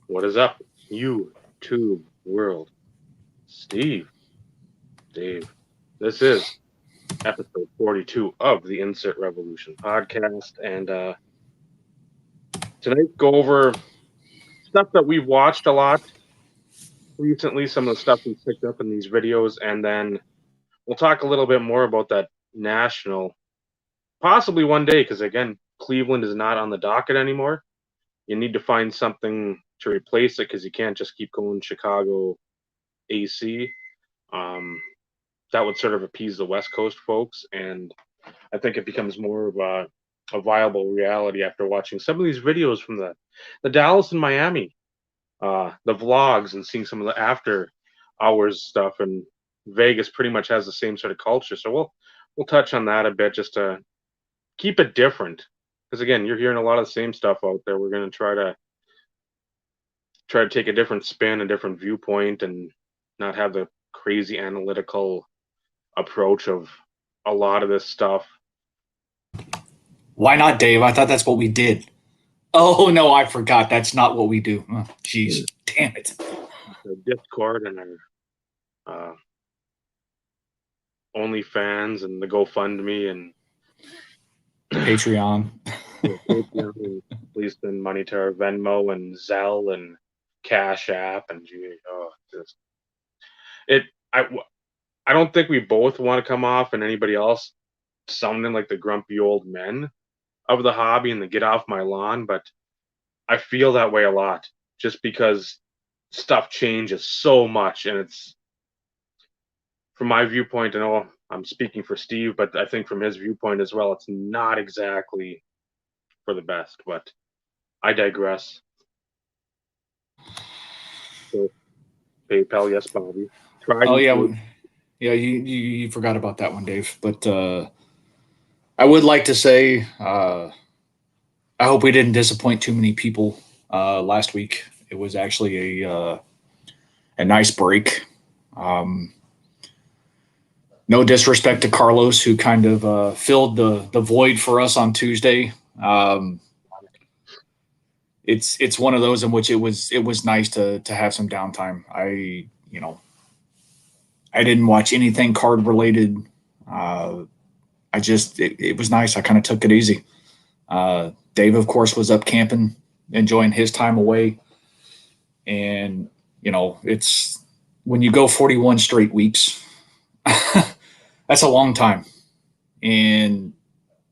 What is up, YouTube world? Steve, Dave, this is episode 42 of the Insert Revolution podcast. And tonight, go over stuff that we've watched a lot recently, some of the stuff we've picked up in these videos, and then we'll talk a little bit more about that national, possibly one day, because again, Cleveland is not on the docket anymore. You need to find something to replace it because you can't just keep going Chicago AC. That would sort of appease the West Coast folks, and I think it becomes more of a viable reality after watching some of these videos from the Dallas and Miami, the vlogs, and seeing some of the after hours stuff. And Vegas pretty much has the same sort of culture, so we'll touch on that a bit just to keep it different. Because again, you're hearing a lot of the same stuff out there. We're going to try to take a different spin, a different viewpoint, and not have the crazy analytical approach of a lot of this stuff. Why not, Dave? I thought that's what we did. Oh, no, I forgot. That's not what we do. Jeez, damn it. The Discord and our OnlyFans and the GoFundMe and Patreon. Please send money to our Venmo and Zelle and Cash App and I don't think we both want to come off and anybody else sounding like the grumpy old men of the hobby and the get off my lawn, but I feel that way a lot just because stuff changes so much, and it's, from my viewpoint, I know I'm speaking for Steve, but I think from his viewpoint as well, it's not exactly for the best, but I digress. So, PayPal, yes, Bobby. Yeah, you forgot about that one, Dave. But I would like to say I hope we didn't disappoint too many people last week. It was actually a nice break. No disrespect to Carlos, who kind of filled the void for us on Tuesday. It's one of those in which it was nice to have some downtime. I didn't watch anything card related. It was nice. I kind of took it easy. Dave, of course, was up camping, enjoying his time away. And, it's when you go 41 straight weeks, that's a long time. And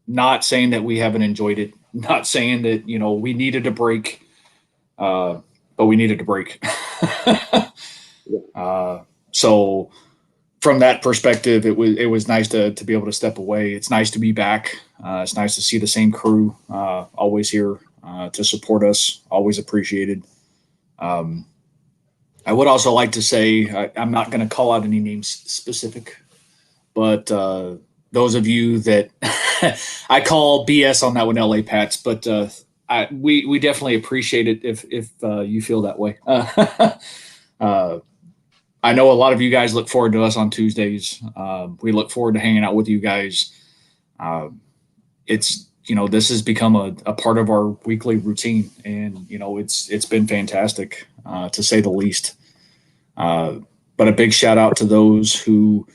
not saying that we haven't enjoyed it, not saying that, we needed a break, but we needed a break. So from that perspective, it was nice to be able to step away. It's nice to be back. It's nice to see the same crew always here to support us. Always appreciated. I would also like to say, I'm not going to call out any names specific, but those of you that I call BS on that one, LA Pats, but we definitely appreciate it if you feel that way. I know a lot of you guys look forward to us on Tuesdays. We look forward to hanging out with you guys. This has become a part of our weekly routine, and it's been fantastic to say the least. But a big shout out to those who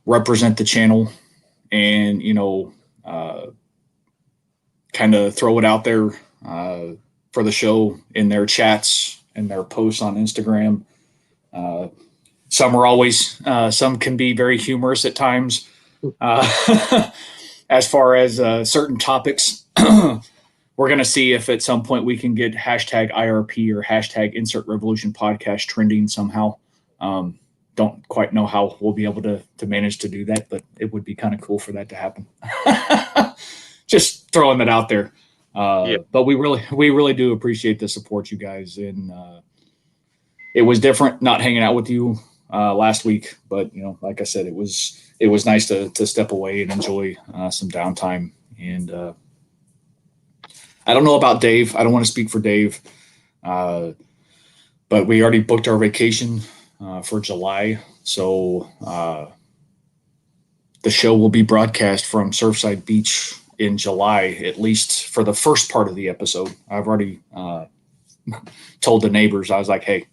represent the channel and kind of throw it out there for the show in their chats and their posts on Instagram. Some are always, some can be very humorous at times. As far as certain topics, we're going to see if at some point we can get hashtag IRP or hashtag Insert Revolution podcast trending somehow. Don't quite know how we'll be able to manage to do that, but it would be kind of cool for that to happen. Just throwing that out there. But we really do appreciate the support, you guys. And it was different not hanging out with you last week, but like I said, it was nice to step away and enjoy some downtime. And I don't know about Dave. I don't want to speak for Dave, but we already booked our vacation for July. So the show will be broadcast from Surfside Beach in July, at least for the first part of the episode. I've already told the neighbors, I was like, hey,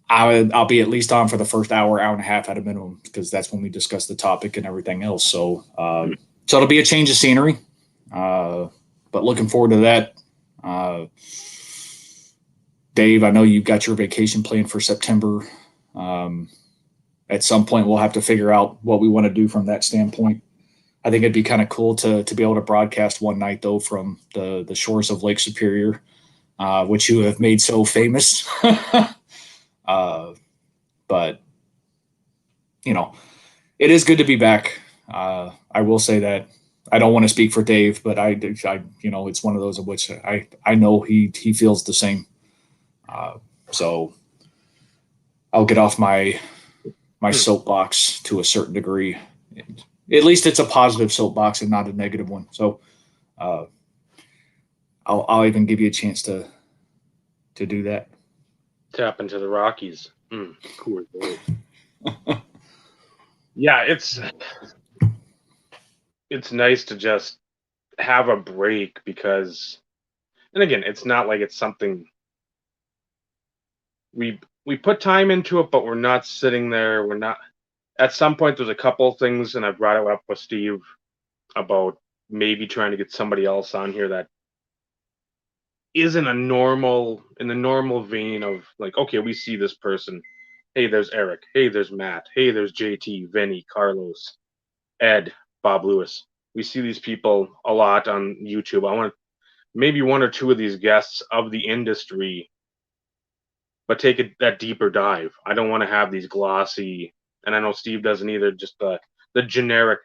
I'll be at least on for the first hour and a half at a minimum, because that's when we discuss the topic and everything else. So, so it'll be a change of scenery, but looking forward to that. Dave, I know you've got your vacation planned for September. At some point, we'll have to figure out what we want to do from that standpoint. I think it'd be kind of cool to be able to broadcast one night, though, from the shores of Lake Superior, which you have made so famous. But, you know, it is good to be back. I will say that. I don't want to speak for Dave, but I you know, it's one of those of which I know he feels the same. So I'll get off my soapbox to a certain degree. At least it's a positive soapbox and not a negative one. So I'll even give you a chance to do that. Tap into the Rockies. Cool. Yeah, it's nice to just have a break, because, and again, it's not like it's something we put time into it, but we're not sitting there. We're not. At some point, there's a couple things, and I brought it up with Steve about maybe trying to get somebody else on here that isn't in the normal vein of like, okay, we see this person. Hey, there's Eric. Hey, there's Matt. Hey, there's JT, Vinny, Carlos, Ed, Bob Lewis. We see these people a lot on YouTube. I want maybe one or two of these guests of the industry, but take that deeper dive. I don't want to have these glossy, and I know Steve doesn't either, just the generic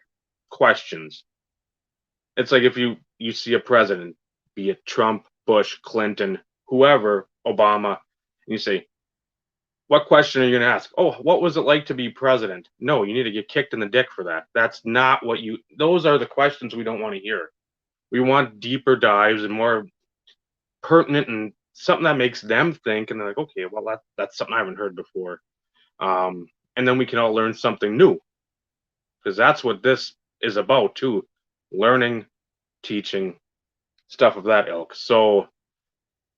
questions. It's like if you see a president, be it Trump, Bush, Clinton, whoever, Obama, and you say, what question are you going to ask? Oh, what was it like to be president? No, you need to get kicked in the dick for that. That's not what those are the questions we don't want to hear. We want deeper dives and more pertinent and something that makes them think. And they're like, okay, well, that's something I haven't heard before. And then we can all learn something new, because that's what this is about too. Learning, teaching, stuff of that ilk. So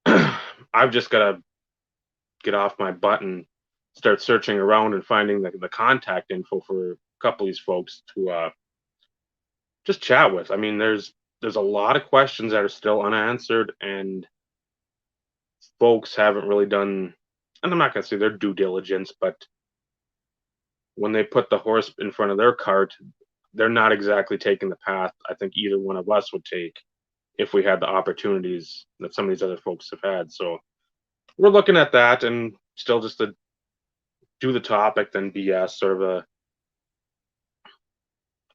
I've just got to get off my butt and start searching around and finding the contact info for a couple of these folks to just chat with. I mean, there's a lot of questions that are still unanswered, and folks haven't really done, and I'm not going to say their due diligence, but when they put the horse in front of their cart, they're not exactly taking the path I think either one of us would take if we had the opportunities that some of these other folks have had. So we're looking at that, and still just to do the topic, then BS, sort of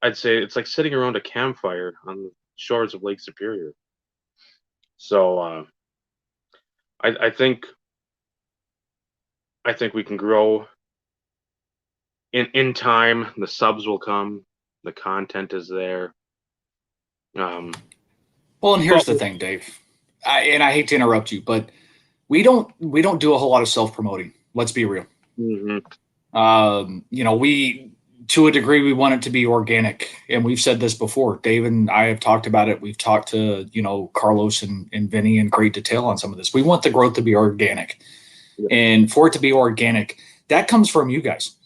I'd say it's like sitting around a campfire on the shores of Lake Superior. So I think we can grow in time. The subs will come. The content is there. Well, and here's the thing, Dave, and I hate to interrupt you, but we don't do a whole lot of self-promoting. Let's be real. Mm-hmm. You know, to a degree, we want it to be organic, and we've said this before. Dave and I have talked about it. We've talked to, you know, Carlos and Vinny in great detail on some of this. We want the growth to be organic, and for it to be organic, that comes from you guys.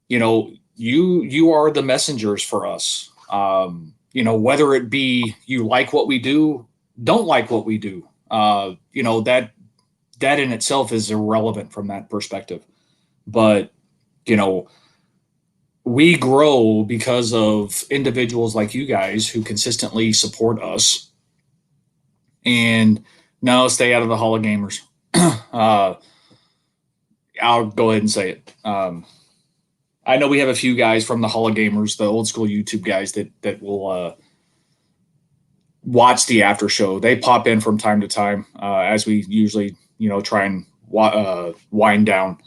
You know, you are the messengers for us. You know, whether it be you like what we do, don't like what we do, you know, that in itself is irrelevant from that perspective. But, you know, we grow because of individuals like you guys who consistently support us. And no, stay out of the Hall of Gamers. I'll go ahead and say it. I know we have a few guys from the Hall of Gamers, the old school YouTube guys that will watch the after show. They pop in from time to time as we usually, you know, try and wind down.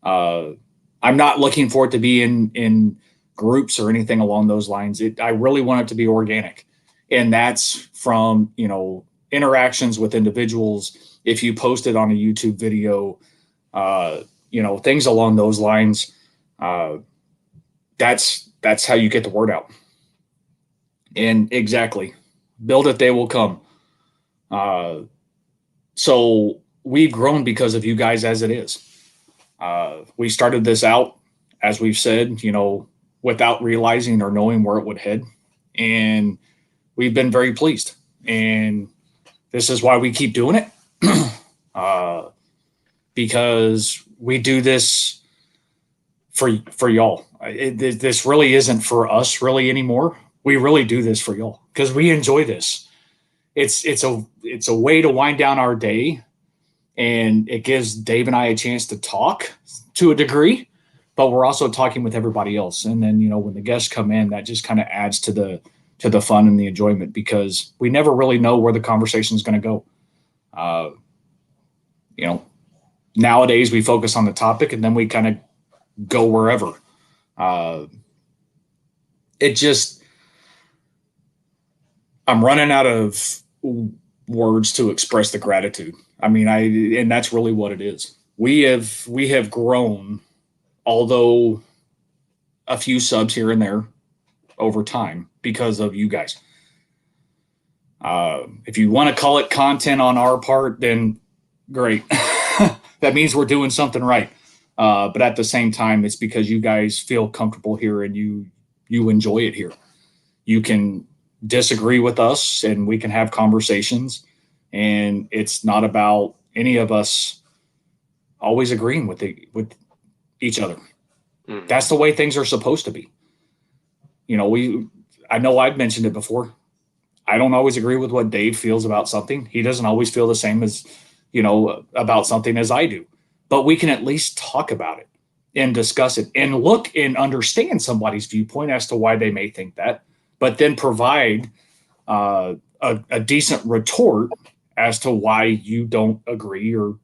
I'm not looking for it to be in groups or anything along those lines. I really want it to be organic, and that's from, you know, interactions with individuals. If you post it on a YouTube video, you know, things along those lines. That's how you get the word out. And exactly, build it, they will come. So we've grown because of you guys as it is. We started this out, as we've said, without realizing or knowing where it would head. And we've been very pleased. And this is why we keep doing it. Because we do this for y'all. This really isn't for us really anymore. We really do this for y'all because we enjoy this. It's a way to wind down our day, and it gives Dave and I a chance to talk to a degree, but we're also talking with everybody else. And then when the guests come in, that just kind of adds to the fun and the enjoyment because we never really know where the conversation is going to go. Nowadays we focus on the topic and then we kind of go wherever. I'm running out of words to express the gratitude. And that's really what it is. We have grown, although a few subs here and there over time because of you guys. If you want to call it content on our part, then great. That means we're doing something right. But at the same time, it's because you guys feel comfortable here and you enjoy it here. You can disagree with us and we can have conversations, and it's not about any of us always agreeing with each other. That's the way things are supposed to be. I know I've mentioned it before. I don't always agree with what Dave feels about something. He doesn't always feel the same as, about something as I do, but we can at least talk about it and discuss it and look and understand somebody's viewpoint as to why they may think that, but then provide a decent retort as to why you don't agree or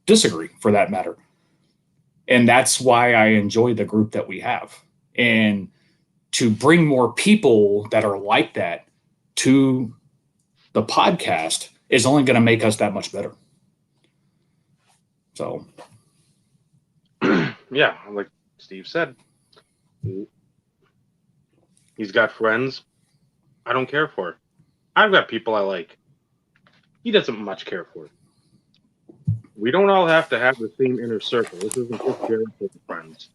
disagree for that matter. And that's why I enjoy the group that we have. And to bring more people that are like that to the podcast is only going to make us that much better. So, yeah, like Steve said, he's got friends I don't care for. I've got people I like. He doesn't much care for. We don't all have to have the same inner circle. This isn't just Jared with friends.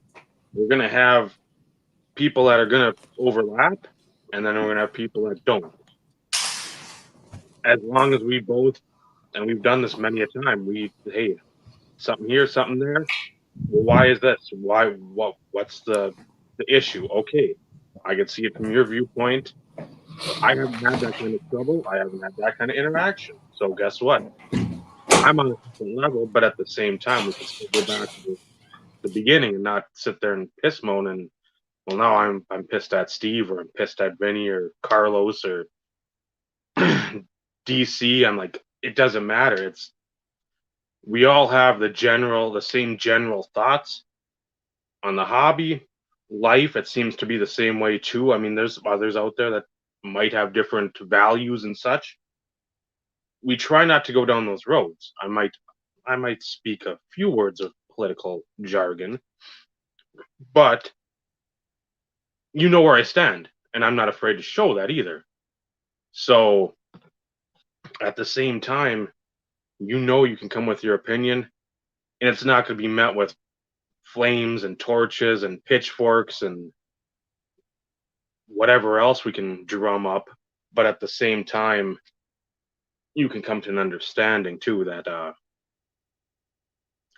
We're going to have people that are going to overlap, and then we're going to have people that don't. As long as we both, and we've done this many a time, hey, something here, something there. Well, why is this? What's the issue? Okay, I can see it from your viewpoint. I haven't had that kind of trouble. I haven't had that kind of interaction. So guess what? I'm on a different level, but at the same time, we can still go back to the beginning and not sit there and piss moan and, well, now I'm pissed at Steve, or I'm pissed at Vinny or Carlos or DC. I'm like, it doesn't matter. We all have the same general thoughts on the hobby, life. It seems to be the same way too. I mean, there's others out there that might have different values and such. We try not to go down those roads. I might speak a few words of political jargon, but you know where I stand, and I'm not afraid to show that either. So at the same time, you can come with your opinion, and it's not going to be met with flames and torches and pitchforks and whatever else we can drum up. But at the same time, you can come to an understanding too that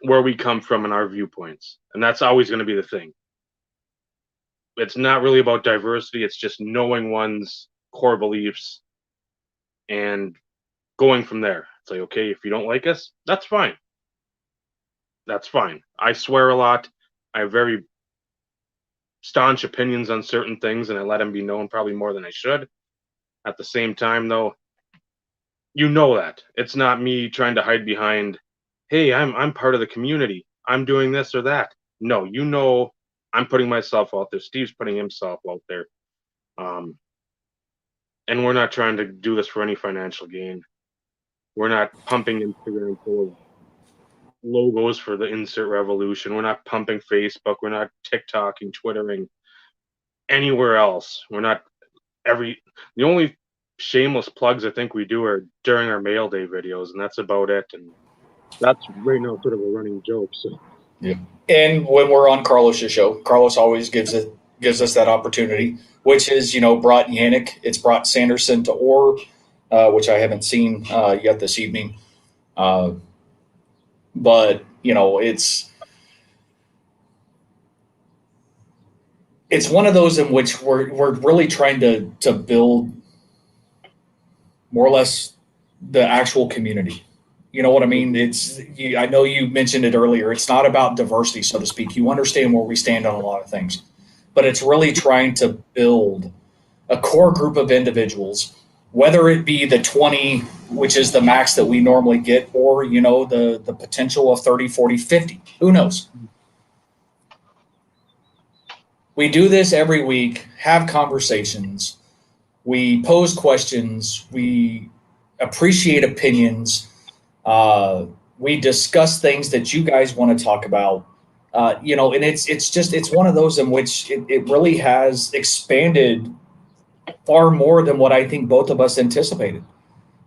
where we come from and our viewpoints, and that's always going to be the thing. It's not really about diversity. It's just knowing one's core beliefs and going from there. It's like, okay, if you don't like us, that's fine. That's fine. I swear a lot. I have very staunch opinions on certain things, and I let them be known probably more than I should. At the same time, though, you know that it's not me trying to hide behind, hey, I'm part of the community, I'm doing this or that. No, I'm putting myself out there. Steve's putting himself out there. And we're not trying to do this for any financial gain. We're not pumping Instagram full of logos for the insert revolution. We're not pumping Facebook. We're not TikToking, Twittering, anywhere else. We're not the only shameless plugs I think we do are during our mail day videos, and that's about it. And that's right now sort of a running joke. So Yeah. And when we're on Carlos's show, Carlos always gives us that opportunity, which is, brought Yannick, it's brought Sanderson to Orr, which I haven't seen yet this evening. But it's one of those in which we're really trying to build more or less the actual community. You know what I mean? I know you mentioned it earlier. It's not about diversity, so to speak. You understand where we stand on a lot of things, but it's really trying to build a core group of individuals, whether it be the 20, which is the max that we normally get, or, the potential of 30, 40, 50. Who knows? We do this every week, have conversations, we pose questions, we appreciate opinions, we discuss things that you guys want to talk about, and it's one of those in which it really has expanded far more than what I think both of us anticipated.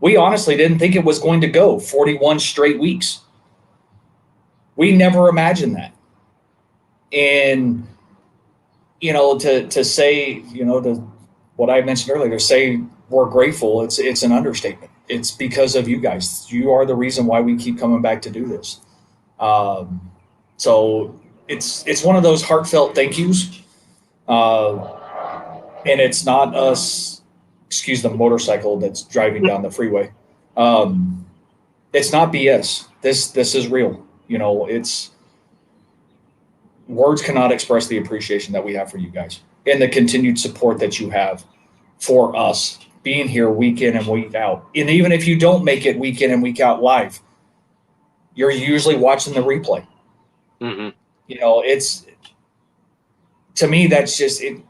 We honestly didn't think it was going to go 41 straight weeks. We never imagined that. And, to say, to what I mentioned earlier, to say we're grateful, it's an understatement. It's because of you guys. You are the reason why we keep coming back to do this. So it's one of those heartfelt thank yous. And it's not us, excuse the motorcycle that's driving down the freeway. It's not BS. This is real. It's words cannot express the appreciation that we have for you guys and the continued support that you have for us being here week in and week out. And even if you don't make it week in and week out live, you're usually watching the replay. mm-hmm. It's, to me, that's just it.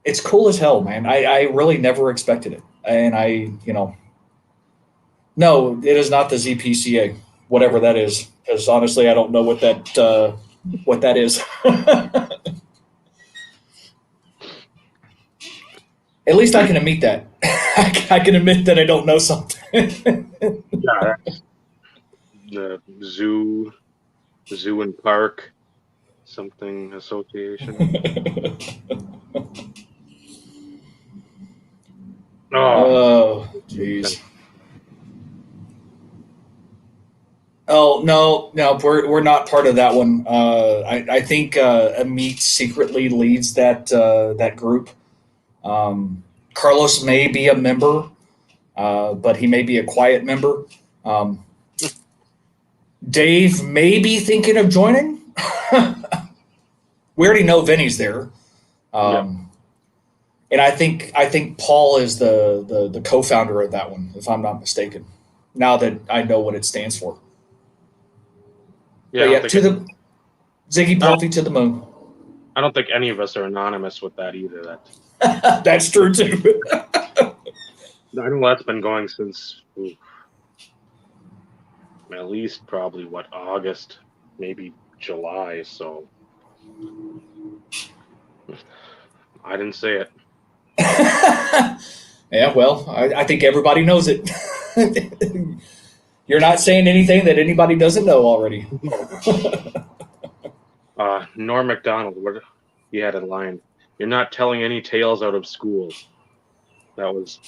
It's cool as hell, man. I really never expected it. And no, it is not the ZPCA, whatever that is. Because honestly, I don't know what that is. At least I can admit that. I can admit that I don't know something. Yeah, the zoo and park, something association. Oh, jeez. Oh no, we're not part of that one. I think Amit secretly leads that group. Carlos may be a member, but he may be a quiet member. Dave may be thinking of joining. We already know Vinny's there, and I think Paul is the co-founder of that one, if I'm not mistaken. Now that I know what it stands for. Yeah, to the Ziggy Puffy to the moon. I don't think any of us are anonymous with that either. That's true too. I know that's been going since at least probably August, maybe July. So I didn't say it. Yeah, well, I think everybody knows it. You're not saying anything that anybody doesn't know already. Norm Macdonald, he had a line: "You're not telling any tales out of school." That was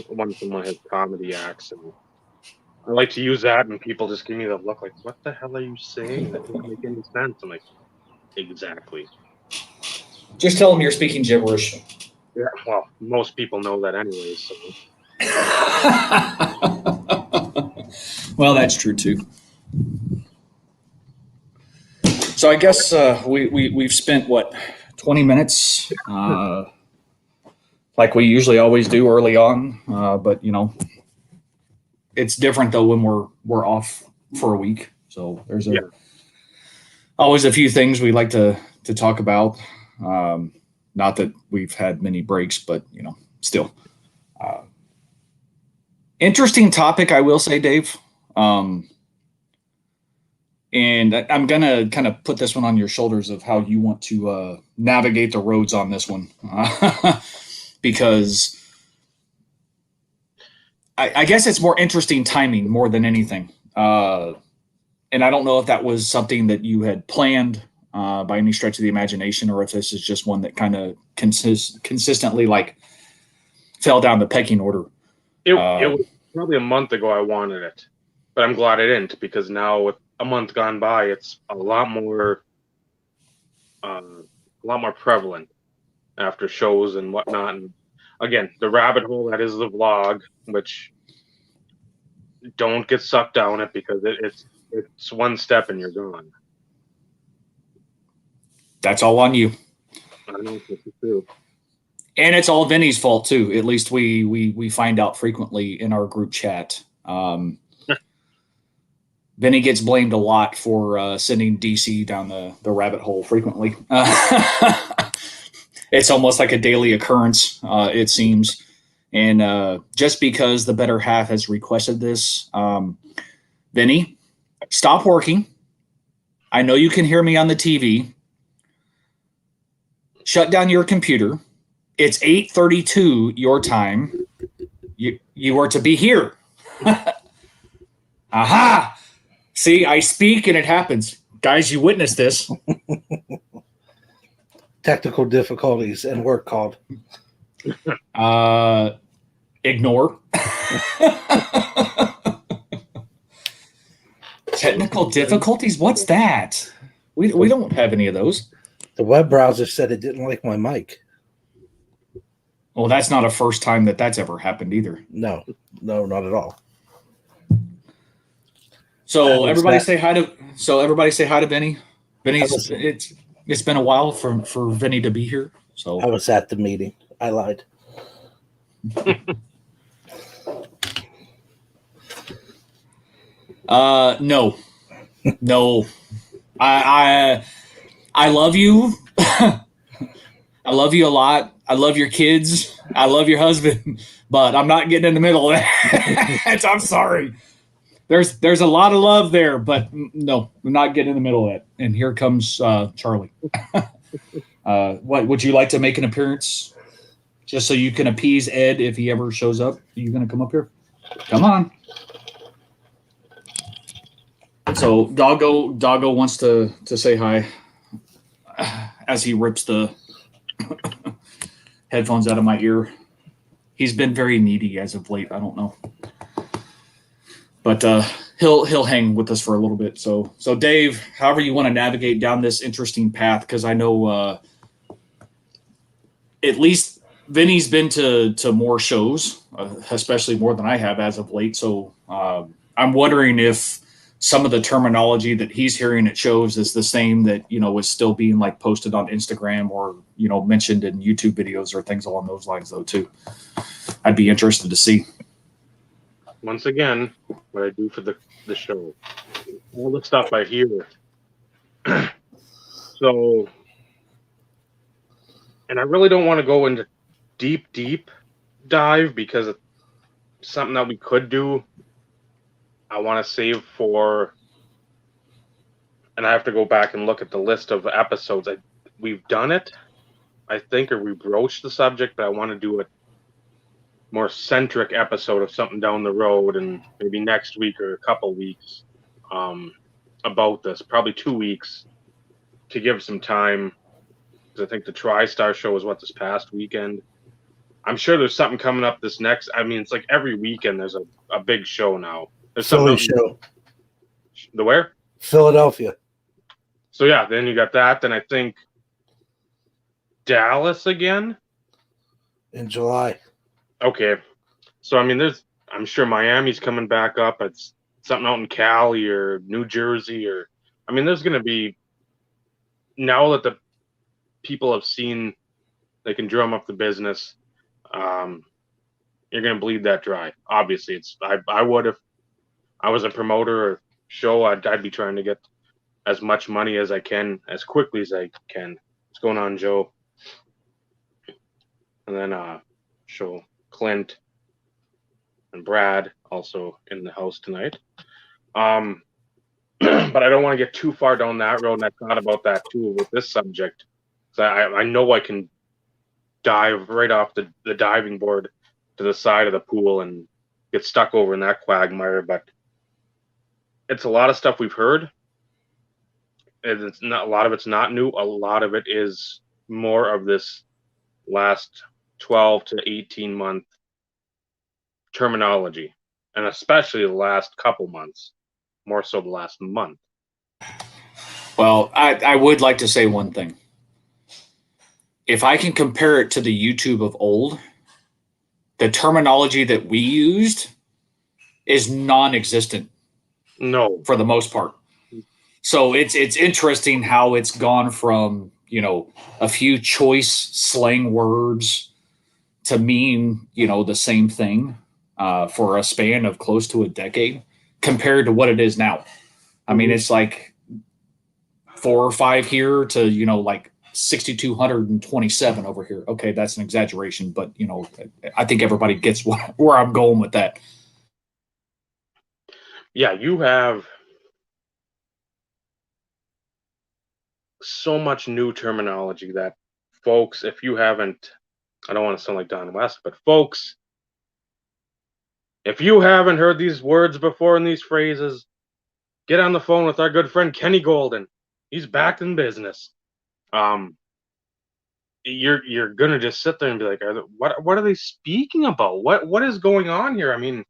one from one of his comedy acts, and I like to use that, and people just give me the look like, "What the hell are you saying? That doesn't make any sense." I'm like, exactly. Just tell them you're speaking gibberish. Yeah, well, most people know that anyways. So. Well, that's true too. So I guess we've spent 20 minutes, like we usually always do early on. But it's different though when we're off for a week. So there's always a few things we like to talk about. Not that we've had many breaks, but still. Interesting topic, I will say, Dave. And I'm going to kind of put this one on your shoulders of how you want to navigate the roads on this one. because I guess it's more interesting timing more than anything. And I don't know if that was something that you had planned by any stretch of the imagination, or if this is just one that kind of consistently like fell down the pecking order. It was probably a month ago I wanted it, but I'm glad I didn't, because now with a month gone by, it's a lot more prevalent after shows and whatnot. And again, the rabbit hole that is the vlog, which don't get sucked down it, because it's one step and you're gone. That's all on you. I know, this is true. And it's all Vinny's fault too. At least we find out frequently in our group chat. Vinny gets blamed a lot for sending DC down the rabbit hole frequently. It's almost like a daily occurrence, it seems. And just because the better half has requested this, Vinny, stop working. I know you can hear me on the TV. Shut down your computer. It's 8:32 your time. You are to be here. Aha! See, I speak and it happens. Guys, you witnessed this. Technical difficulties and work called. Ignore. Technical difficulties? What's that? We don't have any of those. The web browser said it didn't like my mic. Well, that's not a first time that's ever happened either. No, not at all. So everybody say hi to Vinny. Vinny's it's been a while for Vinny to be here. So I was at the meeting. I lied. No. I love you. I love you a lot. I love your kids. I love your husband, but I'm not getting in the middle of that. I'm sorry. There's a lot of love there, but no, I'm not getting in the middle of that. And here comes Charlie. What would you like to make an appearance, just so you can appease Ed if he ever shows up? Are you going to come up here? Come on. So Doggo wants to say hi as he rips the headphones out of my ear. He's been very needy as of late. I don't know. But he'll hang with us for a little bit. So Dave, however you want to navigate down this interesting path, because I know at least Vinny's been to more shows, especially more than I have as of late. So I'm wondering if some of the terminology that he's hearing at shows is the same that, is still being like posted on Instagram or, mentioned in YouTube videos or things along those lines though too. I'd be interested to see. Once again, what I do for the show, all the stuff I hear. So, and I really don't want to go into deep dive, because it's something that we could do. I want to save for, and I have to go back and look at the list of episodes. We've done it, I think, or we broached the subject, but I want to do a more centric episode of something down the road, and maybe next week or a couple weeks about this, probably 2 weeks, to give some time, because I think the TriStar show was this past weekend. I'm sure there's something coming up this next. I mean, it's like every weekend there's a big show now. There's Philly show. The where? Philadelphia. So yeah, then you got that. Then I think Dallas again In July. Okay. So I mean, I'm sure Miami's coming back up. It's something out in Cali or New Jersey, or I mean, there's going to be, now that the people have seen they can drum up the business, you're going to bleed that dry. Obviously, I would, if I was a promoter or show, I'd be trying to get as much money as I can as quickly as I can. What's going on, Joe? And then show Clint and Brad also in the house tonight. But I don't want to get too far down that road, and I thought about that too with this subject. So I know I can dive right off the diving board to the side of the pool and get stuck over in that quagmire. But it's a lot of stuff we've heard. It's not a lot of it's not new. A lot of it is more of this last 12 to 18 month terminology, and especially the last couple months, more so the last month. Well, I would like to say one thing. If I can compare it to the YouTube of old, the terminology that we used is non-existent. No, for the most part. So it's interesting how it's gone from, a few choice slang words to mean, the same thing for a span of close to a decade compared to what it is now. I mean, it's like 4 or 5 here to, like 6,227 over here. Okay, that's an exaggeration, but, I think everybody gets where I'm going with that. Yeah, you have so much new terminology that folks, if you haven't, I don't want to sound like Don West, but folks, if you haven't heard these words before and these phrases, get on the phone with our good friend Kenny Golden. He's back in business. You're gonna just sit there and be like, what are they speaking about? What is going on here? I mean,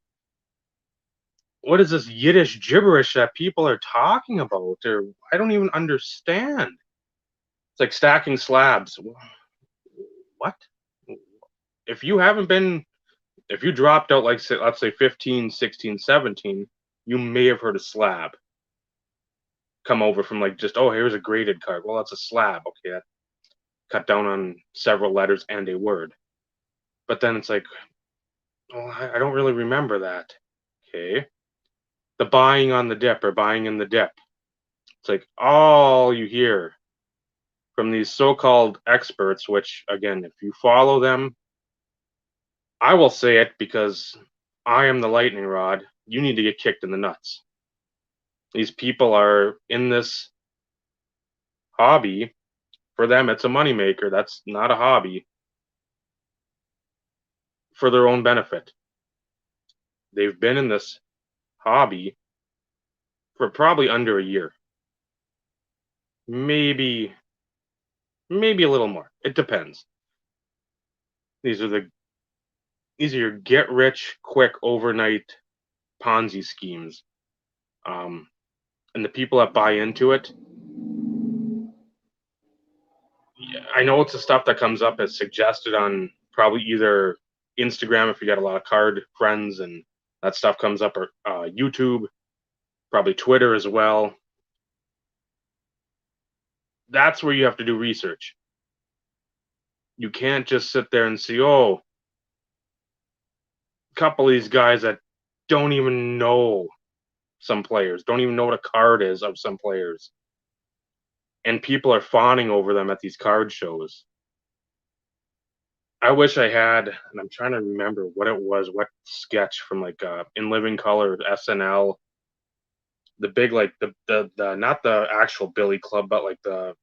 what is this Yiddish gibberish that people are talking about? Or I don't even understand. It's like stacking slabs. What? If you haven't been, if you dropped out, like, say, let's say 15, 16, 17, you may have heard a slab come over from like just, oh, here's a graded card. Well, that's a slab. Okay, that cut down on several letters and a word. But then it's like, well, I don't really remember that. Okay. The buying on the dip or buying in the dip. It's like all you hear from these so-called experts, which, again, if you follow them, I will say it because I am the lightning rod. You need to get kicked in the nuts. These people are in this hobby. For them, it's a moneymaker. That's not a hobby. For their own benefit. They've been in this hobby for probably under a year. Maybe a little more. It depends. These are your get rich quick overnight Ponzi schemes. And the people that buy into it, I know it's the stuff that comes up as suggested on probably either Instagram if you got a lot of card friends and that stuff comes up, or YouTube, probably Twitter as well. That's where you have to do research. You can't just sit there and see, oh, a couple of these guys that don't even know some players, don't even know what a card is of some players. And people are fawning over them at these card shows. I wish I had, and I'm trying to remember what it was, what sketch from like In Living Color, SNL, the big, like the not the actual Billy Club, but like the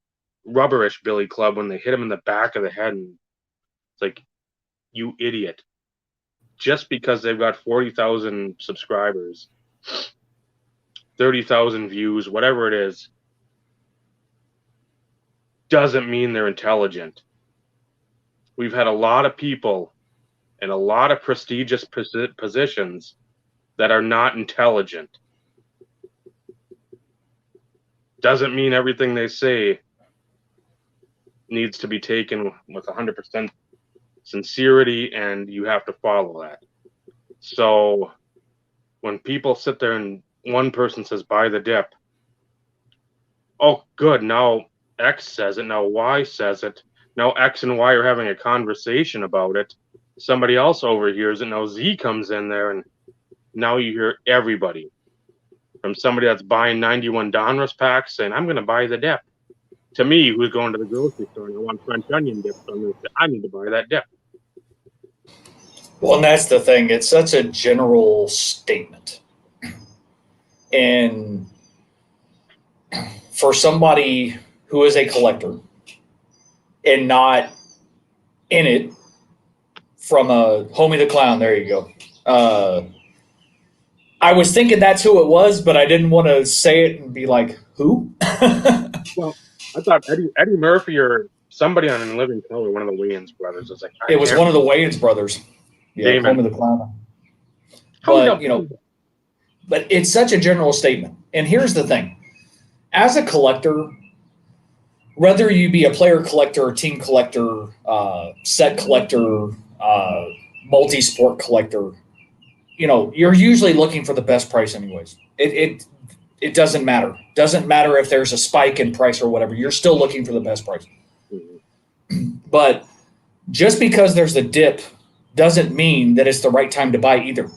rubberish Billy Club when they hit him in the back of the head, and it's like, you idiot. Just because they've got 40,000 subscribers, 30,000 views, whatever it is, doesn't mean they're intelligent. We've had a lot of people in a lot of prestigious positions that are not intelligent. Doesn't mean everything they say needs to be taken with 100% sincerity, and you have to follow that. So when people sit there and one person says, buy the dip, oh, good, now X says it, now Y says it, now X and Y are having a conversation about it. Somebody else overhears it. Now Z comes in there, and now you hear everybody from somebody that's buying 91 Donruss packs saying, I'm going to buy the dip. To me, who's going to the grocery store and I want French onion dip, so I'm going to say, I need to buy that dip. Well, and that's the thing. It's such a general statement. And for somebody who is a collector and not in it from Homie the Clown. There you go. I was thinking that's who it was, but I didn't want to say it and be like, who? Well, I thought Eddie Murphy or somebody on In Living Color, one of the Wayans brothers. I was like, It was one of the Wayans brothers. Yeah, Damon. Homie the Clown. But But it's such a general statement. And here's the thing. As a collector, whether you be a player collector, team collector, set collector, multi-sport collector, you're usually looking for the best price anyways. It doesn't matter. Doesn't matter if there's a spike in price or whatever. You're still looking for the best price. But just because there's a dip doesn't mean that it's the right time to buy either.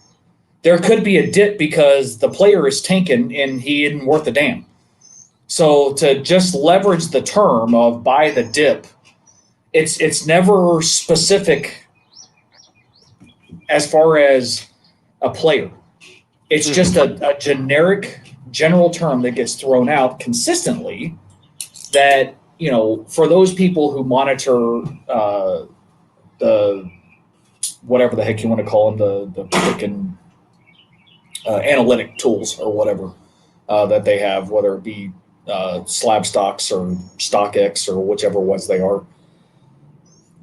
There could be a dip because the player is tanking and he isn't worth a damn. So to just leverage the term of buy the dip, it's never specific as far as a player. It's just a general term that gets thrown out consistently that, for those people who monitor the whatever the heck you want to call them, the freaking analytic tools or whatever that they have, whether it be Slab Stocks or StockX or whichever ones they are.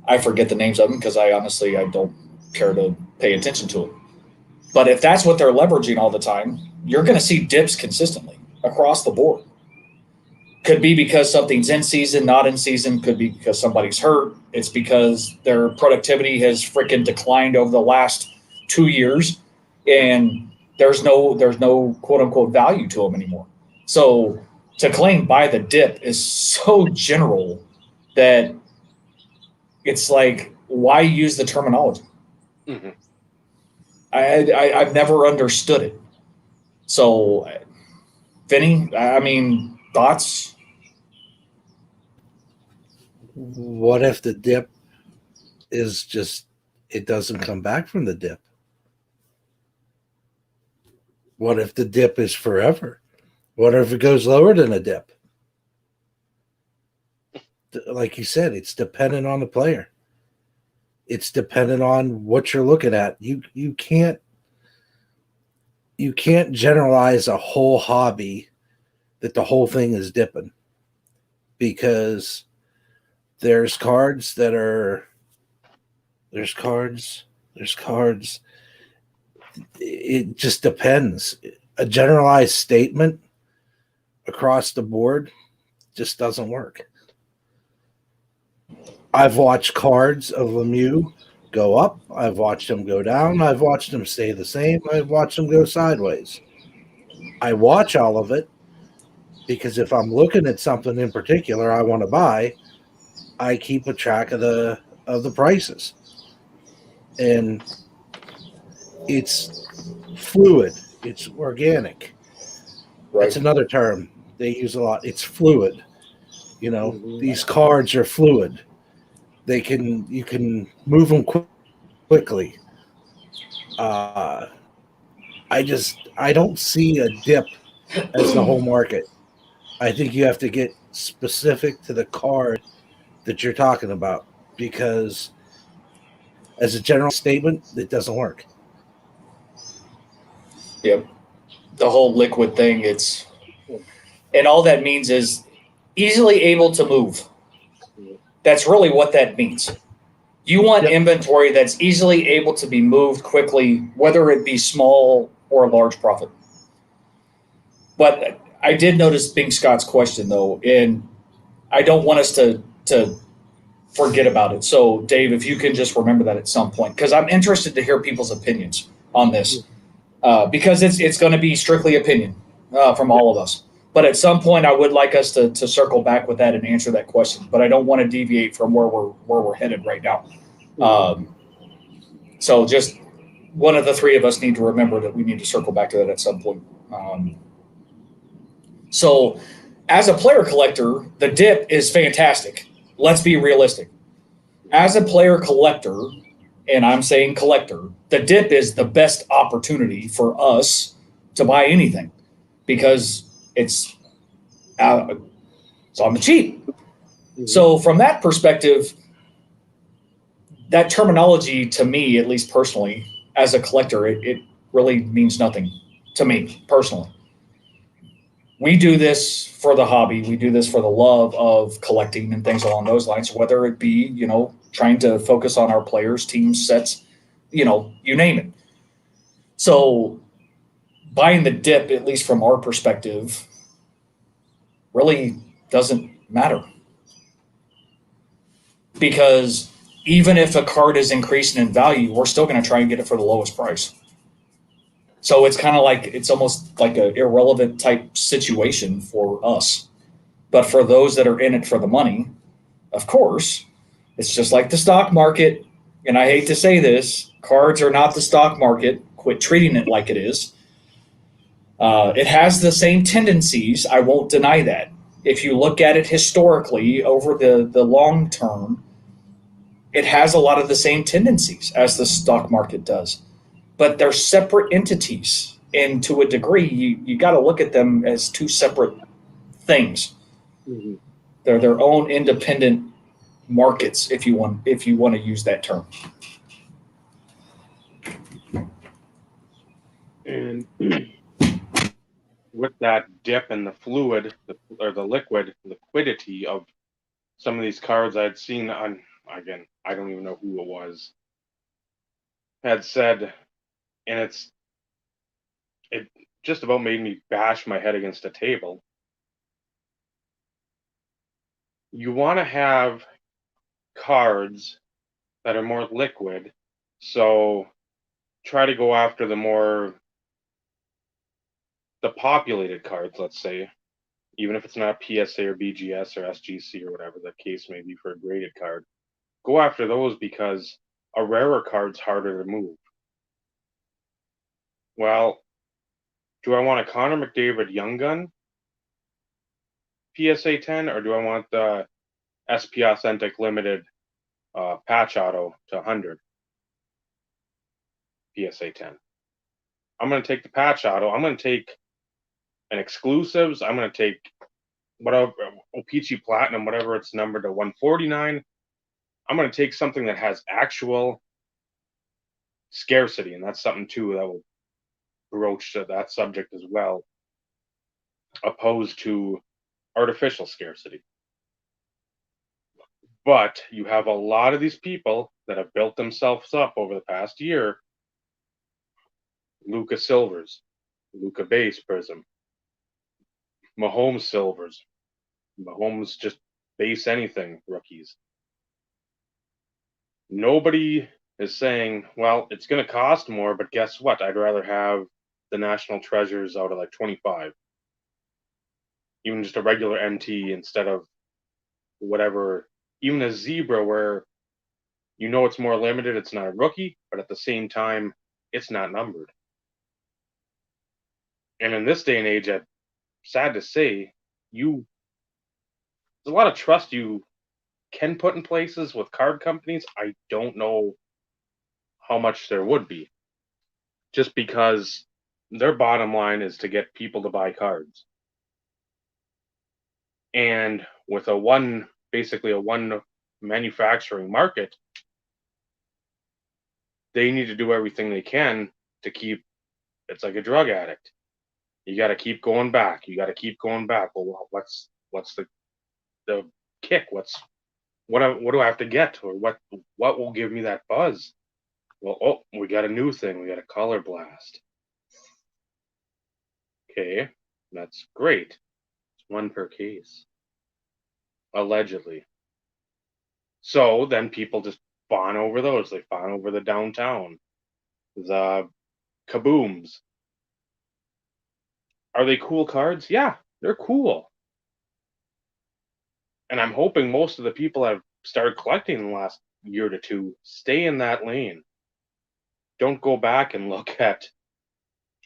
I forget the names of them because I don't care to pay attention to them. But if that's what they're leveraging all the time, you're going to see dips consistently across the board. Could be because something's in season, not in season. Could be because somebody's hurt. It's because their productivity has freaking declined over the last 2 years, and there's no quote unquote value to them anymore. So to claim buy the dip is so general that it's like, why use the terminology? Mm-hmm. I've never understood it. So, Vinny, thoughts? What if the dip is just, it doesn't come back from the dip? What if the dip is forever? What if it goes lower than a dip? Like you said, it's dependent on the player. It's dependent on what you're looking at. You can't generalize a whole hobby that the whole thing is dipping, because there's cards. It just depends. A generalized statement across the board just doesn't work. I've watched cards of Lemieux go up. I've watched them go down. I've watched them stay the same. I've watched them go sideways. I watch all of it because if I'm looking at something in particular I want to buy, I keep a track of the prices. And it's fluid. It's organic. Right. That's another term they use a lot. It's fluid. These cards are fluid. You can move them quickly. I don't see a dip as the whole market. I think you have to get specific to the card that you're talking about, because as a general statement, it doesn't work. Yep. The whole liquid thing, and all that means is easily able to move. That's really what that means. You want inventory that's easily able to be moved quickly, whether it be small or large profit. But I did notice Bing Scott's question, though, and I don't want us to forget about it. So, Dave, if you can just remember that at some point, because I'm interested to hear people's opinions on this, because it's going to be strictly opinion from all of us. But at some point, I would like us to circle back with that and answer that question. But I don't want to deviate from where we're headed right now. So just one of the three of us need to remember that we need to circle back to that at some point. So as a player collector, the dip is fantastic. Let's be realistic. As a player collector, and I'm saying collector, the dip is the best opportunity for us to buy anything, because it's on the cheap. So from that perspective, that terminology, to me, at least personally, as a collector, it really means nothing to me personally. We do this for the hobby. We do this for the love of collecting and things along those lines, whether it be, trying to focus on our players, teams, sets, you name it. So buying the dip, at least from our perspective, really doesn't matter. Because even if a card is increasing in value, we're still going to try and get it for the lowest price. So it's kind of like, it's almost like an irrelevant type situation for us. But for those that are in it for the money, of course, it's just like the stock market. And I hate to say this, cards are not the stock market. Quit treating it like it is. It has the same tendencies. I won't deny that. If you look at it historically over the long term, it has a lot of the same tendencies as the stock market does. But they're separate entities. And to a degree, you got to look at them as two separate things. Mm-hmm. They're their own independent markets, if you want to use that term. And with that dip in the fluid or the liquidity of some of these cards I'd seen on, again, I don't even know who it was, had said, and it just about made me bash my head against a table. You want to have cards that are more liquid, so try to go after the populated cards, let's say, even if it's not PSA or BGS or SGC or whatever the case may be for a graded card. Go after those because a rarer card's harder to move. Well, do I want a Connor McDavid Young Gun PSA 10, or do I want the SP Authentic Limited patch auto to 100 PSA 10? I'm going to take the patch auto. I'm going to take an exclusives. I'm going to take whatever O-Pee-Chee Platinum, whatever it's numbered to 149. I'm going to take something that has actual scarcity, and that's something too that will broach to that subject as well, opposed to artificial scarcity. But you have a lot of these people that have built themselves up over the past year. Luka Silvers, Luka Base Prism, Mahomes Silvers, Mahomes just base anything rookies. Nobody is saying, well, it's going to cost more, but guess what? I'd rather have the National Treasures out of like 25. Even just a regular NT instead of whatever, even a Zebra where it's more limited, it's not a rookie, but at the same time, it's not numbered. And in this day and age, I'm sad to say, there's a lot of trust you can put in places with card companies. I don't know how much there would be, just because their bottom line is to get people to buy cards. And with basically a one manufacturing market, they need to do everything they can to keep. It's like a drug addict. You got to keep going back. You got to keep going back. Well, what's the kick? What do I have to get, or what will give me that buzz? Well, we got a new thing. We got a color blast. Okay, that's great. It's one per case, allegedly. So then people just fawn over those. They fawn over the downtown, the kabooms. Are they cool cards? Yeah, they're cool. And I'm hoping most of the people that have started collecting in the last year to two stay in that lane. Don't go back and look at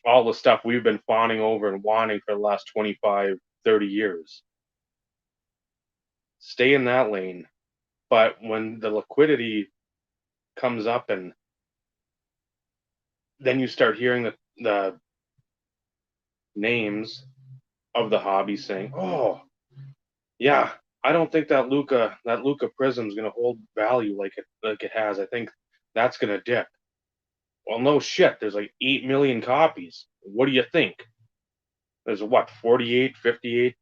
all the stuff we've been fawning over and wanting for the last 25, 30 years. Stay in that lane. But when the liquidity comes up and then you start hearing the names of the hobby saying, oh, yeah, I don't think that Luca Prism is going to hold value like it has. I think that's going to dip. Well, no shit. There's like 8 million copies. What do you think? There's what, 48, 58,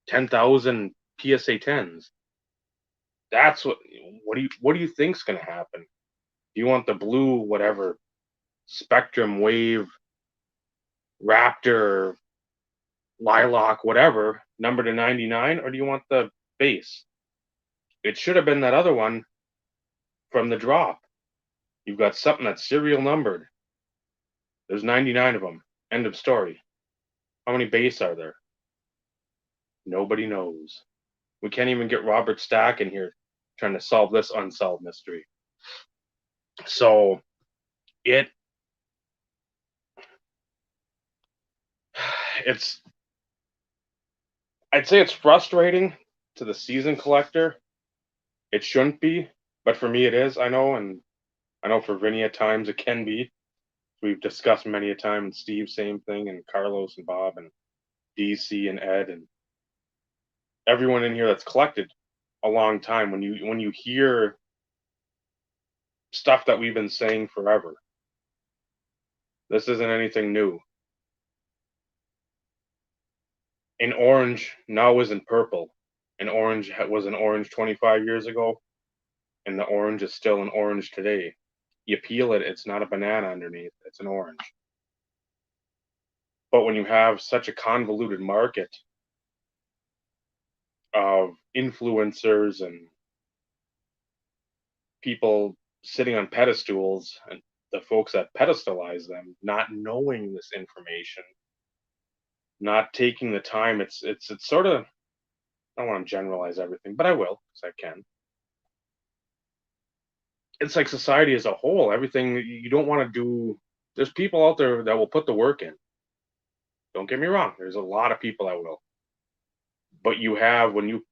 10,000 PSA 10s. That's what do you think's going to happen? Do you want the blue whatever Spectrum Wave Raptor Lilac whatever number to 99, or do you want the base? It should have been that other one from the drop. You've got something that's serial numbered. There's 99 of them. End of story. How many base are there? Nobody knows. We can't even get Robert Stack in here trying to solve this unsolved mystery. So it's I'd say it's frustrating to the season collector. It shouldn't be, but for me it is. I know, and I know for Vinny at times it can be. We've discussed many a time, and Steve, same thing, and Carlos and Bob and DC and Ed and everyone in here that's collected a long time. When you hear stuff that we've been saying forever, this isn't anything new. An orange now isn't purple. An orange was an orange 25 years ago, and the orange is still an orange today. You peel it, it's not a banana underneath, it's an orange. But when you have such a convoluted market of influencers and people sitting on pedestals and the folks that pedestalize them not knowing this information, not taking the time, it's sort of, I don't want to generalize everything, but I will because I can. It's like society as a whole, everything you don't want to do. There's people out there that will put the work in. Don't get me wrong. There's a lot of people that will. But when you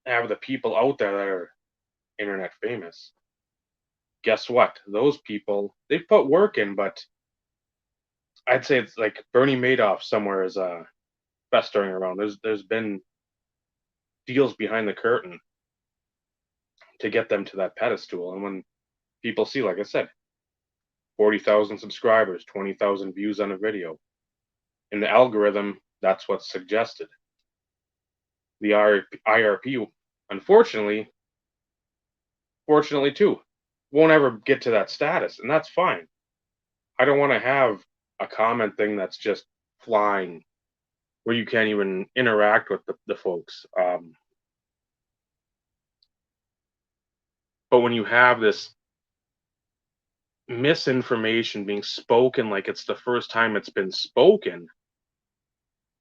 have the people out there that are internet famous, guess what? Those people, they put work in, but I'd say it's like Bernie Madoff somewhere is festering around. There's been deals behind the curtain to get them to that pedestal. And when people see, like I said, 40,000 subscribers, 20,000 views on a video, in the algorithm, that's what's suggested. The IRP, unfortunately, fortunately too, won't ever get to that status, and that's fine. I don't want to have a comment thing that's just flying where you can't even interact with the folks. But when you have this misinformation being spoken like it's the first time it's been spoken,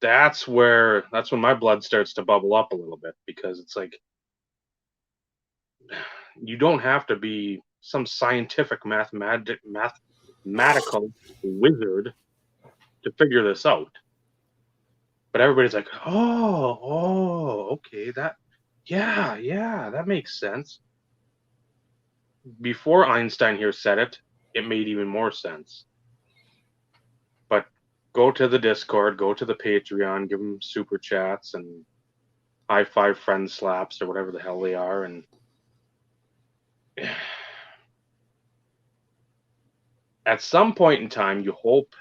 that's when my blood starts to bubble up a little bit, because it's like you don't have to be some scientific mathematical wizard to figure this out. But everybody's like, oh, okay, that makes sense. Before Einstein here said it, it made even more sense. But go to the Discord, go to the Patreon, give them super chats and high five friend slaps or whatever the hell they are, and at some point in time, you hope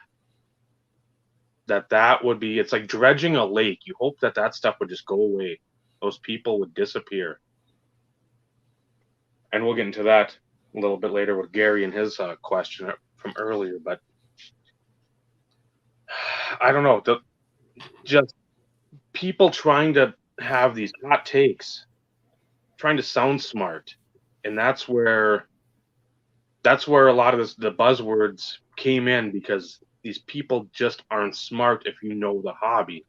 that would be, it's like dredging a lake. You hope that stuff would just go away. Those people would disappear. And we'll get into that a little bit later with Gary and his question from earlier. But I don't know. Just people trying to have these hot takes, trying to sound smart. And that's where a lot of the buzzwords came in, because these people just aren't smart if you know the hobby.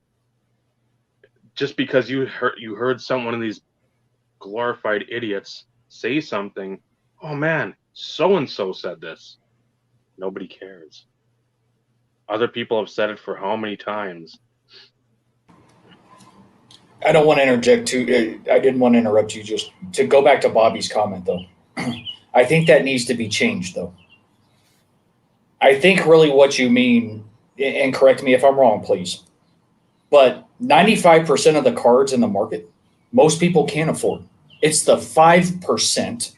Just because you heard one of these glorified idiots say something, oh man, so-and-so said this. Nobody cares. Other people have said it for how many times? I don't want to interject too. I didn't want to interrupt you. Just to go back to Bobby's comment, though. I think that needs to be changed, though. I think really what you mean, and correct me if I'm wrong, please, but 95% of the cards in the market most people can't afford. It's the 5%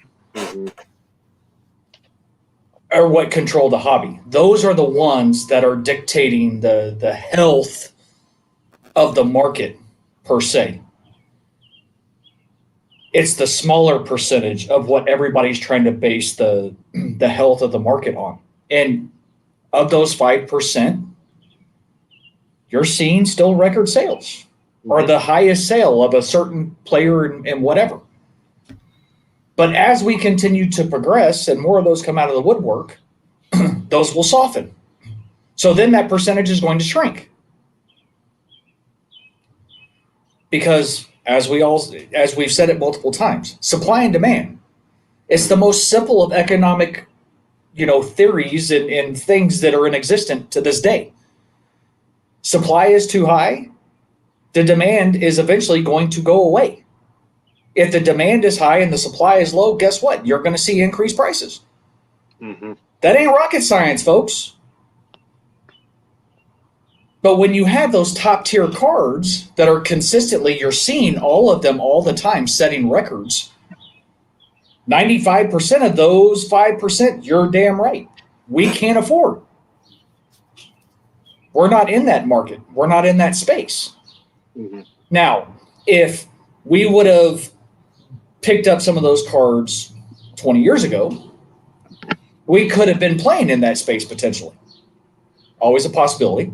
are what control the hobby. Those are the ones that are dictating the health of the market per se. It's the smaller percentage of what everybody's trying to base the health of the market on. And of those 5%, you're seeing still record sales or the highest sale of a certain player and whatever. But as we continue to progress and more of those come out of the woodwork, those will soften. So then that percentage is going to shrink. Because as we've said it multiple times, supply and demand. It's the most simple of economic, theories and things that are in existence to this day. Supply is too high, the demand is eventually going to go away. If the demand is high and the supply is low, guess what? You're going to see increased prices. That ain't rocket science, folks. But when you have those top tier cards that are consistently, you're seeing all of them all the time setting records, 95% of those 5%, you're damn right. We can't afford. We're not in that market. We're not in that space. Now, if we would have picked up some of those cards 20 years ago, we could have been playing in that space potentially. Always a possibility.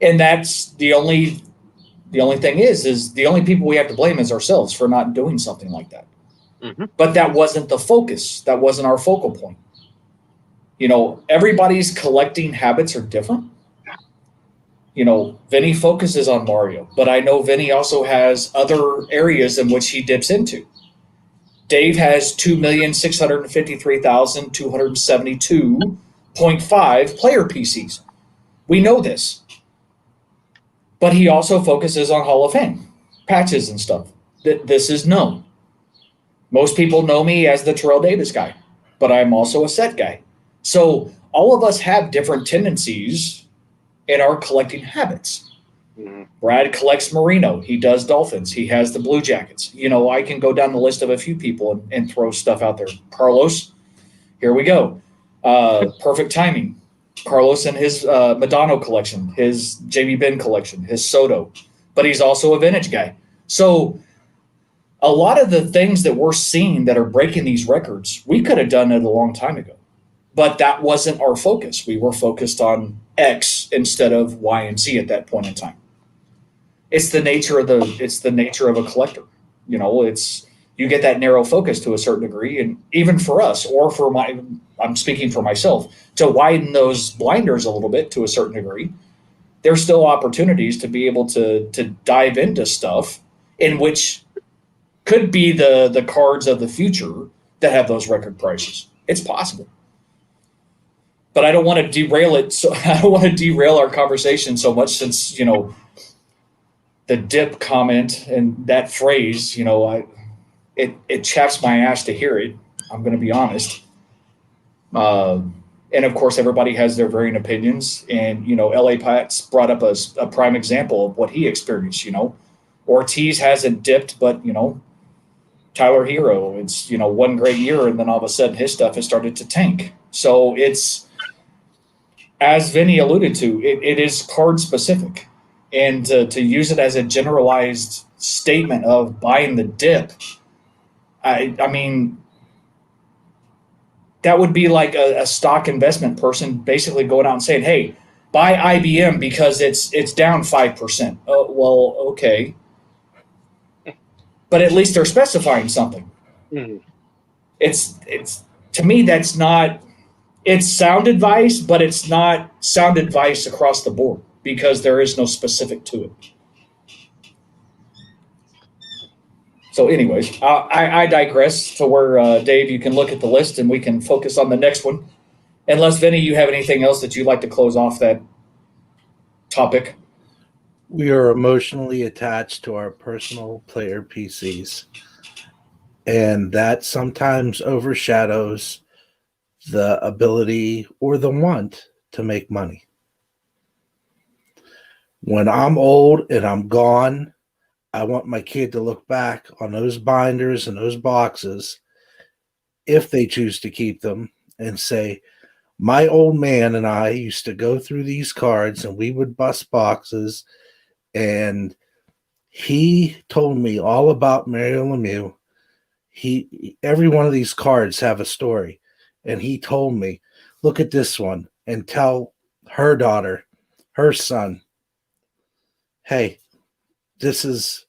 And that's the only thing is the only people we have to blame is ourselves for not doing something like that. But that wasn't the focus. That wasn't our focal point. Everybody's collecting habits are different. Vinny focuses on Mario, but I know Vinny also has other areas in which he dips into. Dave has 2,653,272.5 player PCs. We know this. But he also focuses on Hall of Fame patches and stuff. This is known. Most people know me as the Terrell Davis guy, but I'm also a set guy. So all of us have different tendencies in our collecting habits. Brad collects Merino. He does Dolphins. He has the Blue Jackets. I can go down the list of a few people and throw stuff out there. Carlos, here we go. Perfect timing. Carlos and his Madonna collection, his Jamie Benn collection, his Soto. But he's also a vintage guy. So a lot of the things that we're seeing that are breaking these records, we could have done it a long time ago. But that wasn't our focus. We were focused on X instead of Y and Z at that point in time. It's the nature of a collector. You get that narrow focus to a certain degree, and even for us, or I'm speaking for myself, to widen those blinders a little bit to a certain degree, there's still opportunities to be able to dive into stuff in which could be the cards of the future that have those record prices. It's possible. But I don't want to derail it. So I don't want to derail our conversation so much since, the dip comment and that phrase, it chaps my ass to hear it. I'm going to be honest. And of course, everybody has their varying opinions. And, LA Pat's brought up a prime example of what he experienced, Ortiz hasn't dipped, but, Tyler Hero, it's, one great year. And then all of a sudden his stuff has started to tank. So it's, as Vinny alluded to, it is card specific. And to use it as a generalized statement of buying the dip, I mean, that would be like a stock investment person basically going out and saying, hey, buy IBM because it's down 5%. Oh, well, okay. But at least they're specifying something. It's to me, that's not, it's sound advice, but it's not sound advice across the board because there is no specific to it. So anyways, I digress to where, Dave, you can look at the list and we can focus on the next one. Unless, Vinny, you have anything else that you'd like to close off that topic? We are emotionally attached to our personal player PCs. And that sometimes overshadows the ability or the want to make money. When I'm old and I'm gone, I want my kid to look back on those binders and those boxes, if they choose to keep them, and say, my old man and I used to go through these cards and we would bust boxes, and he told me all about Mario Lemieux. Every one of these cards have a story, and he told me, look at this one and tell her daughter, her son, hey, this is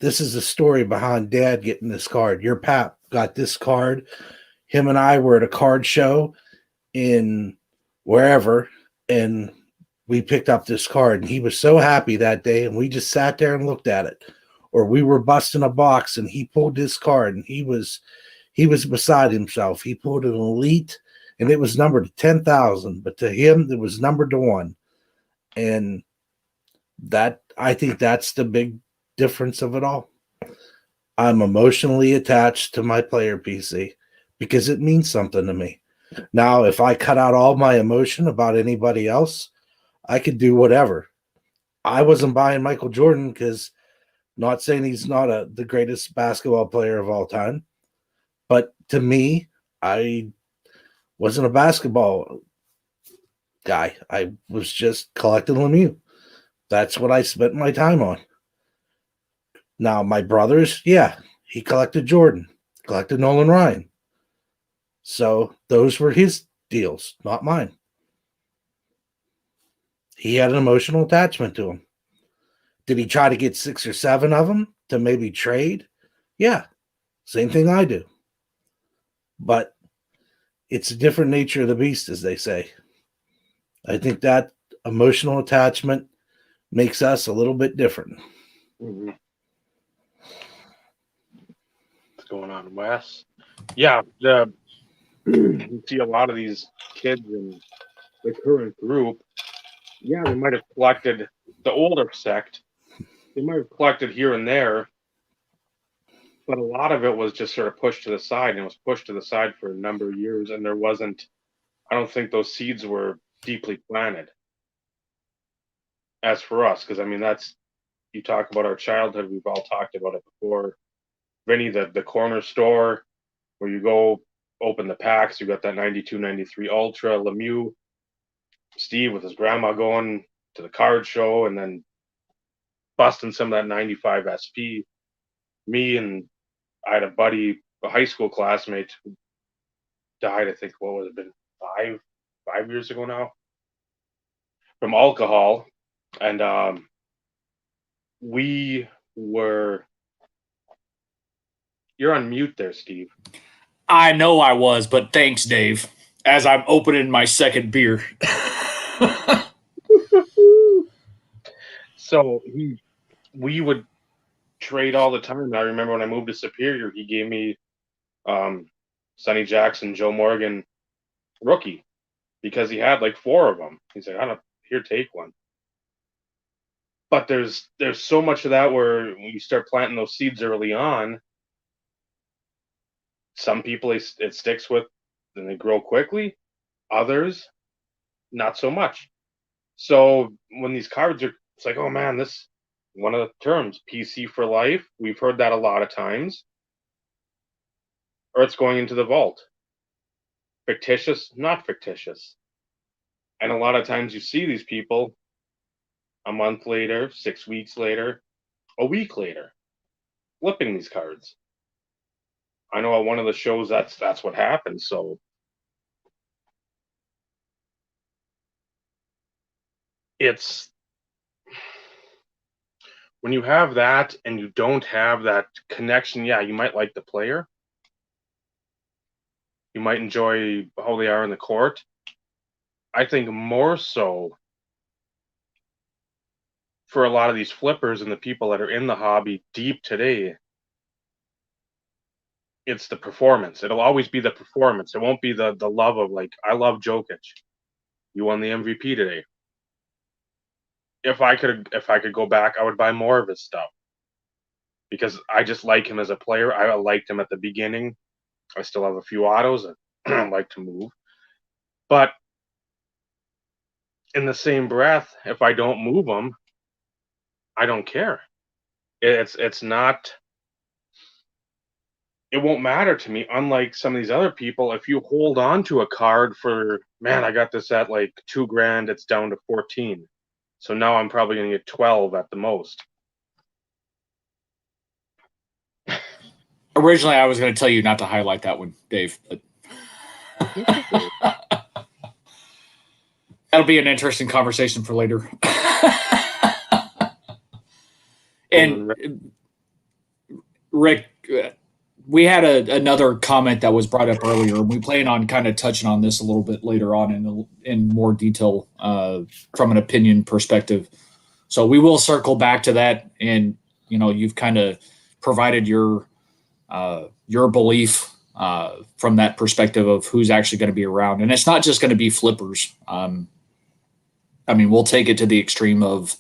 the story behind Dad getting this card. Your pap got this card. Him and I were at a card show in wherever, and we picked up this card, and he was so happy that day, and we just sat there and looked at it. Or we were busting a box, and he pulled this card, and he was beside himself. He pulled an elite, and it was numbered to 10,000, but to him it was numbered to 1. And that, I think that's the big difference of it all. I'm emotionally attached to my player PC because it means something to me. Now, if I cut out all my emotion about anybody else, I could do whatever. I wasn't buying Michael Jordan because, not saying he's not the greatest basketball player of all time, but to me, I wasn't a basketball guy. I was just collecting Lemieux. That's what I spent my time on. Now, my brothers, yeah, he collected Jordan, collected Nolan Ryan. So those were his deals, not mine. He had an emotional attachment to him. Did he try to get 6 or 7 of them to maybe trade? Yeah, same thing I do. But it's a different nature of the beast, as they say. I think that emotional attachment makes us a little bit different. Mm-hmm. What's going on, Wes? Yeah, you see a lot of these kids in the current group. Yeah, they might have collected the older sect. They might have collected here and there, but a lot of it was just sort of pushed to the side, and it was pushed to the side for a number of years, and there wasn't. I don't think those seeds were deeply planted. As for us, because I mean, that's, you talk about our childhood. We've all talked about it before. Vinny, the corner store where you go open the packs. You got that 92, 93 Ultra Lemieux. Steve with his grandma going to the card show and then busting some of that 95 SP. Me and I had a buddy, a high school classmate who died, I think, what was it, been 5 years ago now, from alcohol. And we were, you're on mute there, Steve. I know I was, but thanks, Dave, as I'm opening my second beer. So we would trade all the time. I remember when I moved to Superior, he gave me Sonny Jackson, Joe Morgan rookie because he had like 4 of them. He's like, I don't, here, take one. But there's so much of that where when you start planting those seeds early on, some people it sticks with and they grow quickly. Others, not so much. So when these cards are, it's like, oh man, this, one of the terms, PC for life. We've heard that a lot of times. Or it's going into the vault. Fictitious, not fictitious. And a lot of times you see these people a month later, 6 weeks later, a week later, flipping these cards. I know at one of the shows that's what happened. So it's, when you have that and you don't have that connection, yeah, you might like the player. You might enjoy how they are in the court. I think more so for a lot of these flippers and the people that are in the hobby deep today, it's the performance. It'll always be the performance. It won't be the love of, like, I love Jokic. You won the MVP today. If I could go back, I would buy more of his stuff because I just like him as a player. I liked him at the beginning. I still have a few autos and I like to move. But in the same breath, if I don't move them, I don't care. It's not. It won't matter to me. Unlike some of these other people, if you hold on to a card for, man, I got this at like $2,000, it's down to 14. So now I'm probably going to get 12 at the most. Originally, I was going to tell you not to highlight that one, Dave. But that'll be an interesting conversation for later. And Rick, we had another comment that was brought up earlier, and we plan on kind of touching on this a little bit later on in more detail from an opinion perspective. So we will circle back to that, and you've kind of provided your belief from that perspective of who's actually going to be around, and it's not just going to be flippers. I mean, we'll take it to the extreme of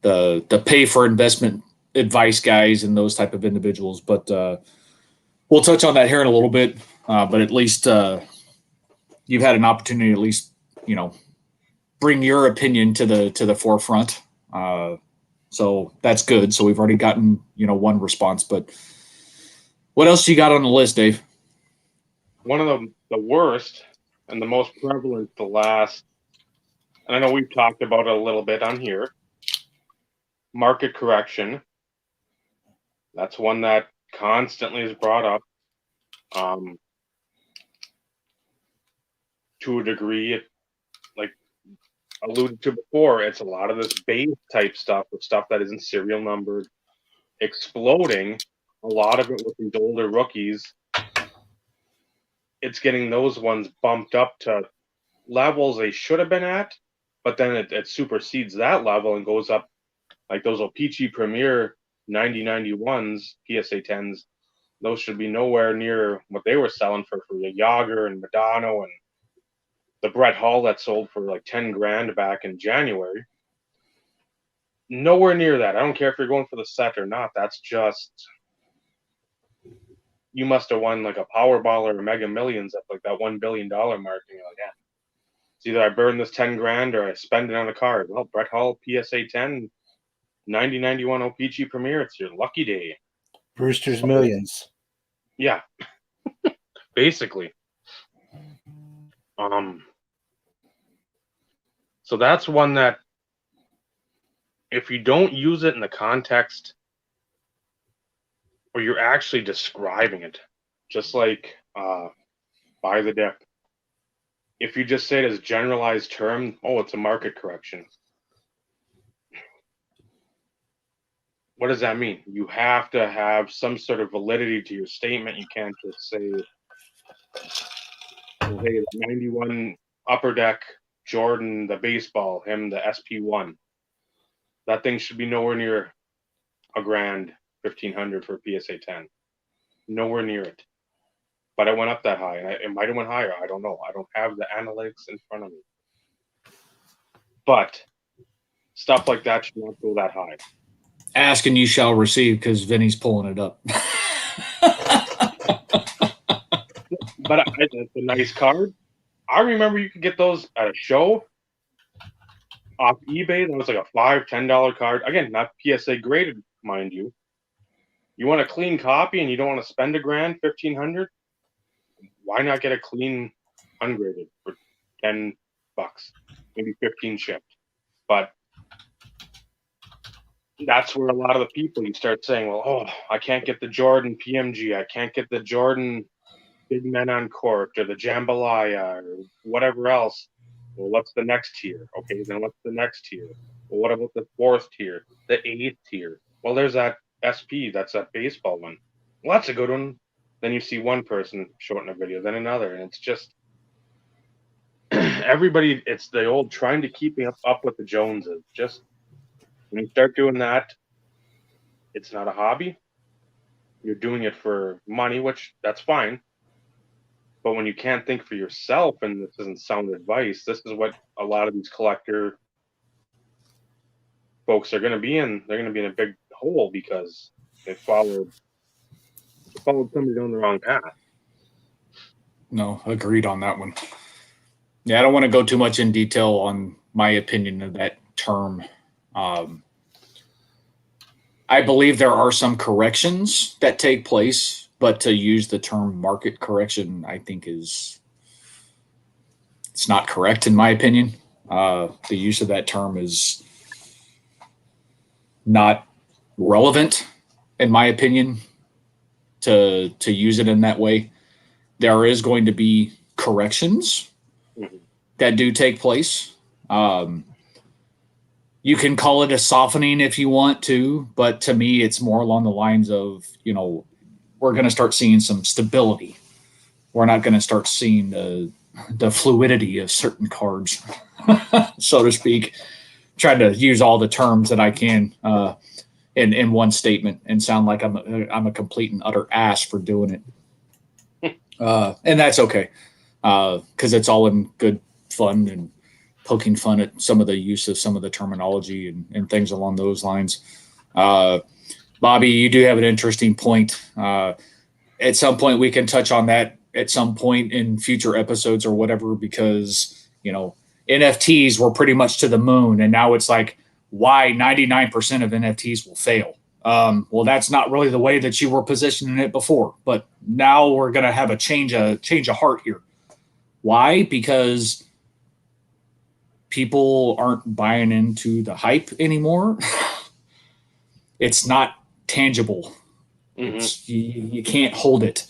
the pay for investment advice guys and those type of individuals, but we'll touch on that here in a little bit. But at least you've had an opportunity to at least bring your opinion to the forefront. So that's good. So we've already gotten one response. But what else you got on the list, Dave? One of the worst and the most prevalent and I know we've talked about it a little bit on here, market correction. That's one that constantly is brought up. To a degree, like alluded to before, it's a lot of this base type stuff with stuff that isn't serial numbered, exploding. A lot of it with these older rookies. It's getting those ones bumped up to levels they should have been at, but then it supersedes that level and goes up, like those O-Pee-Chee Premier 90-91s, PSA 10s. Those should be nowhere near what they were selling for the Yager and Madonna and the Brett Hall that sold for like $10,000 back in January. Nowhere near that. I don't care if you're going for the set or not. That's just, you must have won like a Powerball or a Mega Millions at like that $1 billion mark. And you're like, yeah, it's either I burn this $10,000 or I spend it on a card. Well, Brett Hall, PSA 10, 90-91 O-Pee-Chee Premier. It's your lucky day. Brewster's Millions. Yeah, basically. So that's one that if you don't use it in the context where you're actually describing it, just like buy the dip, if you just say it as generalized term, oh, it's a market correction. What does that mean? You have to have some sort of validity to your statement. You can't just say, hey, the 91 Upper Deck Jordan, the baseball, him, the SP1. That thing should be nowhere near $1,000, $1,500 for a PSA 10. Nowhere near it. But it went up that high, and it might have went higher. I don't know. I don't have the analytics in front of me. But stuff like that should not go that high. Ask and you shall receive, because Vinny's pulling it up. But it's a nice card. I remember you could get those at a show off eBay. That was like a $5, $10 card. Again, not PSA graded, mind you. You want a clean copy and you don't want to spend $1,000, $1,500? Why not get a clean ungraded for $10, maybe 15 shipped? But that's where a lot of the people, you start saying, well, oh, I can't get the Jordan PMG. I can't get the Jordan Big Men on Court or the Jambalaya or whatever else. Well, what's the next tier? Okay, then what's the next tier? Well, what about the 4th tier, the 8th tier? Well, there's that SP, that's that baseball one. Well, that's a good one. Then you see one person shorten a video, then another, and it's just everybody. It's the old trying to keep up with the Joneses. Just when you start doing that, it's not a hobby. You're doing it for money, which that's fine. But when you can't think for yourself, and this isn't sound advice, this is what a lot of these collector folks are going to be in. They're going to be in a big hole because they followed somebody down the wrong path. No, agreed on that one. Yeah, I don't want to go too much in detail on my opinion of that term. I believe there are some corrections that take place, but to use the term market correction, I think it's not correct in my opinion. The use of that term is not relevant in my opinion to use it in that way. There is going to be corrections that do take place. You can call it a softening if you want to, but to me, it's more along the lines of, we're going to start seeing some stability. We're not going to start seeing the fluidity of certain cards, so to speak. Trying to use all the terms that I can in one statement and sound like I'm a complete and utter ass for doing it. And that's okay, because it's all in good fun and poking fun at some of the use of some of the terminology and things along those lines. Bobby, you do have an interesting point. At some point, we can touch on that at some point in future episodes or whatever, because, NFTs were pretty much to the moon. And now it's like, why 99% of NFTs will fail. Well, that's not really the way that you were positioning it before, but now we're going to have a change of heart here. Why? Because people aren't buying into the hype anymore. It's not tangible. You can't hold it.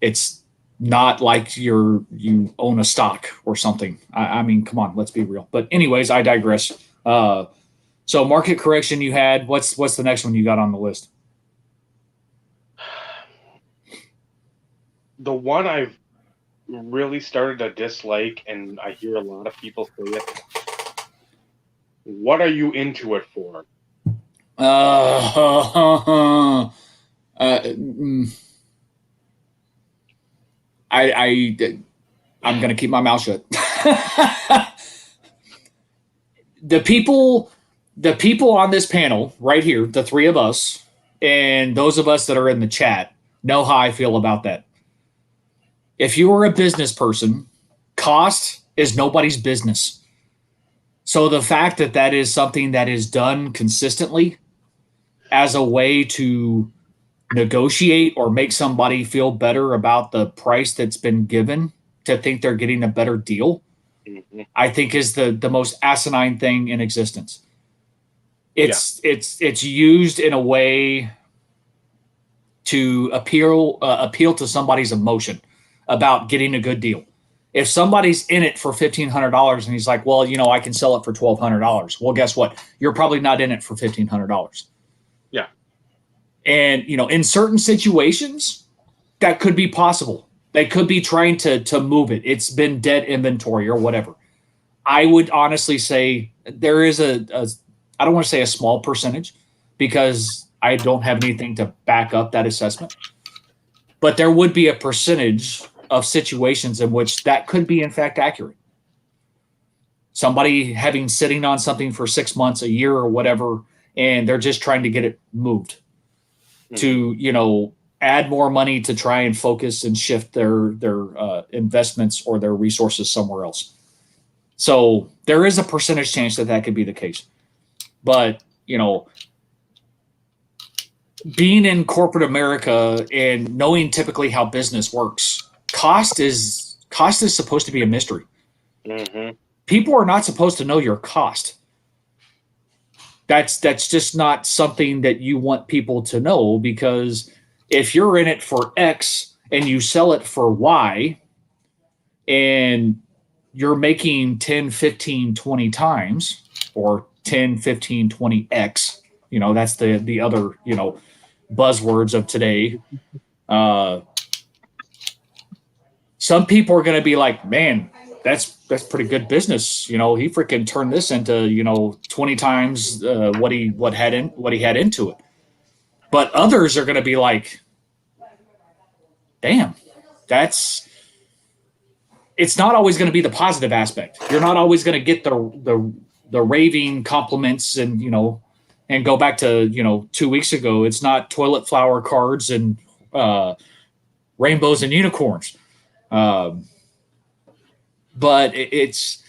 It's not like you own a stock or something. I mean, come on, let's be real. But anyways, I digress. So market correction you had. What's the next one you got on the list? The one I've really started to dislike, and I hear a lot of people say it. What are you into it for? I'm going to keep my mouth shut. The people on this panel right here, the three of us, and those of us that are in the chat know how I feel about that. If you are a business person, cost is nobody's business. So the fact that is something that is done consistently as a way to negotiate or make somebody feel better about the price that's been given to think they're getting a better deal, I think is the most asinine thing in existence. It's used in a way to appeal to somebody's emotion about getting a good deal. If somebody's in it for $1,500 and he's like, well, I can sell it for $1,200. Well, guess what? You're probably not in it for $1,500. Yeah. And, in certain situations, that could be possible. They could be trying to move it. It's been dead inventory or whatever. I would honestly say there is I don't want to say a small percentage because I don't have anything to back up that assessment. But there would be a percentage of situations in which that could be in fact accurate. Somebody having sitting on something for 6 months, a year or whatever, and they're just trying to get it moved to, add more money to try and focus and shift their investments or their resources somewhere else. So there is a percentage chance that could be the case. But, being in corporate America and knowing typically how business works, cost is supposed to be a mystery. People are not supposed to know your cost. That's just not something that you want people to know, because if you're in it for X and you sell it for Y and you're making 10, 15, 20 times or 10, 15, 20X, that's the other, buzzwords of today. Some people are going to be like, man, that's pretty good business. He freaking turned this into, 20 times what he had into it. But others are going to be like, damn, it's not always going to be the positive aspect. You're not always going to get the raving compliments and, and go back to, 2 weeks ago, it's not toilet flower cards and rainbows and unicorns. But it's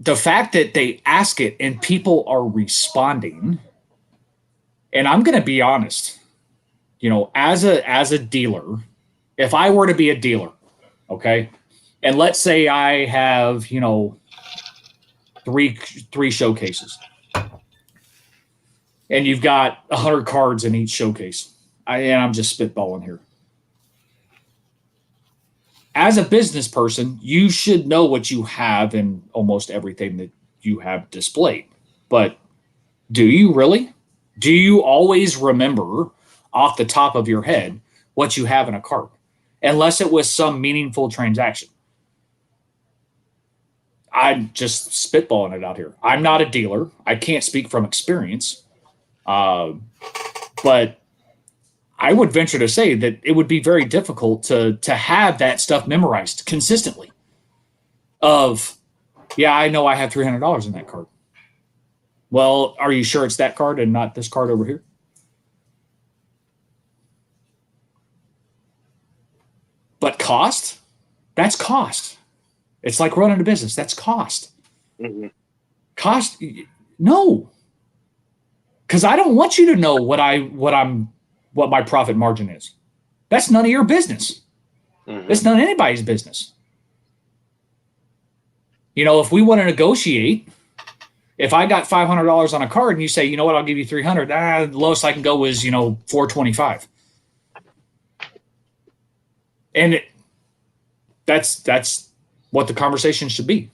the fact that they ask it and people are responding, and I'm going to be honest, as a dealer, if I were to be a dealer, okay, and let's say I have, three showcases, and you've got 100 cards in each showcase. I'm just spitballing here. As a business person, you should know what you have in almost everything that you have displayed. But do you really? Do you always remember off the top of your head what you have in a cart? Unless it was some meaningful transaction. I'm just spitballing it out here. I'm not a dealer. I can't speak from experience. But I would venture to say that it would be very difficult to have that stuff memorized consistently. I know I have $300 in that card. Well, are you sure it's that card and not this card over here? But cost? That's cost. It's like running a business. That's cost. Mm-hmm. Cost? No. Because I don't want you to know what my profit margin is. That's none of your business. Mm-hmm. It's none of anybody's business. If we want to negotiate, if I got $500 on a card and you say, you know what, I'll give you $300. The lowest I can go is, $425. And that's what the conversation should be.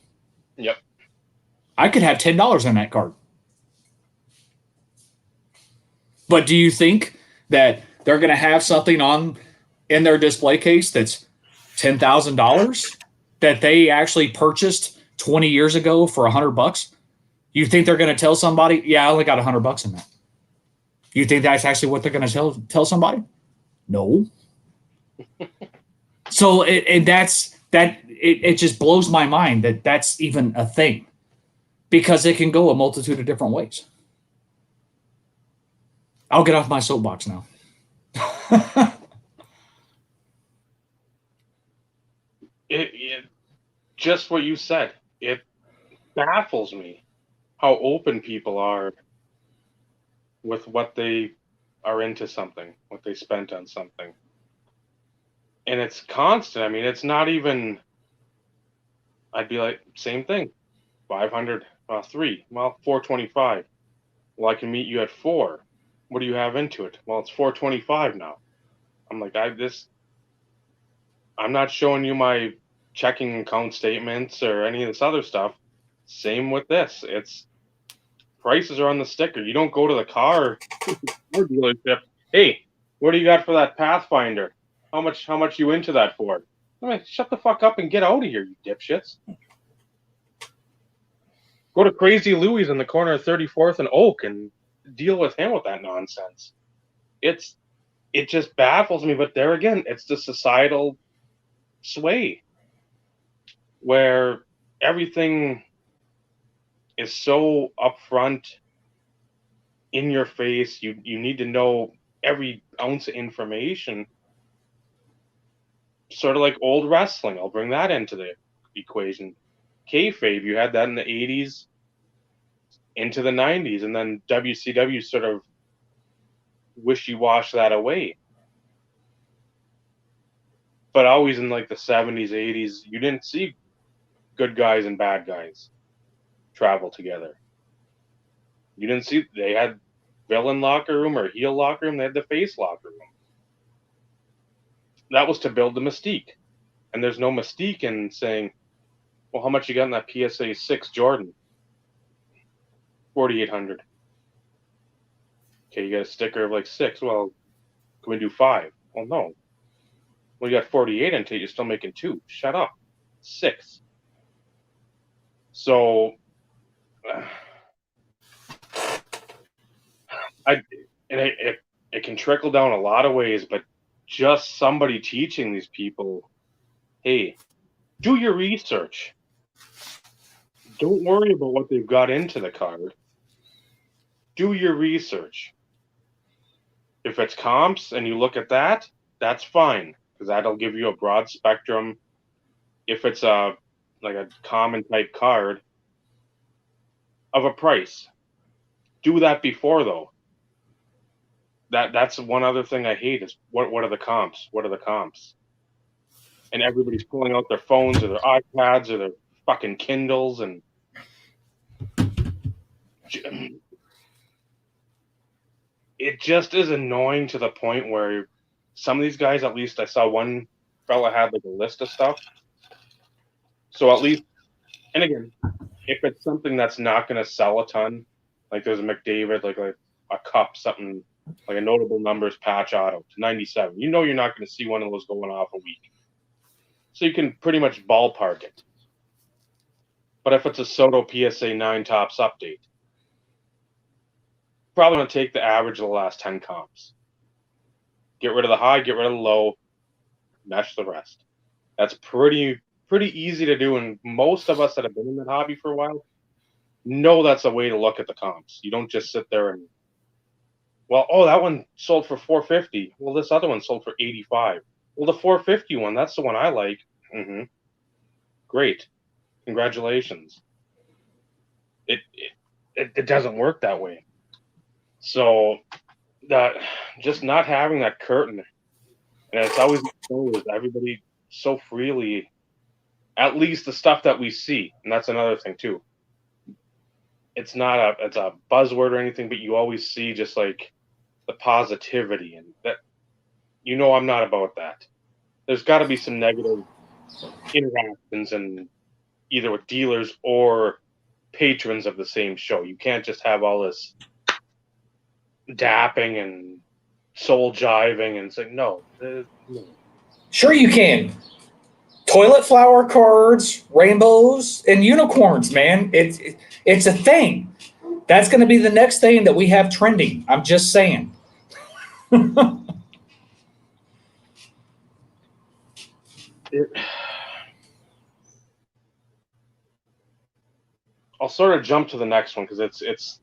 Yep. I could have $10 on that card. But do you think that they're going to have something in their display case that's $10,000 that they actually purchased 20 years ago for $100? You think they're going to tell somebody, yeah, I only got $100 in that? You think that's actually what they're going to tell somebody? No. So it just blows my mind that that's even a thing, because it can go a multitude of different ways. I'll get off my soapbox now. It just what you said. It baffles me how open people are with what they are into something, what they spent on something. And it's constant. I mean, it's not even, I'd be like, same thing. 500, 3. Well, 425. Well, I can meet you at 4. What do you have into it? Well, it's 425 now. I'm like, I'm not showing you my checking account statements or any of this other stuff. Same with this. It's prices are on the sticker. You don't go to the car dealership. Hey, what do you got for that Pathfinder? How much you into that for? I'm like, shut the fuck up and get out of here, you dipshits. Go to Crazy Louie's in the corner of 34th and Oak and deal with him with that nonsense. It just baffles me, but there again, it's the societal sway where everything is so upfront, in your face. You need to know every ounce of information. Sort of like old wrestling. I'll bring that into the equation. Kayfabe, you had that in the 80s into the 90s, and then WCW sort of wishy-wash that away. But always in like the 70s, 80s, you didn't see good guys and bad guys travel together. You didn't see, they had villain locker room or heel locker room, they had the face locker room. That was to build the mystique. And there's no mystique in saying, well, how much you got in that PSA 6 Jordan? 4,800. Okay, you got a sticker of like 6. Well, can we do 5? Well, no. Well, you got 48 into it, you're still making 2. Shut up. 6. So, it can trickle down a lot of ways, but just somebody teaching these people, hey, do your research. Don't worry about what they've got into the card. Do your research. If it's comps and you look at that, that's fine, because that'll give you a broad spectrum. If it's like a common type card, of a price. Do that before, though. That's one other thing I hate is what are the comps? What are the comps? And everybody's pulling out their phones or their iPads or their fucking Kindles, and it just is annoying to the point where some of these guys, at least I saw one fella had like a list of stuff. So at least, and again, if it's something that's not going to sell a ton, like there's a McDavid, like a cup, something like a notable numbers patch auto to 97, you're not going to see one of those going off a week. So you can pretty much ballpark it. But if it's a Soto PSA 9 Tops update, probably going to take the average of the last 10 comps. Get rid of the high, get rid of the low, mesh the rest. That's pretty easy to do, and most of us that have been in that hobby for a while know that's a way to look at the comps. You don't just sit there and, that one sold for $450. Well, this other one sold for $85. Well, the $450 one, that's the one I like. Mm-hmm. Great. Congratulations. It doesn't work that way. So that just not having that curtain, and it's always exposed, everybody so freely, at least the stuff that we see, and that's another thing too. It's not it's a buzzword or anything, but you always see just like the positivity, and that I'm not about that. There's got to be some negative interactions, and either with dealers or patrons of the same show. You can't just have all this dapping and soul jiving and saying no. Sure you can. Toilet flower cards, rainbows, and unicorns, man. It's a thing. That's going to be the next thing that we have trending. I'm just saying. I'll sort of jump to the next one because it's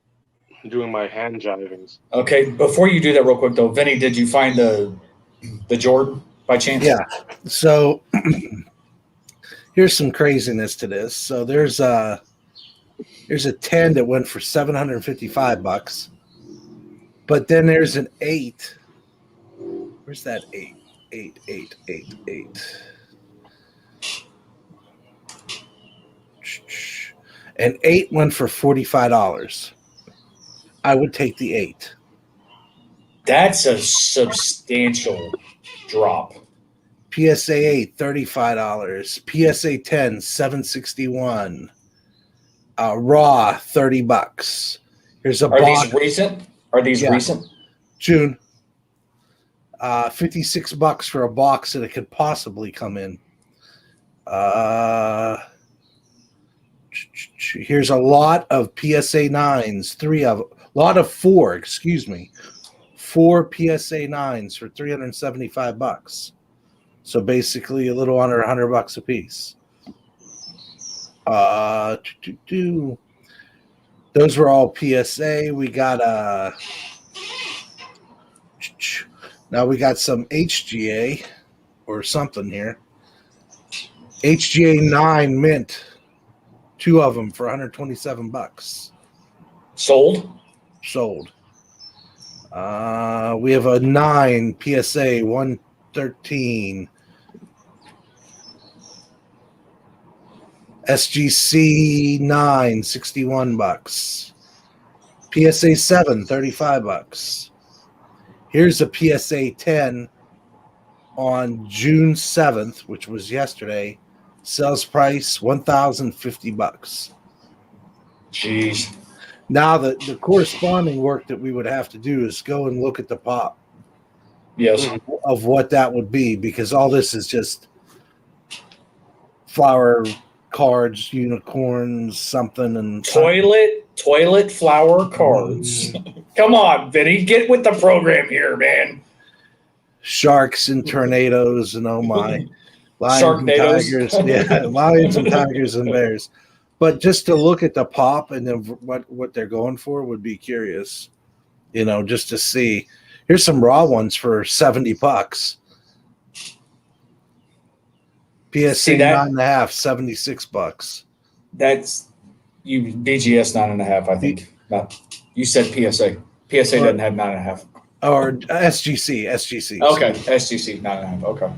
doing my hand jivings. Okay, before you do that real quick though, Vinny, did you find the Jordan by chance? Yeah. So here's some craziness to this. So there's a 10 that went for $755, but then there's an 8. Where's that 8? 8. An 8 went for $45. I would take the 8. That's a substantial drop. PSA 8, $35. PSA 10, $761. Raw, $30. Here's a box. These recent? Are these recent? June. $56 for a box that it could possibly come in. Here's a lot of PSA 9s, four PSA 9s for $375. So basically a little under $100 a piece. Those were all PSA. We got now we got some HGA or something here. HGA 9 mint. 2 of them for $127. Sold. We have a 9 PSA 113. SGC 9, $61. PSA 7, $35. Here's a PSA 10 on June 7th, which was yesterday. Sales price $1,050. Jeez. Now the corresponding work that we would have to do is go and look at the pop. Yes. Of what that would be, because all this is just flower cards, unicorns, something, and toilet flower cards. Come on, Vinny, get with the program here, man. Sharks and tornadoes, and oh my. Lions and tigers, lions and tigers and bears. But just to look at the pop and then what they're going for would be curious, just to see. Here's some raw ones for $70. PSA 9.5, $76. That's You BGS 9.5, I think. You said PSA. PSA doesn't have 9.5. Or SGC. Okay, SGC 9.5. Okay.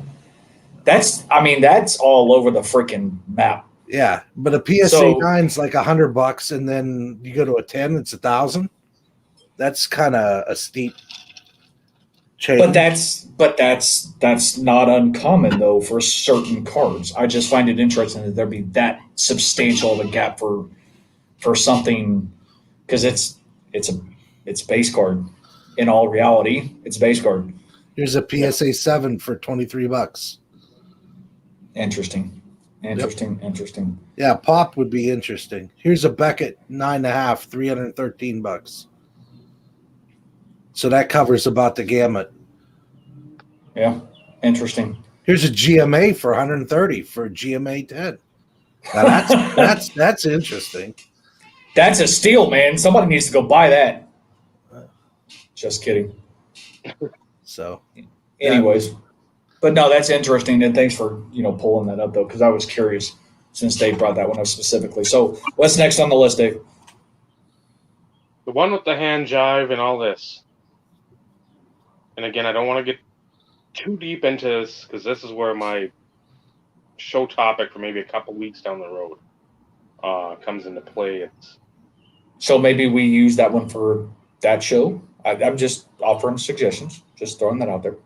That's all over the freaking map. Yeah, but a PSA 9's like $100, and then you go to a 10, it's $1,000. That's kind of a steep change. But that's not uncommon though for certain cards. I just find it interesting that there be that substantial of a gap for something, because it's base card. In all reality, it's base card. Here's a PSA 7 for $23. Interesting. Yeah, pop would be interesting. Here's a Beckett 9.5, $313. So that covers about the gamut. Yeah, interesting. Here's a GMA for $130 for a GMA 10. Now that's interesting. That's a steal, man. Somebody needs to go buy that. Just kidding. So, anyways, but no, that's interesting, and thanks for pulling that up though, because I was curious since Dave brought that one up specifically. So, what's next on the list, Dave? The one with the hand jive and all this. And again, I don't want to get too deep into this because this is where my show topic for maybe a couple weeks down the road comes into play. So maybe we use that one for that show. I'm just offering suggestions, just throwing that out there.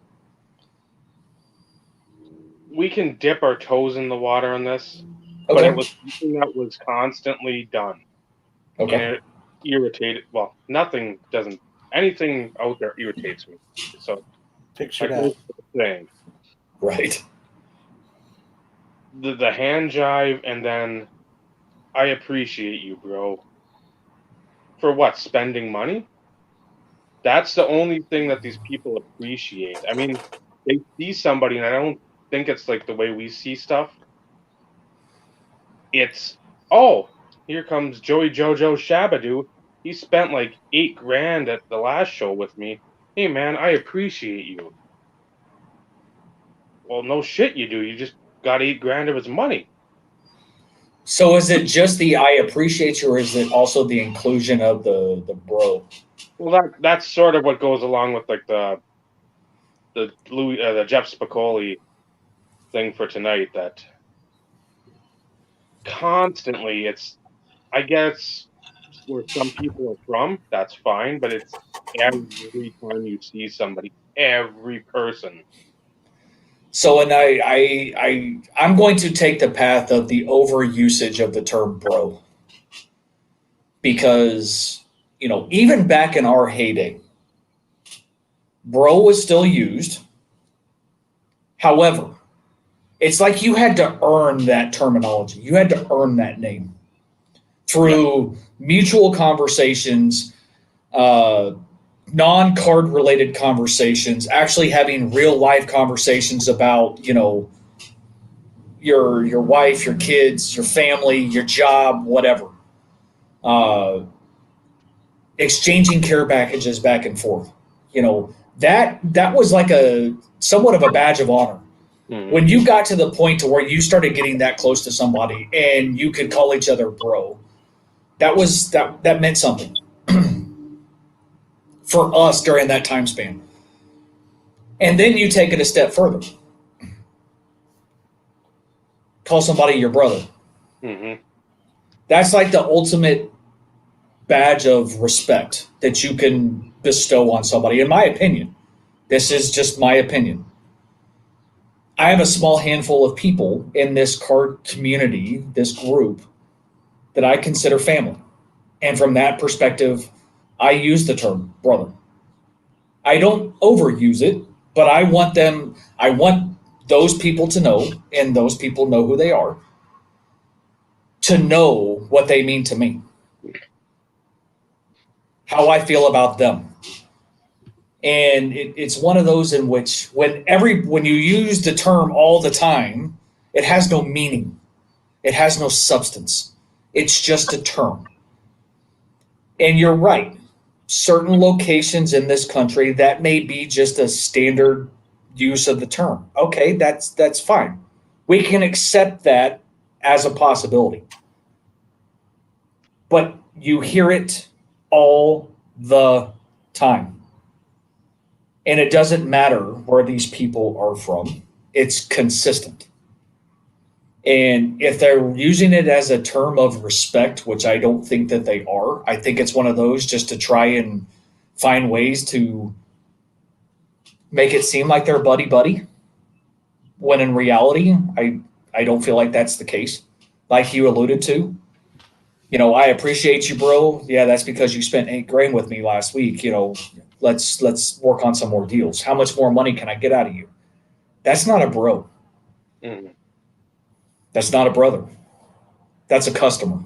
We can dip our toes in the water on this, okay. But it was something that was constantly done. Okay. And it irritated. Well, anything out there irritates me. So, picture that thing. Right. The hand jive, and then I appreciate you, bro. For what? Spending money? That's the only thing that these people appreciate. I mean, they see somebody, and I don't think it's like the way we see stuff. It's, oh, here comes Joey Jojo Shabadoo. He spent like $8,000 at the last show with me. Hey, man, I appreciate you. Well, no shit you do. You just got $8,000 of his money. So is it just the I appreciate you, or is it also the inclusion of the bro? Well, that's sort of what goes along with like the Jeff Spicoli thing for tonight. That constantly, I guess where some people are from, that's fine, but it's every time you see somebody, every person. So, and I'm going to take the path of the overusage of the term bro, because even back in our heyday, bro was still used. However, it's like you had to earn that terminology. You had to earn that name through mutual conversations, non-card related conversations, actually having real life conversations about, your wife, your kids, your family, your job, whatever. Exchanging care packages back and forth. That was like somewhat of a badge of honor. Mm-hmm. When you got to the point to where you started getting that close to somebody and you could call each other bro, that meant something for us during that time span. And then you take it a step further. Call somebody your brother. Mm-hmm. That's like the ultimate badge of respect that you can bestow on somebody, in my opinion. This is just my opinion. I have a small handful of people in this card community, this group, that I consider family. And from that perspective, I use the term brother. I don't overuse it, but I want those people to know, and those people know who they are, to know what they mean to me, how I feel about them. And it's one of those in which when you use the term all the time, it has no meaning. It has no substance. It's just a term. And you're right. Certain locations in this country, that may be just a standard use of the term. Okay, that's fine. We can accept that as a possibility. but you hear it all the time. And it doesn't matter where these people are from. It's consistent. And if they're using it as a term of respect, which I don't think that they are, I think it's one of those just to try and find ways to make it seem like they're buddy-buddy, when in reality, I don't feel like that's the case. Like you alluded to, I appreciate you, bro. Yeah, that's because you spent $8,000 with me last week. Let's work on some more deals. How much more money can I get out of you? That's not a bro. Mm-hmm. That's not a brother. That's a customer.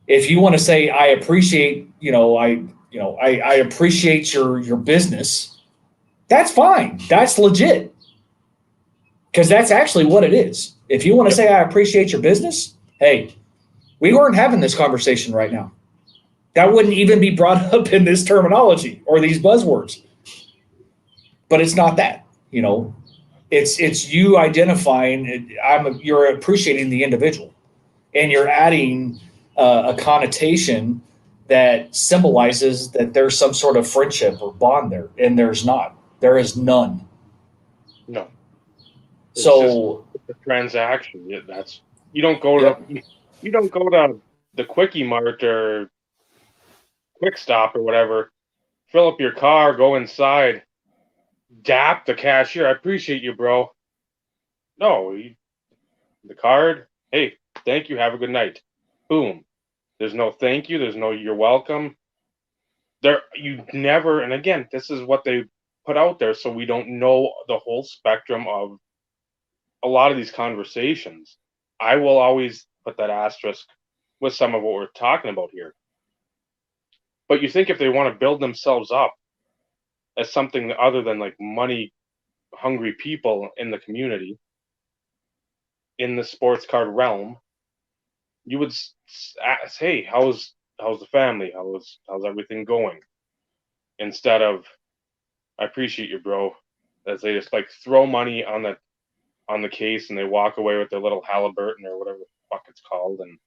If you want to say, I appreciate, I appreciate your business, that's fine. That's legit. Because that's actually what it is. If you want to say, I appreciate your business, hey, we weren't having this conversation right now. That wouldn't even be brought up in this terminology or these buzzwords. But it's not that, It's you identifying. You're appreciating the individual, and you're adding a connotation that symbolizes that there's some sort of friendship or bond there, and there's not. There is none. No. It's so just a transaction. You don't go to the Quickie Mart or Quick Stop or whatever. Fill up your car, go inside, dap the cashier. I appreciate you, bro. No, the card. Hey, thank you. Have a good night. Boom. There's no thank you. There's no you're welcome. You never. And again, this is what they put out there, so we don't know the whole spectrum of a lot of these conversations. I will always put that asterisk with some of what we're talking about here. But you think if they want to build themselves up as something other than like money hungry people in the community, in the sports card realm, you would ask, hey, how's the family? How's everything going? Instead of, I appreciate you, bro, as they just like throw money on the case and they walk away with their little Halliburton or whatever the fuck it's called, and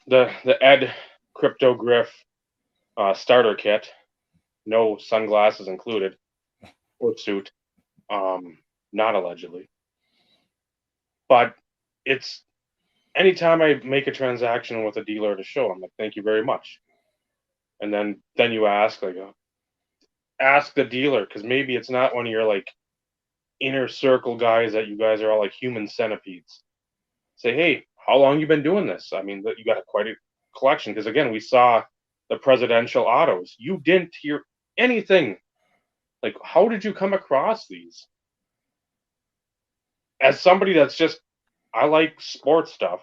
the Ed Crypto Griff starter kit, no sunglasses included, or suit, not allegedly. But it's anytime I make a transaction with a dealer at a show, I'm like, thank you very much. And then you ask ask the dealer, because maybe it's not one of your like inner circle guys that you guys are all like human centipedes. Say, hey, how long you been doing this? I mean, you got quite a collection, because again, we saw the presidential autos. You didn't hear anything. Like, how did you come across these? As somebody that's just, I like sports stuff.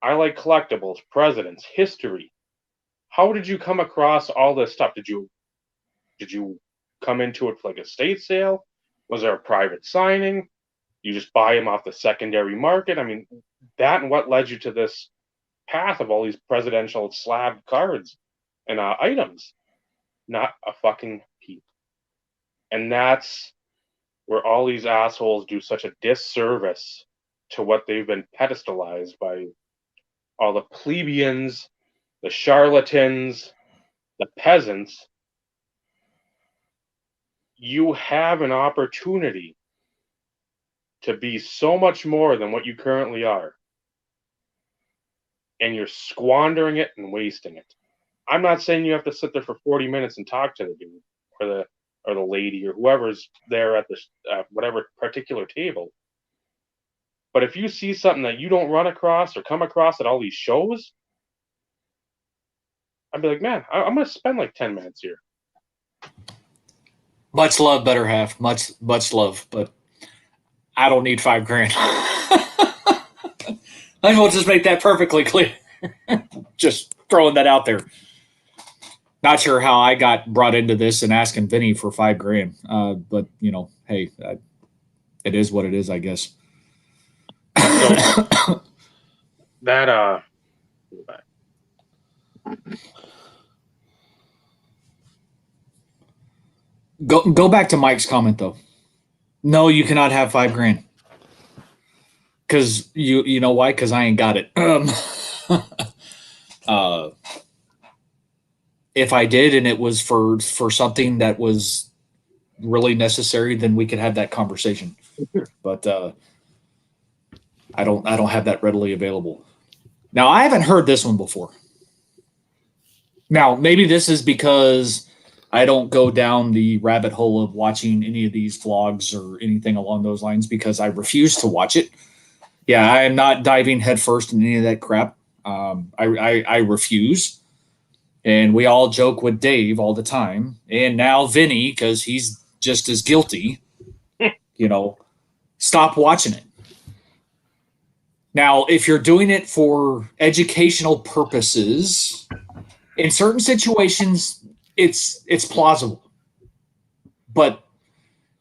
I like collectibles, presidents, history. How did you come across all this stuff? Did you come into it for like a estate sale? Was there a private signing? You just buy them off the secondary market? I mean, that and what led you to this path of all these presidential slab cards and items? Not a fucking peep. And that's where all these assholes do such a disservice to what they've been pedestalized by all the plebeians, the charlatans, the peasants. You have an opportunity to be so much more than what you currently are, and you're squandering it and wasting it. I'm not saying you have to sit there for 40 minutes and talk to the dude or the lady or whoever's there at the whatever particular table. But if you see something that you don't run across or come across at all these shows, I'd be like, man, I'm going to spend like 10 minutes here. Much love, better half. Much love, but I don't need $5,000. I will just make that perfectly clear. Just throwing that out there. Not sure how I got brought into this and asking Vinny for $5,000, but hey, it is what it is, I guess. So, that Go back to Mike's comment though. No, you cannot have $5,000. Because you know why? Because I ain't got it. If I did, and it was for something that was really necessary, then we could have that conversation. But I don't have that readily available. Now, I haven't heard this one before. Now, maybe this is because I don't go down the rabbit hole of watching any of these vlogs or anything along those lines because I refuse to watch it. Yeah, I am not diving headfirst in any of that crap. I refuse. And we all joke with Dave all the time. And now Vinny, because he's just as guilty, stop watching it. Now, if you're doing it for educational purposes, in certain situations, it's plausible. But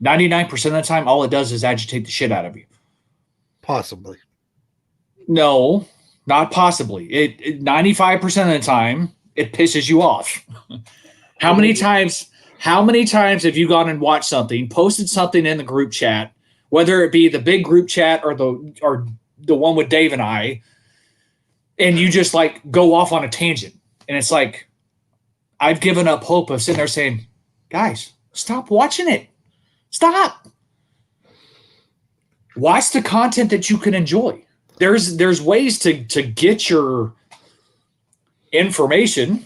99% of the time, all it does is agitate the shit out of you. Possibly. No, not possibly. It 95% of the time, it pisses you off. How many times have you gone and watched something, posted something in the group chat, whether it be the big group chat or the one with Dave and I, and you just like go off on a tangent. And it's like, I've given up hope of sitting there saying, guys, stop watching it. Stop. Watch the content that you can enjoy. There's ways to get your information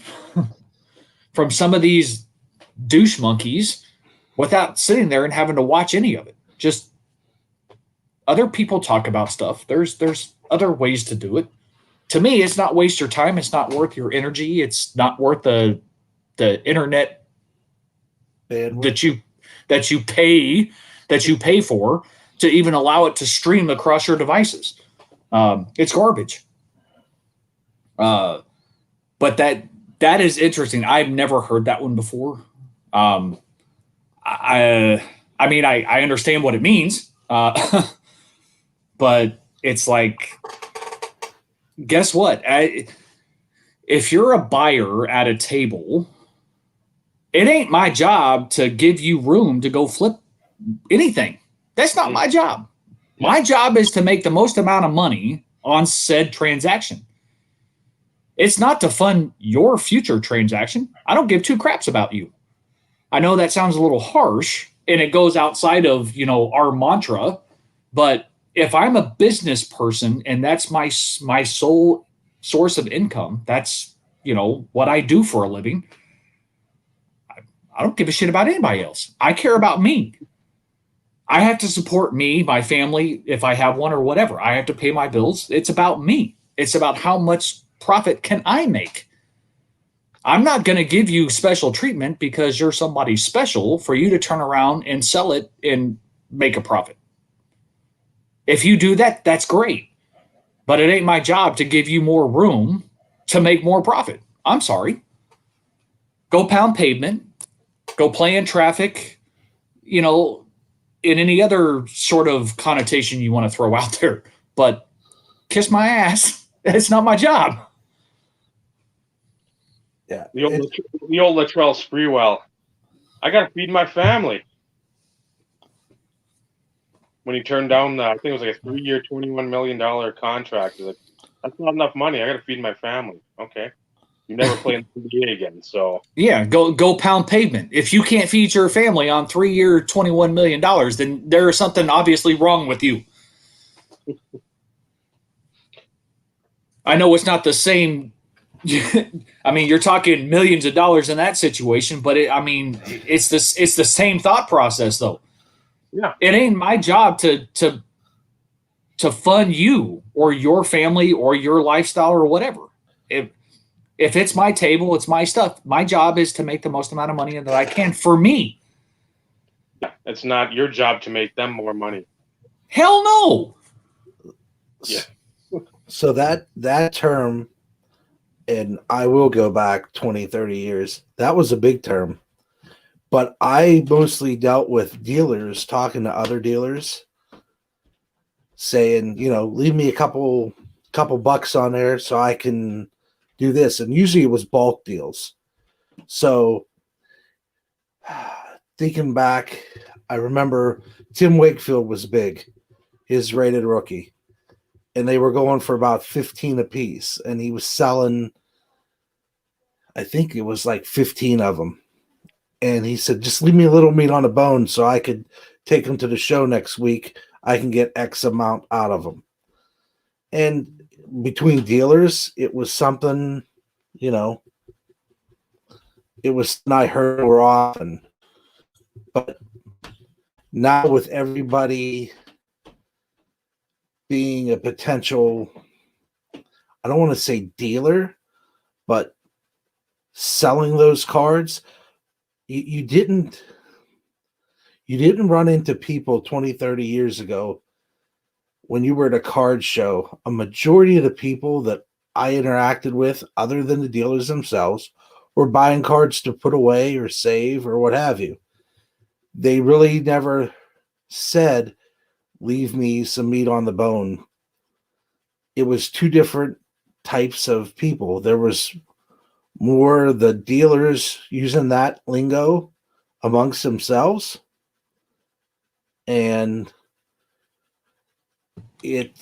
from some of these douche monkeys without sitting there and having to watch any of it. Just other people talk about stuff. There's other ways to do it. To me, it's not waste your time. It's not worth your energy. It's not worth the internet that you pay for to even allow it to stream across your devices. It's garbage. But that is interesting. I've never heard that one before. I mean, I understand what it means, but it's like, guess what? If you're a buyer at a table, it ain't my job to give you room to go flip anything. That's not my job. My job is to make the most amount of money on said transaction. It's not to fund your future transaction. I don't give two craps about you. I know that sounds a little harsh and it goes outside of, our mantra, but if I'm a business person and that's my sole source of income, that's, what I do for a living, I don't give a shit about anybody else. I care about me. I have to support me, my family, if I have one or whatever. I have to pay my bills. It's about me. It's about how much profit can I make. I'm not going to give you special treatment because you're somebody special for you to turn around and sell it and make a profit. If you do that, that's great. But it ain't my job to give you more room to make more profit. I'm sorry. Go pound pavement. Go play in traffic. In any other sort of connotation you want to throw out there. But kiss my ass. It's not my job. Yeah. The old Latrell Sprewell. I got to feed my family. When he turned down I think it was like a 3-year, $21 million contract. Like, that's not enough money. I got to feed my family. Okay. You never play in the NBA again. So yeah, go pound pavement. If you can't feed your family on 3-year, $21 million, then there is something obviously wrong with you. I know it's not the same. I mean, you're talking millions of dollars in that situation, but it's the same thought process though. Yeah, it ain't my job to fund you or your family or your lifestyle or whatever. If it's my table, it's my stuff. My job is to make the most amount of money that I can for me. It's not your job to make them more money. Hell no. Yeah. So that term, and I will go back 20, 30 years, that was a big term. But I mostly dealt with dealers talking to other dealers saying, leave me a couple bucks on there so I can do this. And usually it was bulk deals. So thinking back, I remember Tim Wakefield was big, his rated rookie. and they were going for about 15 a piece, and he was selling, I think it was like 15 of them. And he said, just leave me a little meat on the bone so I could take them to the show next week. I can get X amount out of them. And between dealers, it was something, you know, it was not heard more often. But now with everybody being a potential, I don't want to say dealer, but selling those cards, you didn't run into people 20, 30 years ago when you were at a card show. A majority of the people that I interacted with, other than the dealers themselves, were buying cards to put away or save or what have you. They really never said, leave me some meat on the bone. It was two different types of people. There was more the dealers using that lingo amongst themselves, and it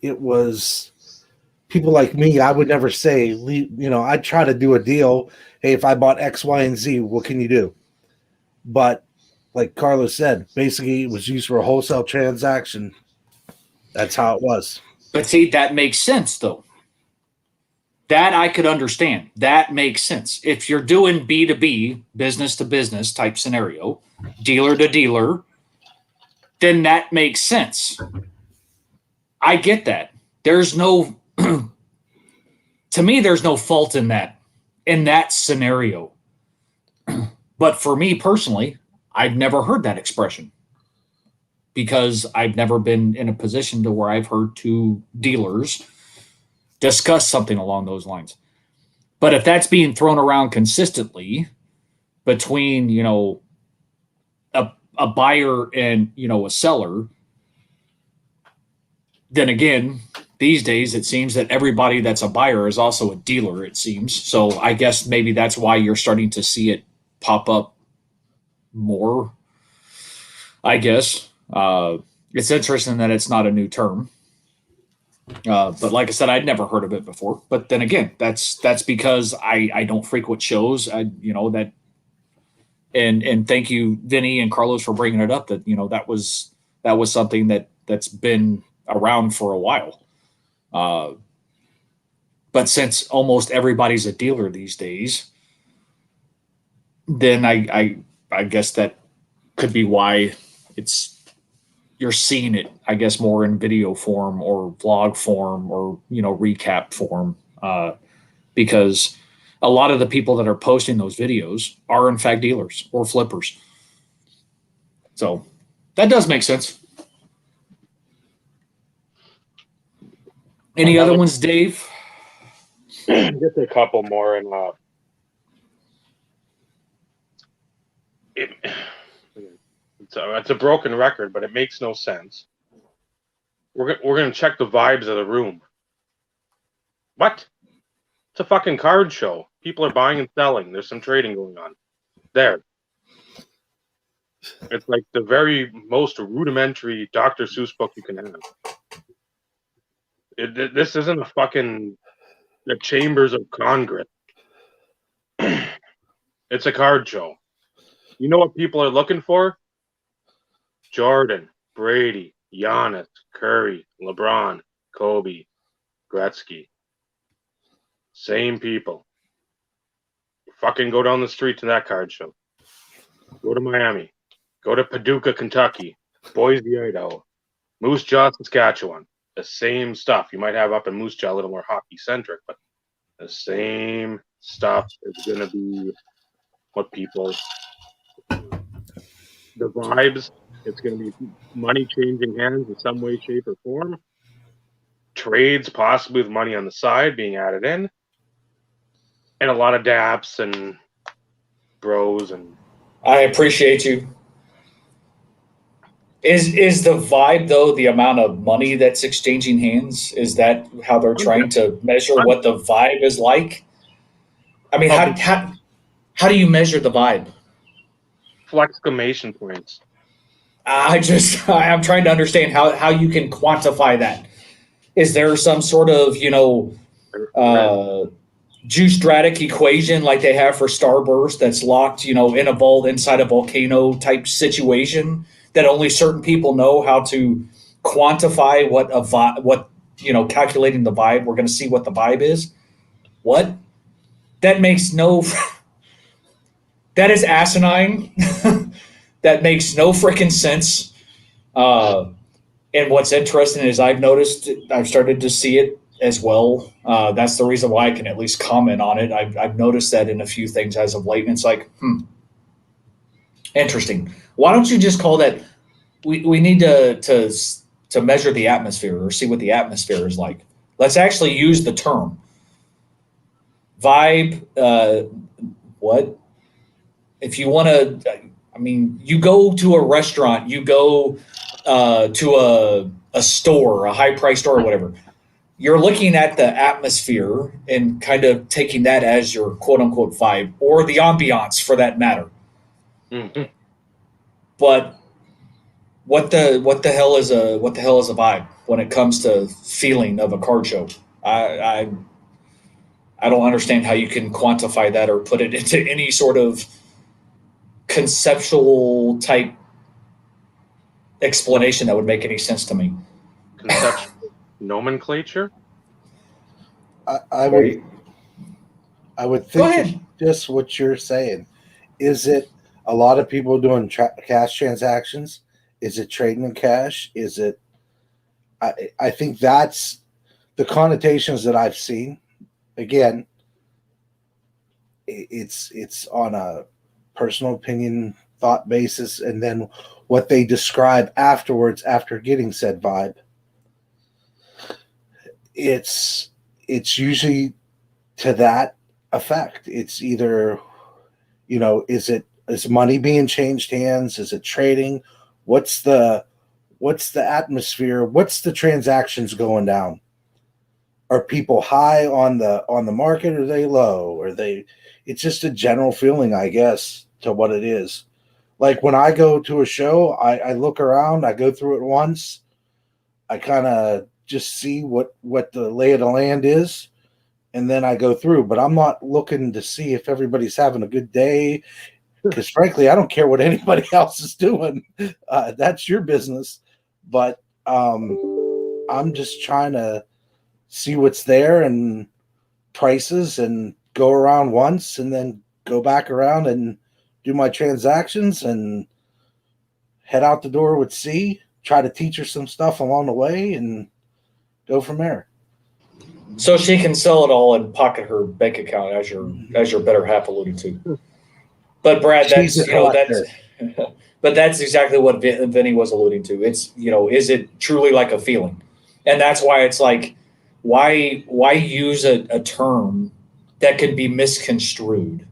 was people like me. I would never say, you know, I'd try to do a deal. Hey, if I bought X, Y, and Z, what can you do? But like Carlos said, basically it was used for a wholesale transaction. That's how it was. But see, that makes sense, though. That I could understand. That makes sense. If you're doing B2B, business to business type scenario, dealer to dealer, then that makes sense. I get that. There's no, to me, there's no fault in that scenario. But for me personally, I've never heard that expression because I've never been in a position to where I've heard two dealers discuss something along those lines. But if that's being thrown around consistently between, you know, a buyer and, you know, a seller, then again, these days it seems that everybody that's a buyer is also a dealer, it seems. So I guess maybe that's why you're starting to see it pop up more, I guess. It's interesting that it's not a new term. But like I said, I'd never heard of it before. But then again, that's because I don't frequent shows. And thank you, Vinny and Carlos, for bringing it up. That, you know, that was something that's been around for a while. But since almost everybody's a dealer these days, then I guess that could be why you're seeing it, I guess, more in video form or vlog form or, you know, recap form, because a lot of the people that are posting those videos are in fact dealers or flippers. So that does make sense. Any other ones, Dave? Just a couple more, and it's a broken record, but it makes no sense. We're gonna check the vibes of the room. What? It's a fucking card show. People are buying and selling. There's some trading going on. There. It's like the very most rudimentary Dr. Seuss book you can have. This isn't the chambers of Congress. It's a card show. You know what people are looking for? Jordan, Brady, Giannis, Curry, LeBron, Kobe, Gretzky. Same people. Fucking go down the street to that card show. Go to Miami. Go to Paducah, Kentucky. Boise, Idaho. Moose Jaw, Saskatchewan. The same stuff. You might have up in Moose Jaw a little more hockey-centric, but the same stuff is going to be what people... The vibes, it's going to be money changing hands in some way, shape, or form. Trades, possibly with money on the side being added in. And a lot of daps and bros. And I appreciate you. Is the vibe, though, the amount of money that's exchanging hands? Is that how they're trying to measure what the vibe is like? I mean, how do you measure the vibe? Exclamation points. I'm trying to understand how you can quantify that. Is there some sort of, Justratic equation like they have for Starburst that's locked, in a vault inside a volcano type situation that only certain people know how to quantify calculating the vibe. We're going to see what the vibe is. What? That makes no. That is asinine. That makes no freaking sense. And what's interesting is I've started to see it as well. That's the reason why I can at least comment on it. I've noticed that in a few things as of late, and it's like, interesting. Why don't you just call that? We need to measure the atmosphere or see what the atmosphere is like. Let's actually use the term vibe. What? If you want to, you go to a restaurant, you go to a store, a high price store or whatever. You're looking at the atmosphere and kind of taking that as your quote unquote vibe or the ambiance for that matter. Mm-hmm. But what the hell is a vibe when it comes to feeling of a card show? I don't understand how you can quantify that or put it into any sort of conceptual type explanation that would make any sense to me. Conceptual nomenclature. I would think just what you're saying. Is it a lot of people doing cash transactions? Is it trading in cash? Is it? I think that's the connotations that I've seen. Again, it's on a personal opinion thought basis, and then what they describe afterwards after getting said vibe. It's usually to that effect. It's either, is money being changed hands? Is it trading? What's the atmosphere? What's the transactions going down? Are people high on the market? Or are they low? It's just a general feeling, I guess, to what it is. Like when I go to a show, I look around, I go through it once, I kind of just see what the lay of the land is, and then I go through. But I'm not looking to see if everybody's having a good day, because frankly, I don't care what anybody else is doing. That's your business. But I'm just trying to see what's there and prices, and go around once and then go back around and do my transactions and head out the door with C, try to teach her some stuff along the way and go from there. So she can sell it all and pocket her bank account, as your better half alluded to. But Brad, but that's exactly what Vinny was alluding to. It's, is it truly like a feeling? And that's why it's like, why use a term that could be misconstrued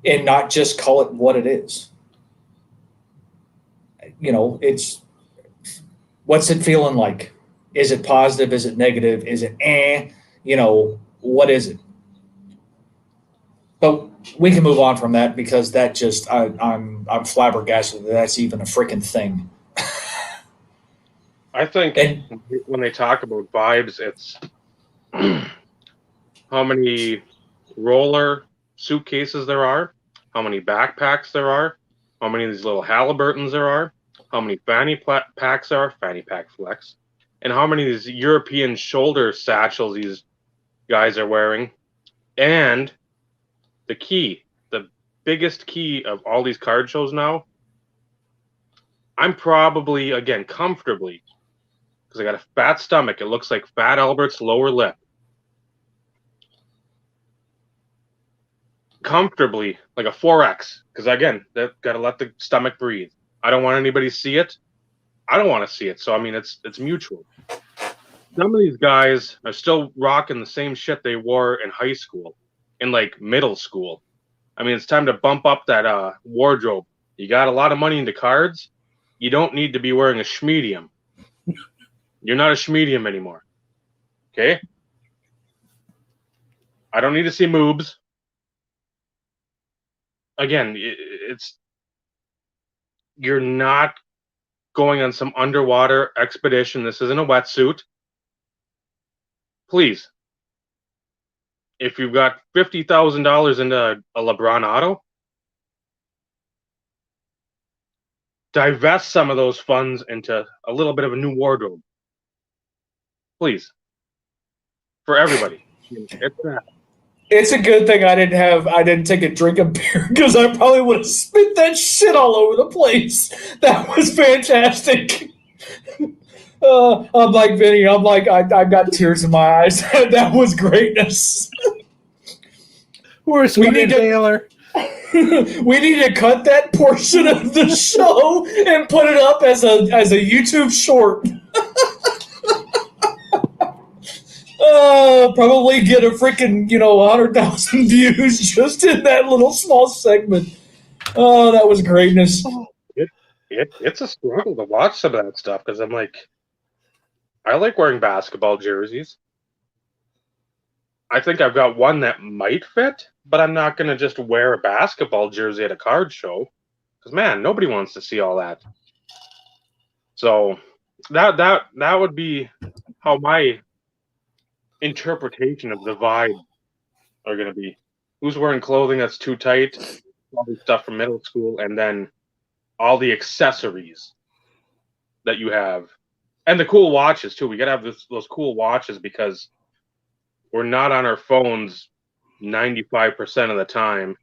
and not just call it what it is? It's, what's it feeling like? Is it positive? Is it negative? Is it what is it? But we can move on from that, because that just I'm flabbergasted that that's even a freaking thing. I think when they talk about vibes, it's how many roller suitcases there are, how many backpacks there are, how many of these little Halliburtons there are, how many fanny packs there are, fanny pack flex, and how many of these European shoulder satchels these guys are wearing. And the biggest key of all these card shows now, I'm probably, again, comfortably, because I got a fat stomach, it looks like Fat Albert's lower lip. Comfortably, like a 4X, because again, they've got to let the stomach breathe. I don't want anybody to see it. I don't want to see it. So, it's mutual. Some of these guys are still rocking the same shit they wore in high school, in like middle school. It's time to bump up that wardrobe. You got a lot of money into cards. You don't need to be wearing a schmedium. You're not a schmedium anymore. Okay? I don't need to see moobs. Again, you're not going on some underwater expedition. This isn't a wetsuit. please, if you've got $50,000 into a LeBron auto, divest some of those funds into a little bit of a new wardrobe. Please. For everybody. It's that. It's a good thing I didn't take a drink of beer because I probably would have spit that shit all over the place. That was fantastic. I'm like Vinny. I'm like I got tears in my eyes. That was greatness. Where's We my need to- Taylor? We need to cut that portion of the show and put it up as a YouTube short. Probably get a freaking 100,000 views just in that little small segment. Oh, that was greatness. It's a struggle to watch some of that stuff because I'm like, I like wearing basketball jerseys. I think I've got one that might fit, but I'm not going to just wear a basketball jersey at a card show because, man, nobody wants to see all that. So that would be how my interpretation of the vibe are going to be. Who's wearing clothing that's too tight, all the stuff from middle school, and then all the accessories that you have. And the cool watches, too. We got to have those cool watches because we're not on our phones 95% of the time.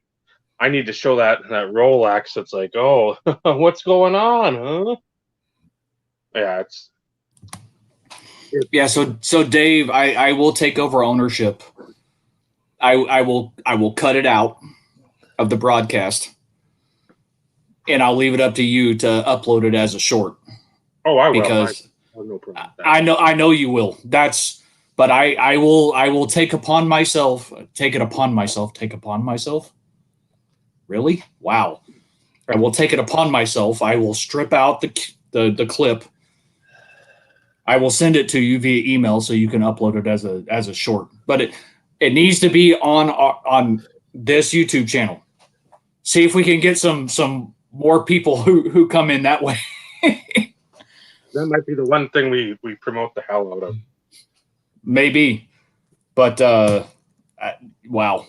I need to show that Rolex that's like, oh, what's going on, huh? Yeah, Yeah, so Dave, I will take over ownership. I will cut it out of the broadcast, and I'll leave it up to you to upload it as a short. Oh, I will. Because I have no problem with that. I know you will. But I will take it upon myself. Really? Wow. I will take it upon myself. I will strip out the clip. I will send it to you via email so you can upload it as a short. But it needs to be on this YouTube channel. See if we can get some more people who come in that way. That might be the one thing we promote the hell out of. Maybe. But wow.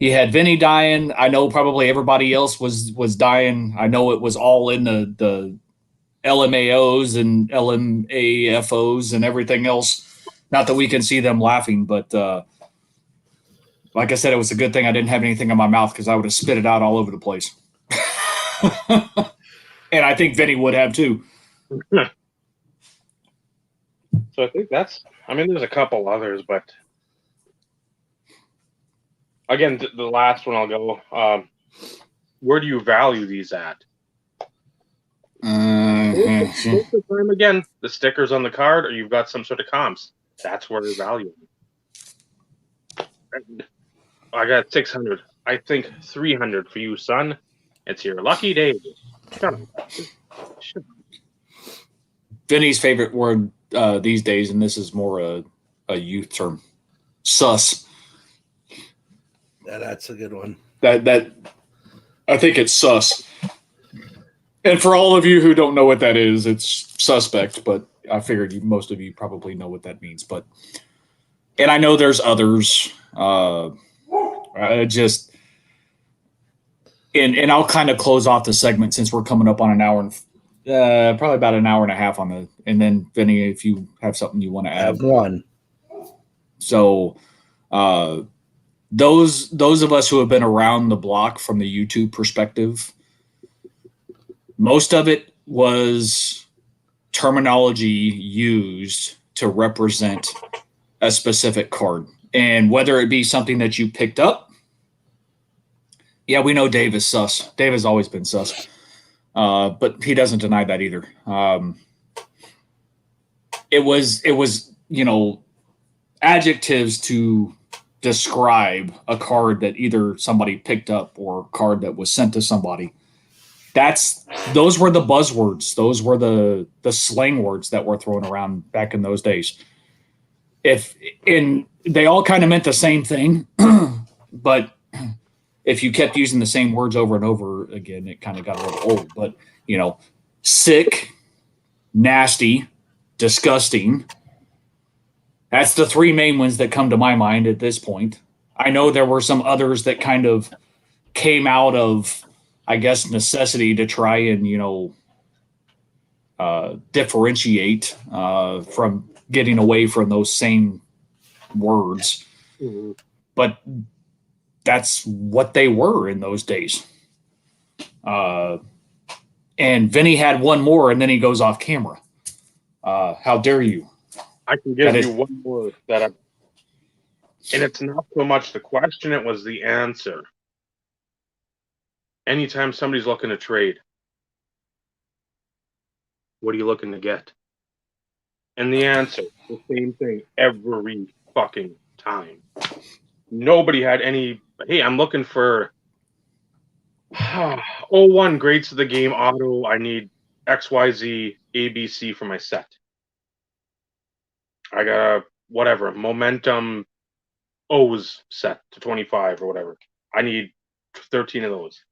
You had Vinny dying. I know probably everybody else was dying. I know it was all in the LMAOs and LMAFOs and everything else. Not that we can see them laughing, but like I said, it was a good thing I didn't have anything in my mouth because I would have spit it out all over the place. And I think Vinny would have too. So I think there's a couple others, but again, the last one I'll go. Where do you value these at? Most of the time, again, the stickers on the card, or you've got some sort of comps. That's where you value them. I got 600. I think 300 for you, son. It's your lucky day. Shut up. Vinny's favorite word these days, and this is more a youth term, sus. Yeah, that's a good one. That I think it's sus. And for all of you who don't know what that is, it's suspect, but I figured most of you probably know what that means. And I know there's others. And I'll kind of close off the segment since we're coming up on an hour and probably about an hour and a half on the. And then Vinny, if you have something you want to add, I have one. So, those of us who have been around the block from the YouTube perspective, most of it was terminology used to represent a specific card. And whether it be something that you picked up, yeah, we know Dave is sus. Dave has always been sus. But he doesn't deny that either. It was, adjectives to describe a card that either somebody picked up or a card that was sent to somebody. Those were the buzzwords. Those were the slang words that were thrown around back in those days. They all kind of meant the same thing, but if you kept using the same words over and over again, it kind of got a little old. But sick, nasty, disgusting, That's the three main ones that come to my mind at this point. I know there were some others that kind of came out of, I guess, necessity to try and, differentiate from getting away from those same words. Mhm. But that's what they were in those days. And Vinny had one more, and then he goes off camera. How dare you? I can give you one more and it's not so much the question, it was the answer. Anytime somebody's looking to trade, what are you looking to get? And the answer, the same thing every fucking time. Nobody had any, hey, I'm looking for 01 grades of the game auto. I need XYZ ABC for my set. I got a whatever momentum O's set to 25 or whatever. I need 13 of those.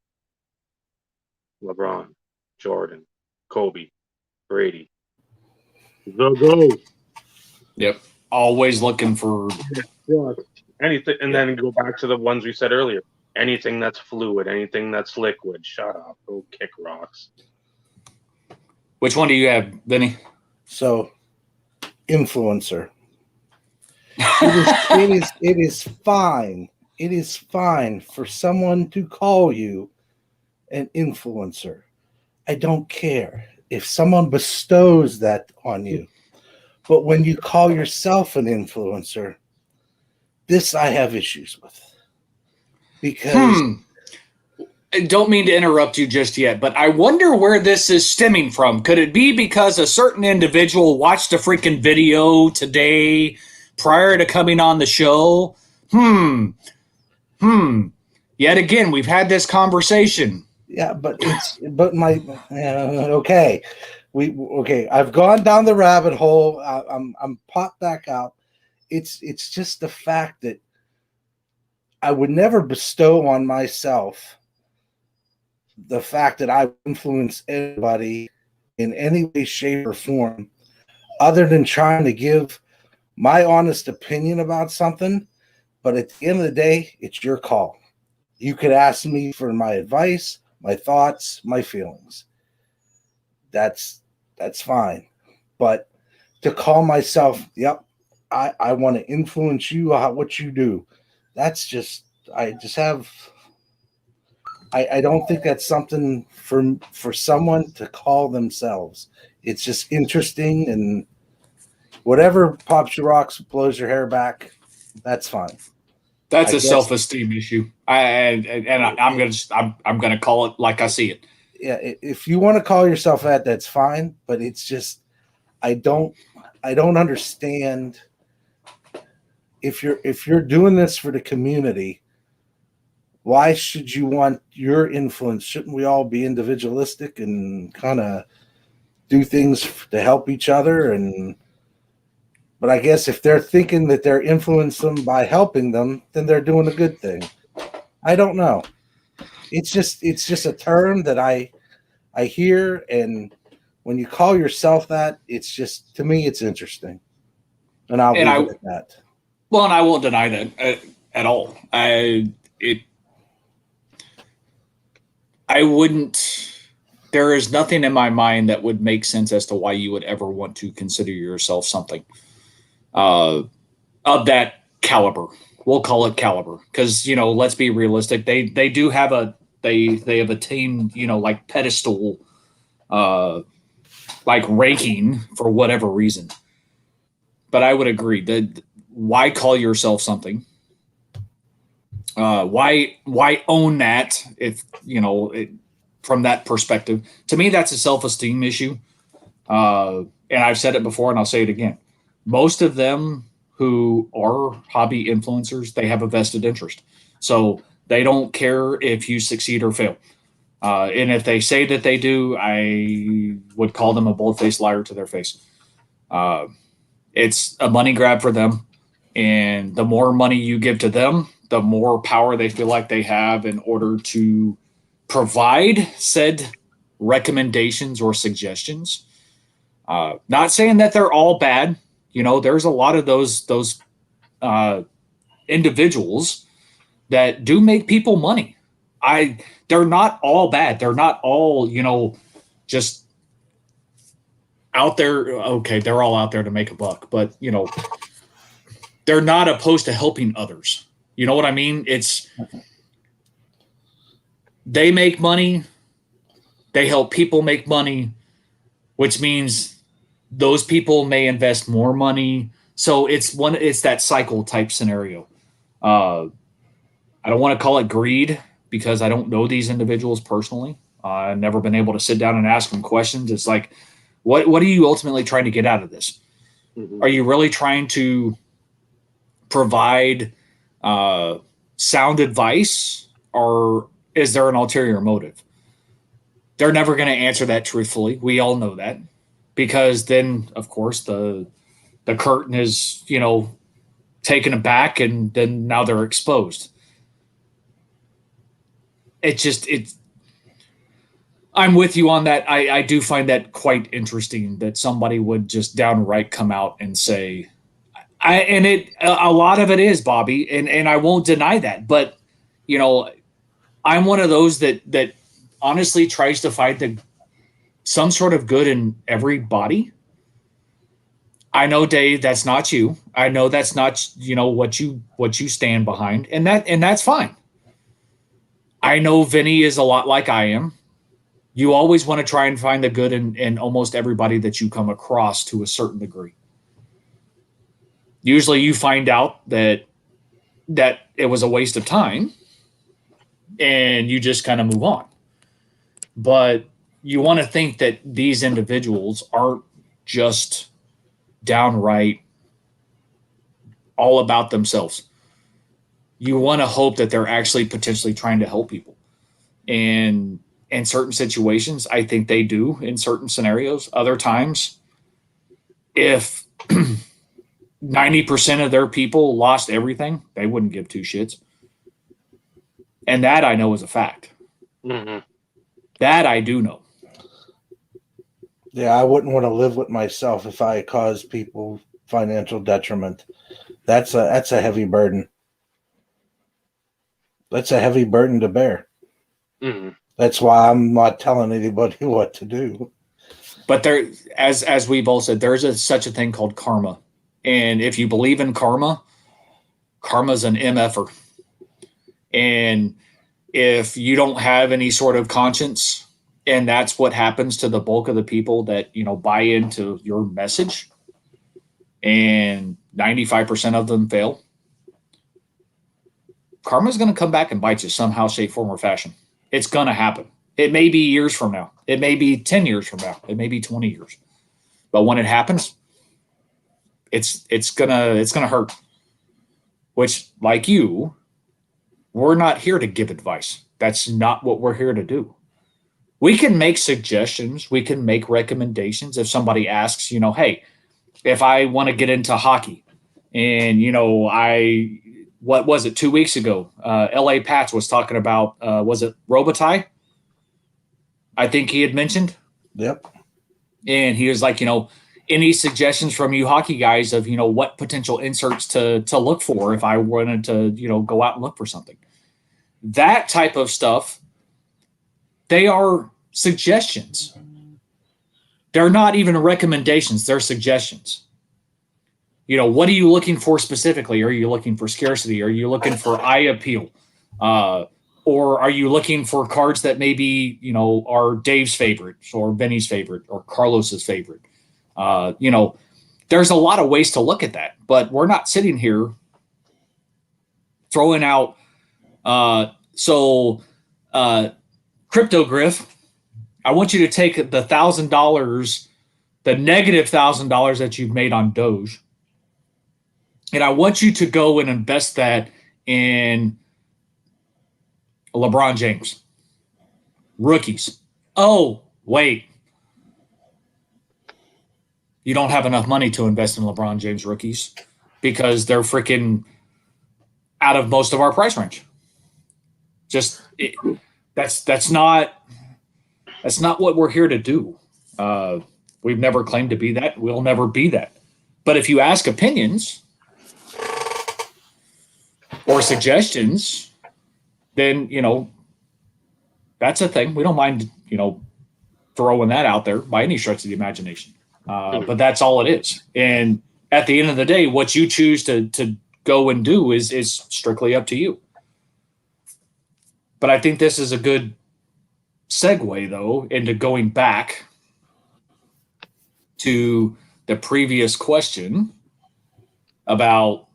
LeBron, Jordan, Kobe, Brady. The GOAT. Yep. Always looking for anything, and then go back to the ones we said earlier. Anything that's fluid, anything that's liquid. Shut up. Go kick rocks. Which one do you have, Vinny? So, influencer. It is fine. It is fine for someone to call you an influencer. I don't care if someone bestows that on you. But when you call yourself an influencer, this I have issues with. Because I don't mean to interrupt you just yet, but I wonder where this is stemming from. Could it be because a certain individual watched a freaking video today prior to coming on the show? Yet again, we've had this conversation. Yeah, okay. I've gone down the rabbit hole. I'm popped back out. It's just the fact that I would never bestow on myself the fact that I influence anybody in any way, shape, or form, other than trying to give my honest opinion about something. But at the end of the day, it's your call. You could ask me for my advice, my thoughts, my feelings. That's fine. But to call myself, yep, I want to influence you, what you do. That's just, I don't think that's something for someone to call themselves. It's just interesting, and whatever pops your rocks, blows your hair back, that's fine. That's a self-esteem issue. I'm gonna call it like I see it. Yeah, if you want to call yourself that, that's fine. But it's just, I don't understand. If you're doing this for the community, why should you want your influence? Shouldn't we all be individualistic and kind of do things to help each other? But I guess if they're thinking that they're influencing them by helping them, then they're doing a good thing. I don't know. It's just a term that I hear, and when you call yourself that, it's just, to me, it's interesting. And I'll leave it at that. Well, and I won't deny that at all. I wouldn't. There is nothing in my mind that would make sense as to why you would ever want to consider yourself something of that caliber. We'll call it caliber, because let's be realistic. They do have they have attained like pedestal, like ranking for whatever reason. But I would agree that why call yourself something? Why own that? If from that perspective, to me, that's a self-esteem issue. And I've said it before, and I'll say it again. Most of them who are hobby influencers, they have a vested interest. So they don't care if you succeed or fail. And if they say that they do, I would call them a bold-faced liar to their face. It's a money grab for them. And the more money you give to them, the more power they feel like they have in order to provide said recommendations or suggestions. Not saying that they're all bad. There's a lot of those individuals that do make people money. They're not all bad. They're not all, just out there. Okay, they're all out there to make a buck, but they're not opposed to helping others. You know what I mean? They make money. They help people make money, which means those people may invest more money. So it's that cycle type scenario. I don't want to call it greed because I don't know these individuals personally. I've never been able to sit down and ask them questions. It's like, what are you ultimately trying to get out of this? Mm-hmm. Are you really trying to provide sound advice, or is there an ulterior motive? They're never going to answer that truthfully. We all know that, because then, of course, the curtain is, taken aback, and then now they're exposed. I'm with you on that. I do find that quite interesting that somebody would just downright come out and say, a lot of it is, Bobby, and I won't deny that, but I'm one of those that honestly tries to find some sort of good in everybody. I know, Dave, that's not you. I know that's not what you stand behind, and that's fine. I know Vinny is a lot like I am. You always want to try and find the good in almost everybody that you come across to a certain degree. Usually you find out that it was a waste of time and you just kind of move on. But you want to think that these individuals aren't just downright all about themselves. You want to hope that they're actually potentially trying to help people. And in certain situations, I think they do in certain scenarios. Other times, if 90% of their people lost everything, they wouldn't give two shits. And that I know is a fact. Mm-hmm. That I do know. Yeah, I wouldn't want to live with myself if I caused people financial detriment. That's a heavy burden. That's a heavy burden to bear. Mm-hmm. That's why I'm not telling anybody what to do. But there, as we both said, there's such a thing called karma. And if you believe in karma, karma's an MFer. And if you don't have any sort of conscience, and that's what happens to the bulk of the people that, buy into your message, and 95% of them fail, karma's going to come back and bite you somehow, shape, form, or fashion. It's going to happen. It may be years from now. It may be 10 years from now. It may be 20 years. But when it happens, it's gonna hurt. Which, like you, we're not here to give advice. That's not what we're here to do. We can make suggestions. We can make recommendations. If somebody asks, hey, if I want to get into hockey, and what was it, 2 weeks ago? LA Pats was talking about, was it Robitaille? I think he had mentioned. Yep. And he was like, any suggestions from you hockey guys of, what potential inserts to look for if I wanted to, go out and look for something. That type of stuff, they are suggestions. They're not even recommendations. They're suggestions. What are you looking for specifically? Are you looking for scarcity? Are you looking for eye appeal? Or are you looking for cards that maybe, are Dave's favorite or Benny's favorite or Carlos's favorite? There's a lot of ways to look at that, but we're not sitting here throwing out. Cryptogriff, I want you to take the $1,000, the negative $1,000 that you've made on Doge, and I want you to go and invest that in LeBron James. Rookies. Oh, wait. You don't have enough money to invest in LeBron James rookies because they're freaking out of most of our price range. That's not what we're here to do. We've never claimed to be that. We'll never be that. But if you ask opinions or suggestions, then, that's a thing. We don't mind, throwing that out there by any stretch of the imagination. But that's all it is. And at the end of the day, what you choose to go and do is strictly up to you. But I think this is a good segue, though, into going back to the previous question about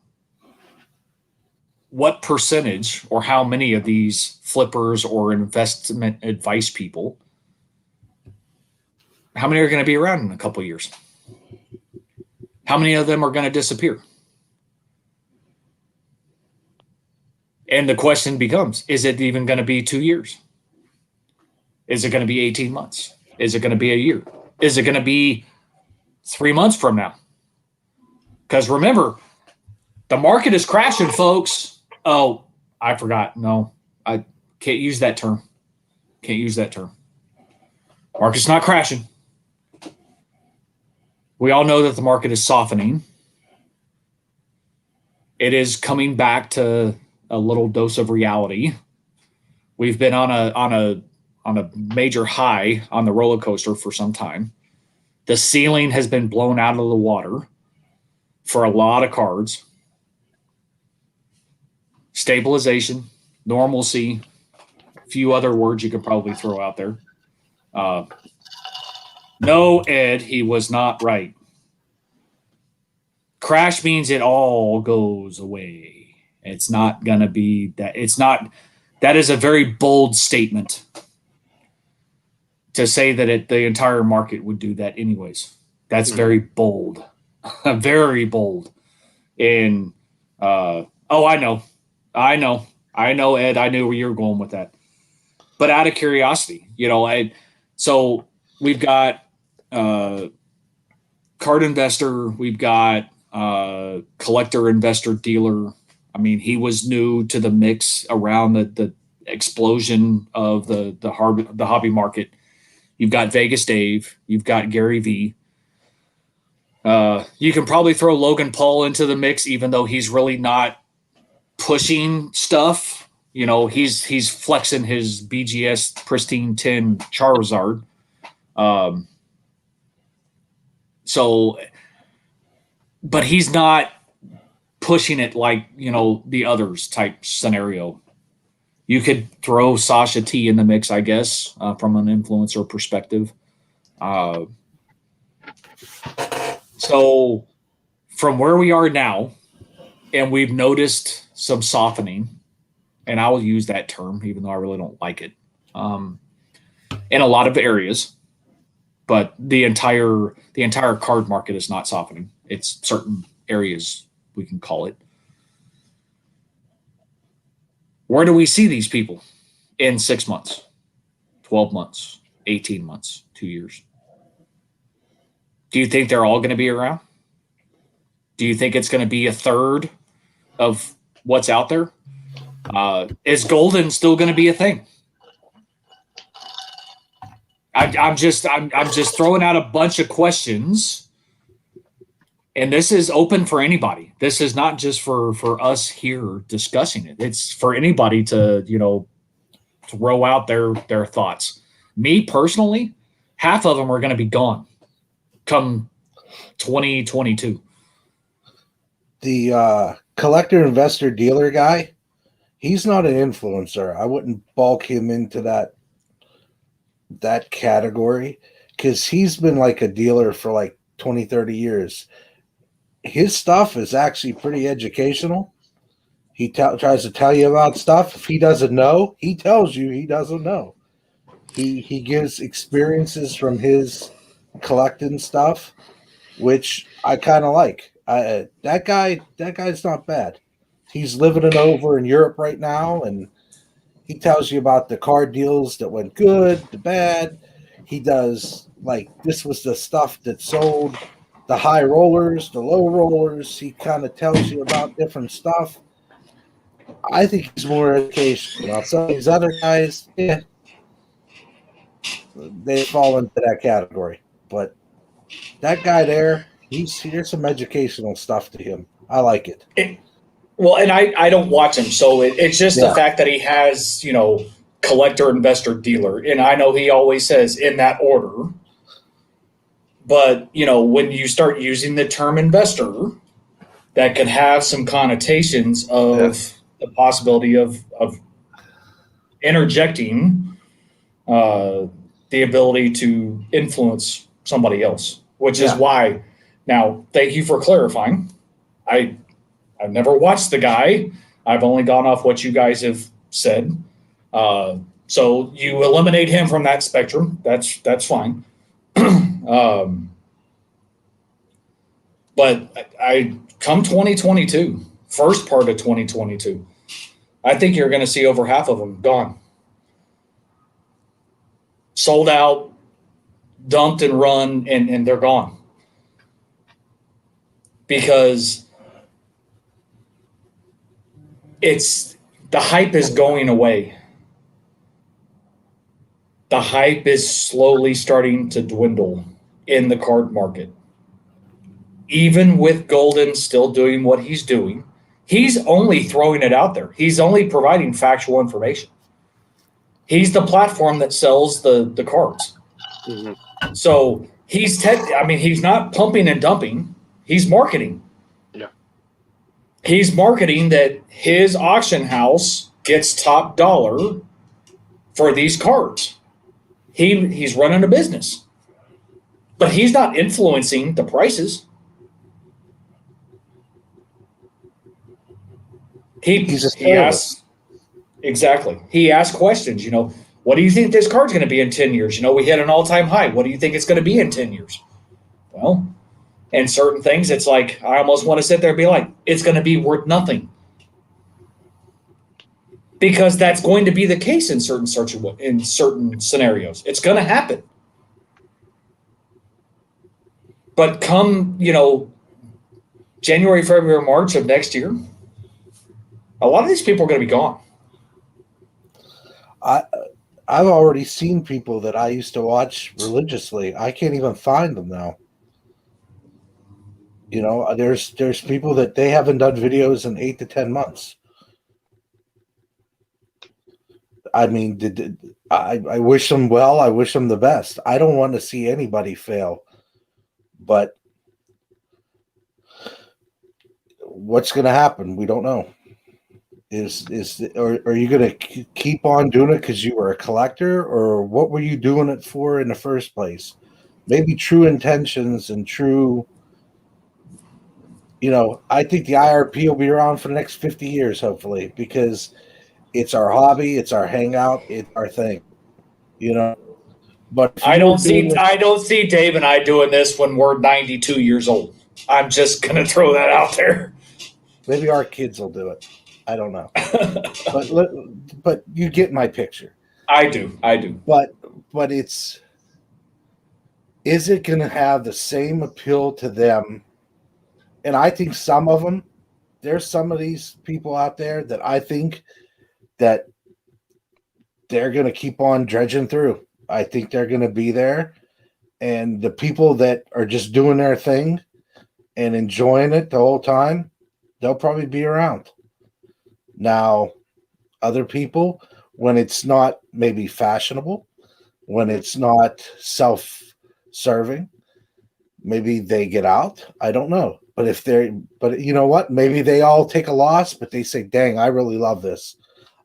what percentage or how many of these flippers or investment advice people, how many are going to be around in a couple of years? How many of them are going to disappear? And the question becomes, is it even going to be 2 years? Is it going to be 18 months? Is it going to be a year? Is it going to be 3 months from now? Because remember, the market is crashing, folks. Oh, I forgot. No, I can't use that term. Can't use that term. Market's not crashing. We all know that the market is softening. It is coming back to a little dose of reality. We've been on a major high on the roller coaster for some time. The ceiling has been blown out of the water for a lot of cards. Stabilization, normalcy, a few other words you could probably throw out there. No, Ed, he was not right. Crash means it all goes away. It's not going to be that. That is a very bold statement to say that the entire market would do that anyways. That's very bold. Very bold. And, I know, Ed, I knew where you were going with that. But out of curiosity, so we've got card investor, we've got collector, investor, dealer. I mean, he was new to the mix around the explosion of the hobby market. You've got Vegas Dave, you've got Gary V. You can probably throw Logan Paul into the mix, even though he's really not pushing stuff. He's flexing his BGS Pristine 10 Charizard. But he's not pushing it like, the others type scenario. You could throw Sasha T in the mix, I guess, from an influencer perspective. So from where we are now, and we've noticed some softening, and I will use that term, even though I really don't like it, in a lot of areas, but the entire card market is not softening. It's certain areas, we can call it. Where do we see these people in 6 months, 12 months, 18 months, 2 years? Do you think they're all going to be around? Do you think it's going to be a third of what's out there? Is golden still going to be a thing? I'm just throwing out a bunch of questions, and this is open for anybody. This is not just for us here discussing it. It's for anybody to throw out their thoughts. Me personally, half of them are going to be gone come 2022. The collector, investor, dealer guy, he's not an influencer. I wouldn't bulk him into that category because he's been like a dealer for like 20, 30 years. His stuff is actually pretty educational. He tries to tell you about stuff. If he doesn't know, he tells you he doesn't know. He gives experiences from his collecting stuff, which I kind of like. That guy's not bad. He's living it over in Europe right now, and he tells you about the card deals that went good, the bad. He does, like, this was the stuff that sold, the high rollers, the low rollers. He kind of tells you about different stuff. I think he's more educational. Some of these other guys, they fall into that category. But that guy there, Here's some educational stuff to him. I like it. Well, and I don't watch him, so it's just the fact that he has, collector, investor, dealer. And I know he always says in that order. But, when you start using the term investor, that can have some connotations of the possibility of interjecting the ability to influence somebody else, which is why. Now, thank you for clarifying. I've never watched the guy. I've only gone off what you guys have said. So you eliminate him from that spectrum. That's fine. But I come 2022, first part of 2022, I think you're going to see over half of them gone. Sold out, dumped and run, and they're gone. Because the hype is going away. The hype is slowly starting to dwindle in the card market. Even with Golden still doing what he's doing, he's only throwing it out there. He's only providing factual information. He's the platform that sells the cards. Mm-hmm. So he's not pumping and dumping. He's marketing. Yeah. He's marketing that his auction house gets top dollar for these cards. He's running a business. But he's not influencing the prices. He asks, exactly. He asks questions, what do you think this card's going to be in 10 years? We hit an all-time high. What do you think it's going to be in 10 years? Well, and certain things, it's like, I almost want to sit there and be like, it's going to be worth nothing. Because that's going to be the case in certain scenarios. It's going to happen. But come, January, February, March of next year, a lot of these people are going to be gone. I've already seen people that I used to watch religiously. I can't even find them now. There's people that they haven't done videos in 8 to 10 months. I mean, I wish them well. I wish them the best. I don't want to see anybody fail. But what's going to happen? We don't know. Are you going to keep on doing it because you were a collector, or what were you doing it for in the first place? Maybe true intentions and true. I think the IRP will be around for the next 50 years, hopefully, because it's our hobby, it's our hangout, it's our thing. But I don't see Dave and I doing this when we're 92 years old. I'm just going to throw that out there. Maybe our kids will do it. I don't know. but you get my picture. I do. But is it going to have the same appeal to them? And I think some of them, there's some of these people out there that I think that they're going to keep on dredging through. I think they're going to be there. And the people that are just doing their thing and enjoying it the whole time, they'll probably be around. Now, other people, when it's not maybe fashionable, when it's not self-serving, maybe they get out. I don't know. But you know what? Maybe they all take a loss, but they say, dang, I really love this.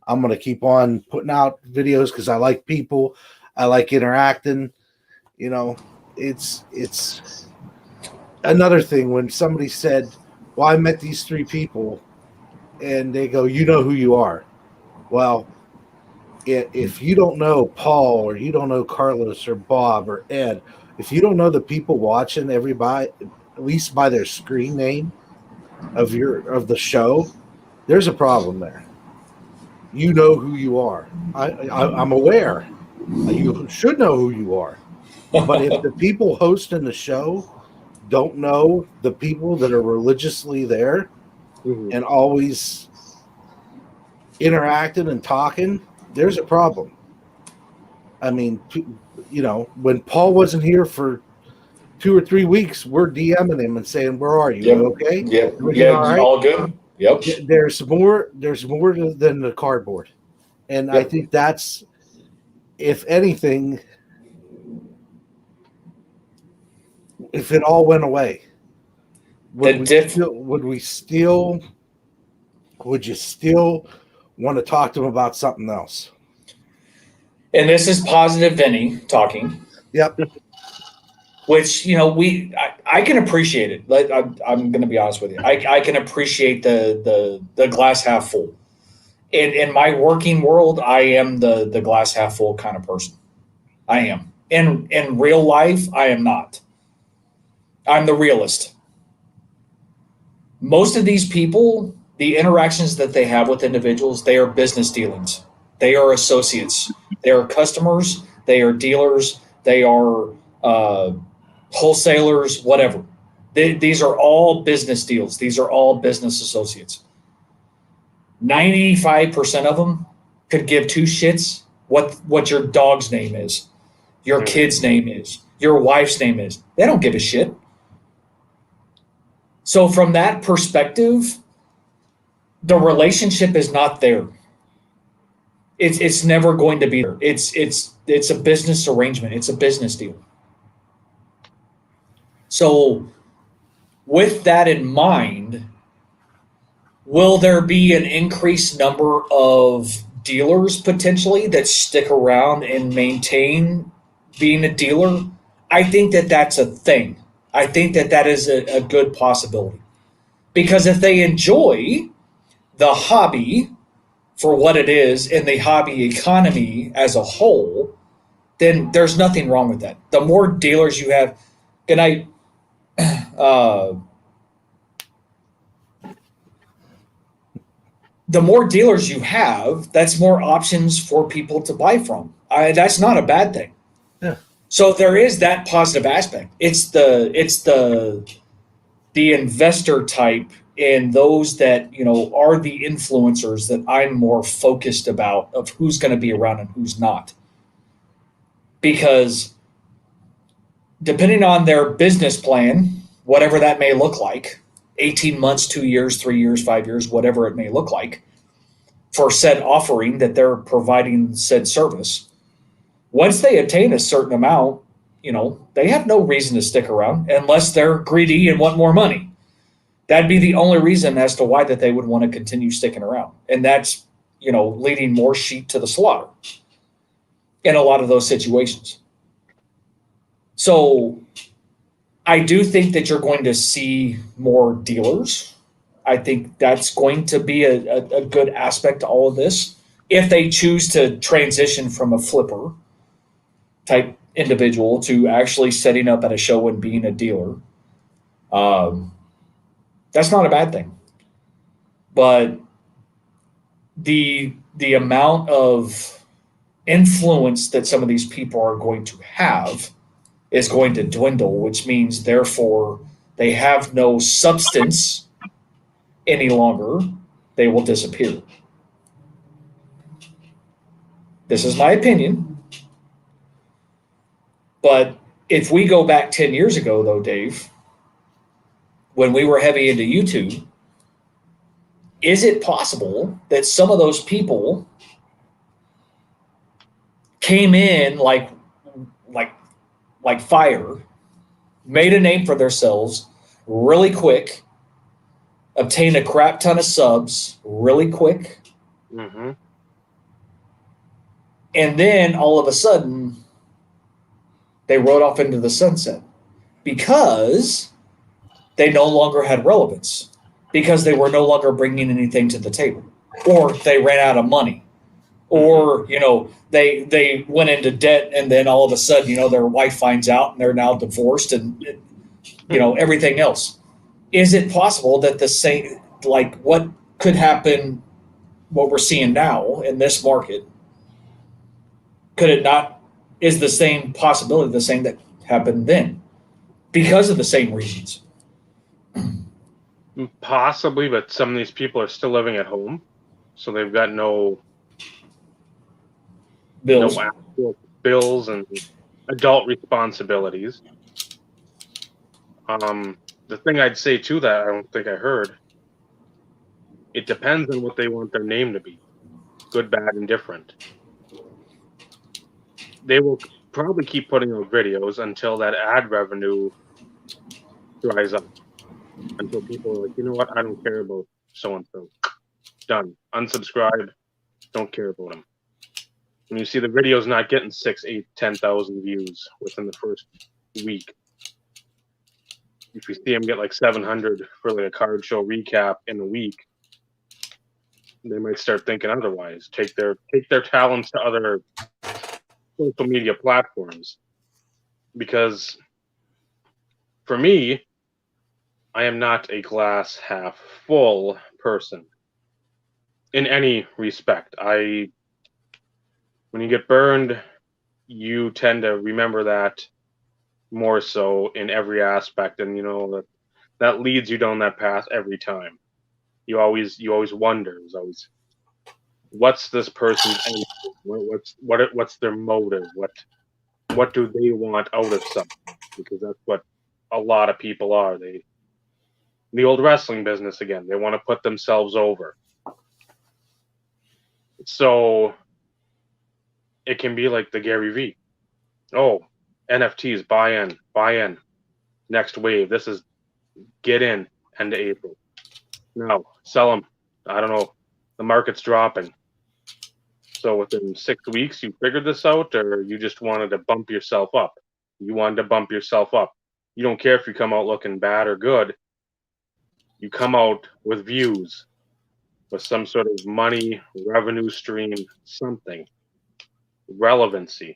I'm going to keep on putting out videos because I like people. I like interacting. It's another thing when somebody said, well, I met these 3 people and they go, you know who you are. Well, if you don't know Paul or you don't know Carlos or Bob or Ed, if you don't know the people watching everybody, at least by their screen name of the show, there's a problem there. You know who you are. I'm aware. You should know who you are. But if the people hosting the show don't know the people that are religiously there and always interacting and talking, there's a problem. I mean, when Paul wasn't here for 2 or 3 weeks, we're DMing him and saying, "Where are you? Yep. You okay? Yep. Everything Yeah. all right?" All good. Yep. There's more than the cardboard, and I Yep. think that's, if anything, if it all went away, would you still want to talk to him about something else? And this is positive Vinny talking. Yep. Which, I can appreciate it. I'm going to be honest with you. I can appreciate the glass half full. In my working world, I am the glass half full kind of person. I am. In real life, I am not. I'm the realist. Most of these people, the interactions that they have with individuals, they are business dealings. They are associates. They are customers. They are dealers. They are wholesalers, whatever. These are all business deals. These are all business associates. 95% of them could give two shits what your dog's name is, your kid's name is, your wife's name is. They don't give a shit. So from that perspective, the relationship is not there. It's never going to be there. It's a business arrangement. It's a business deal. So with that in mind, will there be an increased number of dealers potentially that stick around and maintain being a dealer? I think that that's a thing. I think that that is a good possibility. Because if they enjoy the hobby for what it is and the hobby economy as a whole, then there's nothing wrong with that. The more dealers you have, and the more dealers you have, that's more options for people to buy from. That's not a bad thing. Yeah. So there is that positive aspect. It's the investor type and those that are the influencers that I'm more focused about of who's going to be around and who's not. Because depending on their business plan, whatever that may look like, 18 months, 2 years, 3 years, 5 years, whatever it may look like, for said offering that they're providing said service, once they attain a certain amount, they have no reason to stick around unless they're greedy and want more money. That'd be the only reason as to why that they would want to continue sticking around. And that's, leading more sheep to the slaughter in a lot of those situations. So I do think that you're going to see more dealers. I think that's going to be a good aspect to all of this. If they choose to transition from a flipper type individual to actually setting up at a show and being a dealer, that's not a bad thing. But the amount of influence that some of these people are going to have is going to dwindle, which means therefore they have no substance any longer. They will disappear. This is my opinion. But if we go back 10 years ago, though, Dave, when we were heavy into YouTube, is it possible that some of those people came in like fire, made a name for themselves really quick, obtained a crap ton of subs really quick, and then all of a sudden they rode off into the sunset because they no longer had relevance, because they were no longer bringing anything to the table, or they ran out of money, or they went into debt, and then all of a sudden their wife finds out and they're now divorced, and everything else. Is it possible that the same, like what could happen, what we're seeing now in this market, could it not, is the same possibility the same that happened then because of the same reasons? Possibly, but some of these people are still living at home, so they've got no Bills. actual bills and adult responsibilities. The thing I'd say to that, I don't think I heard. It depends on what they want their name to be, good, bad, and different. They will probably keep putting out videos until that ad revenue dries up. Until people are like, you know what, I don't care about so and so. Done. Unsubscribe. Don't care about them. When you see the video's not getting 6, 8, 10,000 views within the first week, if you see them get like 700 for like a card show recap in a week, they might start thinking otherwise. Take their talents to other social media platforms. Because for me, I am not a glass half full person in any respect. When you get burned, you tend to remember that more so in every aspect, and you know that leads you down that path every time. You always wonder, what's this person's end? What's their motive? What do they want out of something? Because that's what a lot of people are. The old wrestling business again. They want to put themselves over. So it can be like the Gary V. Oh, NFTs, buy in. Next wave. This is get in end of April. No, sell them. I don't know. The market's dropping. So within 6 weeks, you figured this out, or you just wanted to bump yourself up? You wanted to bump yourself up. You don't care if you come out looking bad or good. You come out with views, with some sort of money, revenue stream, something. Relevancy.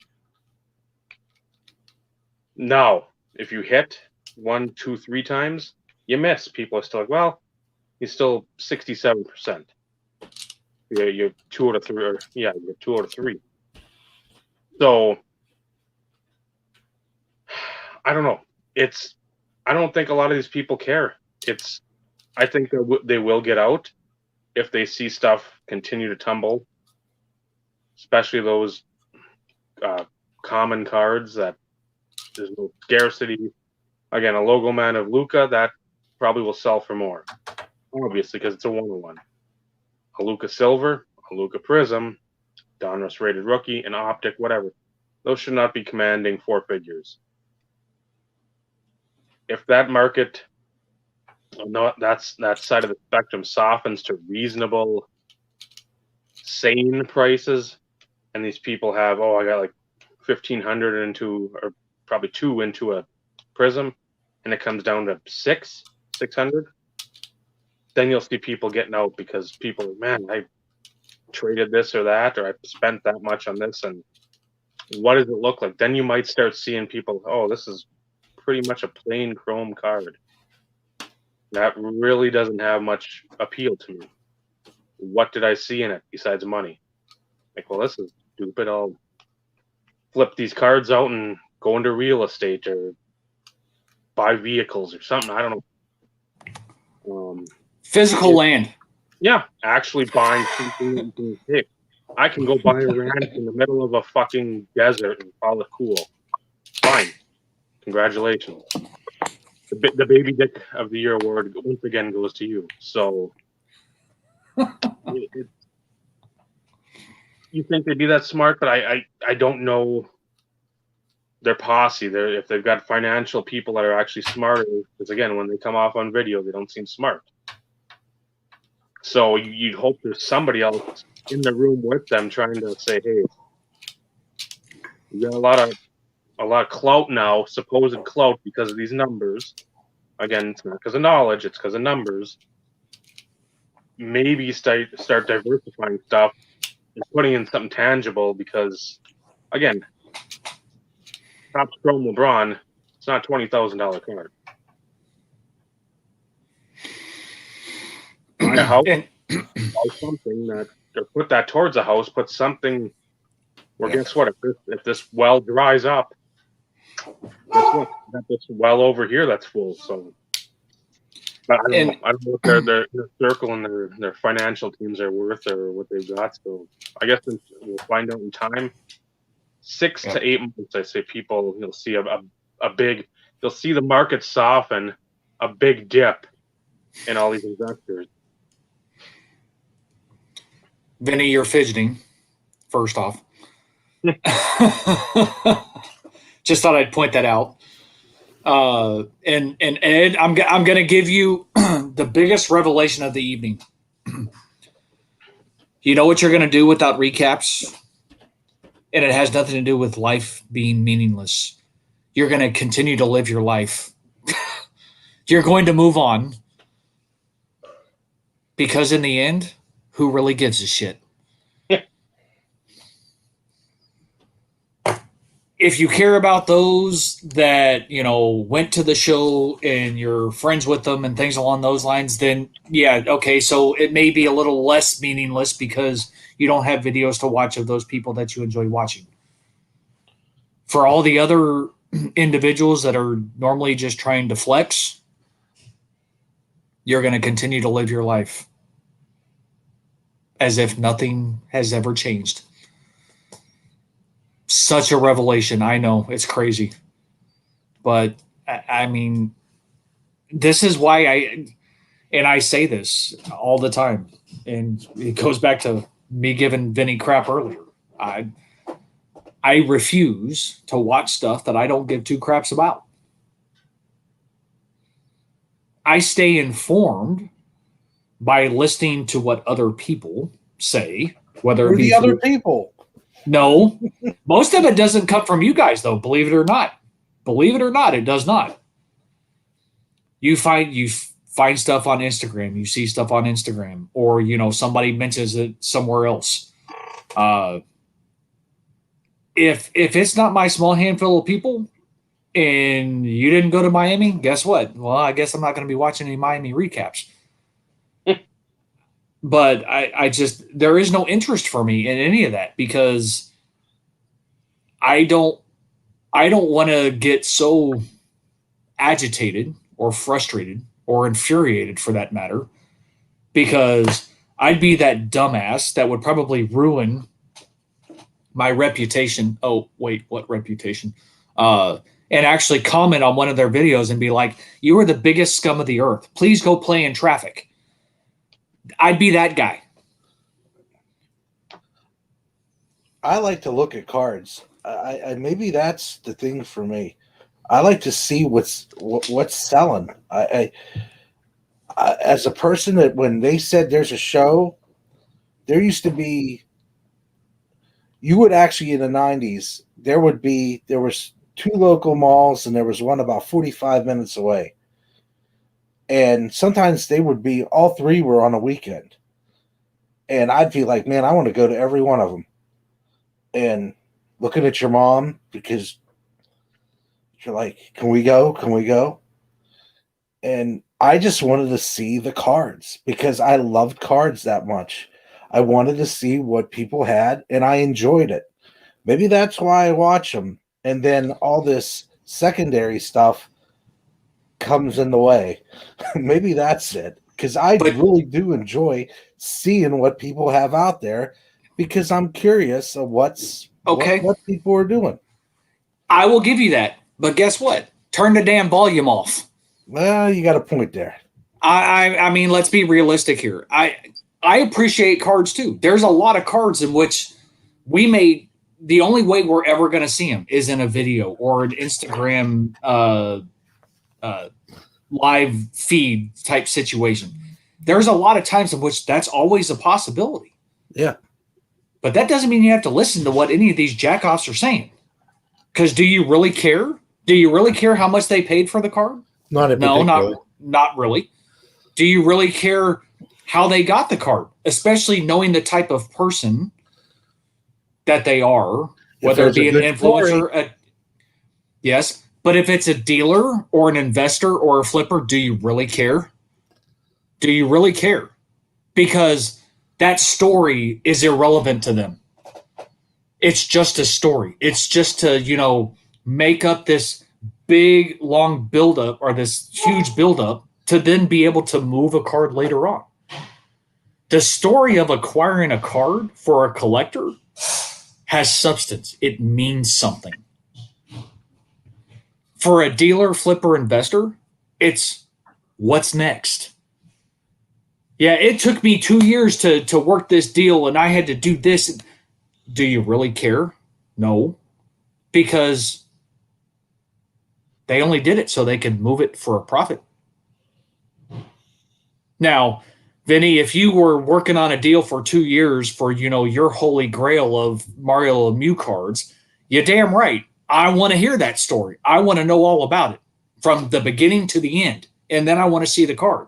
Now, if you hit 1, 2, 3 times, you miss. People are still like, well, he's still 67%. You're 2 out of 3, or you're 2 out of 3. So I don't know. I don't think a lot of these people care. I think they will get out if they see stuff continue to tumble, especially those common cards that there's no scarcity. Again, a logo man of Luca, that probably will sell for more, obviously, because it's a 1-on-1. A Luca Silver, a Luca Prism, Donruss rated rookie, an Optic, whatever. Those should not be commanding 4 figures. If that market, that side of the spectrum softens to reasonable, sane prices, and these people have, I got like 1,500 into, or probably 2 into a Prism, and it comes down to 600, then you'll see people getting out because people, man, I traded this or that, or I spent that much on this, and what does it look like? Then you might start seeing people, this is pretty much a plain chrome card. That really doesn't have much appeal to me. What did I see in it besides money? Like, well, this is stupid. I'll flip these cards out and go into real estate or buy vehicles or something. I don't know. Physical land. Yeah, actually buying something that you can pick. I can go buy a ranch in the middle of a fucking desert and call it cool. Fine. Congratulations. The Baby Dick of the Year award once again goes to you. So, you think they'd be that smart, but I don't know their posse. If they've got financial people that are actually smarter, because again, when they come off on video, they don't seem smart. So you'd hope there's somebody else in the room with them trying to say, hey, you got a lot of clout now, supposed clout because of these numbers. Again, it's not because of knowledge, it's because of numbers. Maybe start diversifying stuff and putting in something tangible because, again, top Chrome LeBron, it's not a $20,000 card. Buy a house, buy something that, or put that towards a house, put something where guess what? If this well dries up, guess what? Got this well over here that's full. So I don't know what their circle and their financial teams are worth or what they've got. So I guess we'll find out in time. 6 to 8 months, I say you'll see a big you'll see the market soften, a big dip in all these investors. Vinny, you're fidgeting, first off. Just thought I'd point that out. And Ed, I'm going to give you the biggest revelation of the evening. You know what you're going to do without recaps? And it has nothing to do with life being meaningless. You're going to continue to live your life. You're going to move on. Because in the end, who really gives a shit? If you care about those that, went to the show and you're friends with them and things along those lines, then yeah, okay, so it may be a little less meaningless because you don't have videos to watch of those people that you enjoy watching. For all the other individuals that are normally just trying to flex, you're going to continue to live your life as if nothing has ever changed. Such a revelation. I know it's crazy, but I mean, this is why I say this all the time, and it goes back to me giving Vinny crap earlier. I refuse to watch stuff that I don't give two craps about. I stay informed by listening to what other people say, whether it be other people. No, most of it doesn't come from you guys, though. Believe it or not, it does not. You find stuff on Instagram. You see stuff on Instagram, or somebody mentions it somewhere else. If it's not my small handful of people, and you didn't go to Miami, guess what? Well, I guess I'm not going to be watching any Miami recaps. But I just, there is no interest for me in any of that because I don't want to get so agitated or frustrated or infuriated for that matter, because I'd be that dumbass that would probably ruin my reputation. Oh, wait, what reputation? And actually comment on one of their videos and be like, you are the biggest scum of the earth. Please go play in traffic. I'd be that guy. I like to look at cards. I maybe that's the thing for me. I like to see what's selling. I as a person that when they said there's a show, there used to be. You would actually in the 90s there was two local malls and there was one about 45 minutes away. And sometimes they would be, all three were on a weekend. And I'd be like, man, I want to go to every one of them. And looking at your mom, because you're like, can we go? Can we go? And I just wanted to see the cards because I loved cards that much. I wanted to see what people had, and I enjoyed it. Maybe that's why I watch them. And then all this secondary stuff comes in the way. Maybe that's it, because I really do enjoy seeing what people have out there because I'm curious of what people are doing. I will give you that, but guess what? Turn the damn volume off. Well, you got a point there. I mean, let's be realistic here. I appreciate cards too. There's a lot of cards in which the only way we're ever going to see them is in a video or an Instagram live feed type situation. There's a lot of times in which that's always a possibility. Yeah. But that doesn't mean you have to listen to what any of these jackoffs are saying. Because do you really care? Do you really care how much they paid for the card? Not really. Do you really care how they got the card? Especially knowing the type of person that they are, whether it be an influencer. Yes. But if it's a dealer or an investor or a flipper, do you really care? Do you really care? Because that story is irrelevant to them. It's just a story. It's just to, make up this big, long buildup or this huge buildup to then be able to move a card later on. The story of acquiring a card for a collector has substance. It means something. For a dealer, flipper, investor, it's what's next. Yeah, it took me 2 years to work this deal, and I had to do this. Do you really care? No, because they only did it so they could move it for a profit. Now, Vinny, if you were working on a deal for 2 years for, your holy grail of Mario Lemieux cards, you're damn right. I want to hear that story. I want to know all about it from the beginning to the end. And then I want to see the card.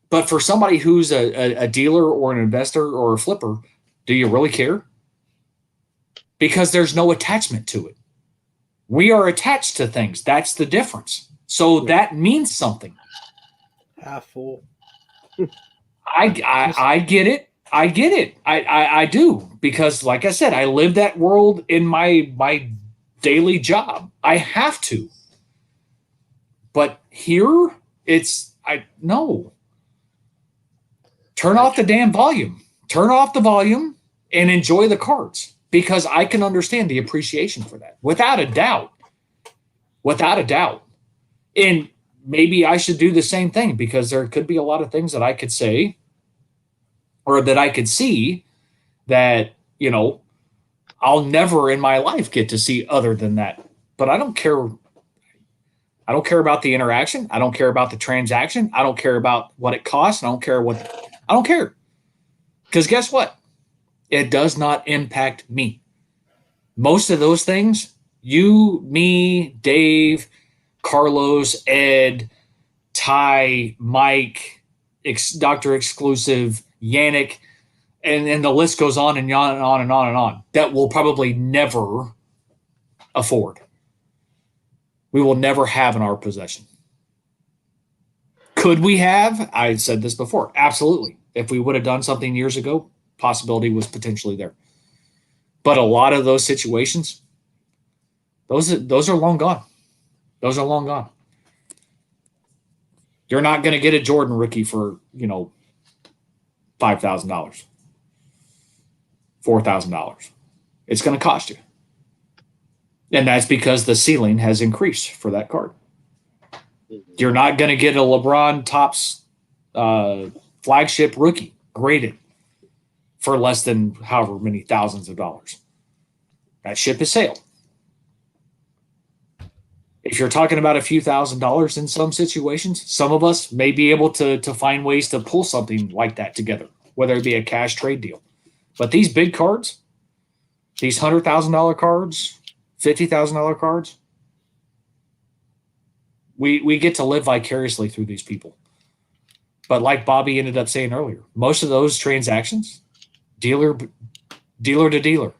But for somebody who's a dealer or an investor or a flipper, do you really care? Because there's no attachment to it. We are attached to things. That's the difference. So that means something. Half full. I get it. I get it. I do. Because like I said, I live that world in my daily job. I have to. But here, no. Turn off the damn volume. Turn off the volume and enjoy the cards. Because I can understand the appreciation for that. Without a doubt. Without a doubt. And maybe I should do the same thing, because there could be a lot of things that I could say or that I could see that, I'll never in my life get to see other than that. But I don't care. I don't care about the interaction. I don't care about the transaction. I don't care about what it costs. I don't care. Because guess what? It does not impact me. Most of those things, you, me, Dave, Carlos, Ed, Ty, Mike, Dr. Exclusive, Yannick, and the list goes on and on and on and on and on, that we'll probably never afford. We will never have in our possession. Could we have? I said this before. Absolutely. If we would have done something years ago, possibility was potentially there. But a lot of those situations, those are long gone. Those are long gone. You're not going to get a Jordan rookie for, $5,000, $4,000. It's going to cost you. And that's because the ceiling has increased for that card. You're not going to get a LeBron Topps flagship rookie graded for less than however many thousands of dollars. That ship has sailed. If you're talking about a few $1,000s in some situations, some of us may be able to find ways to pull something like that together, whether it be a cash trade deal. But these big cards, these $100,000 cards, $50,000 cards, we get to live vicariously through these people. But like Bobby ended up saying earlier, most of those transactions, dealer to dealer.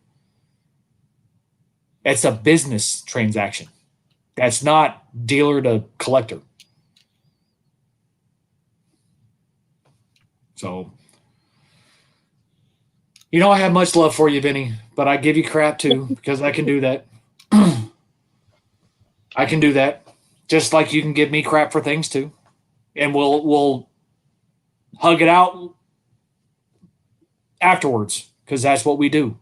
It's a business transaction. That's not dealer to collector. So, I have much love for you, Vinny, but I give you crap too, because I can do that. I can do that. Just like you can give me crap for things too. And we'll hug it out afterwards, because that's what we do.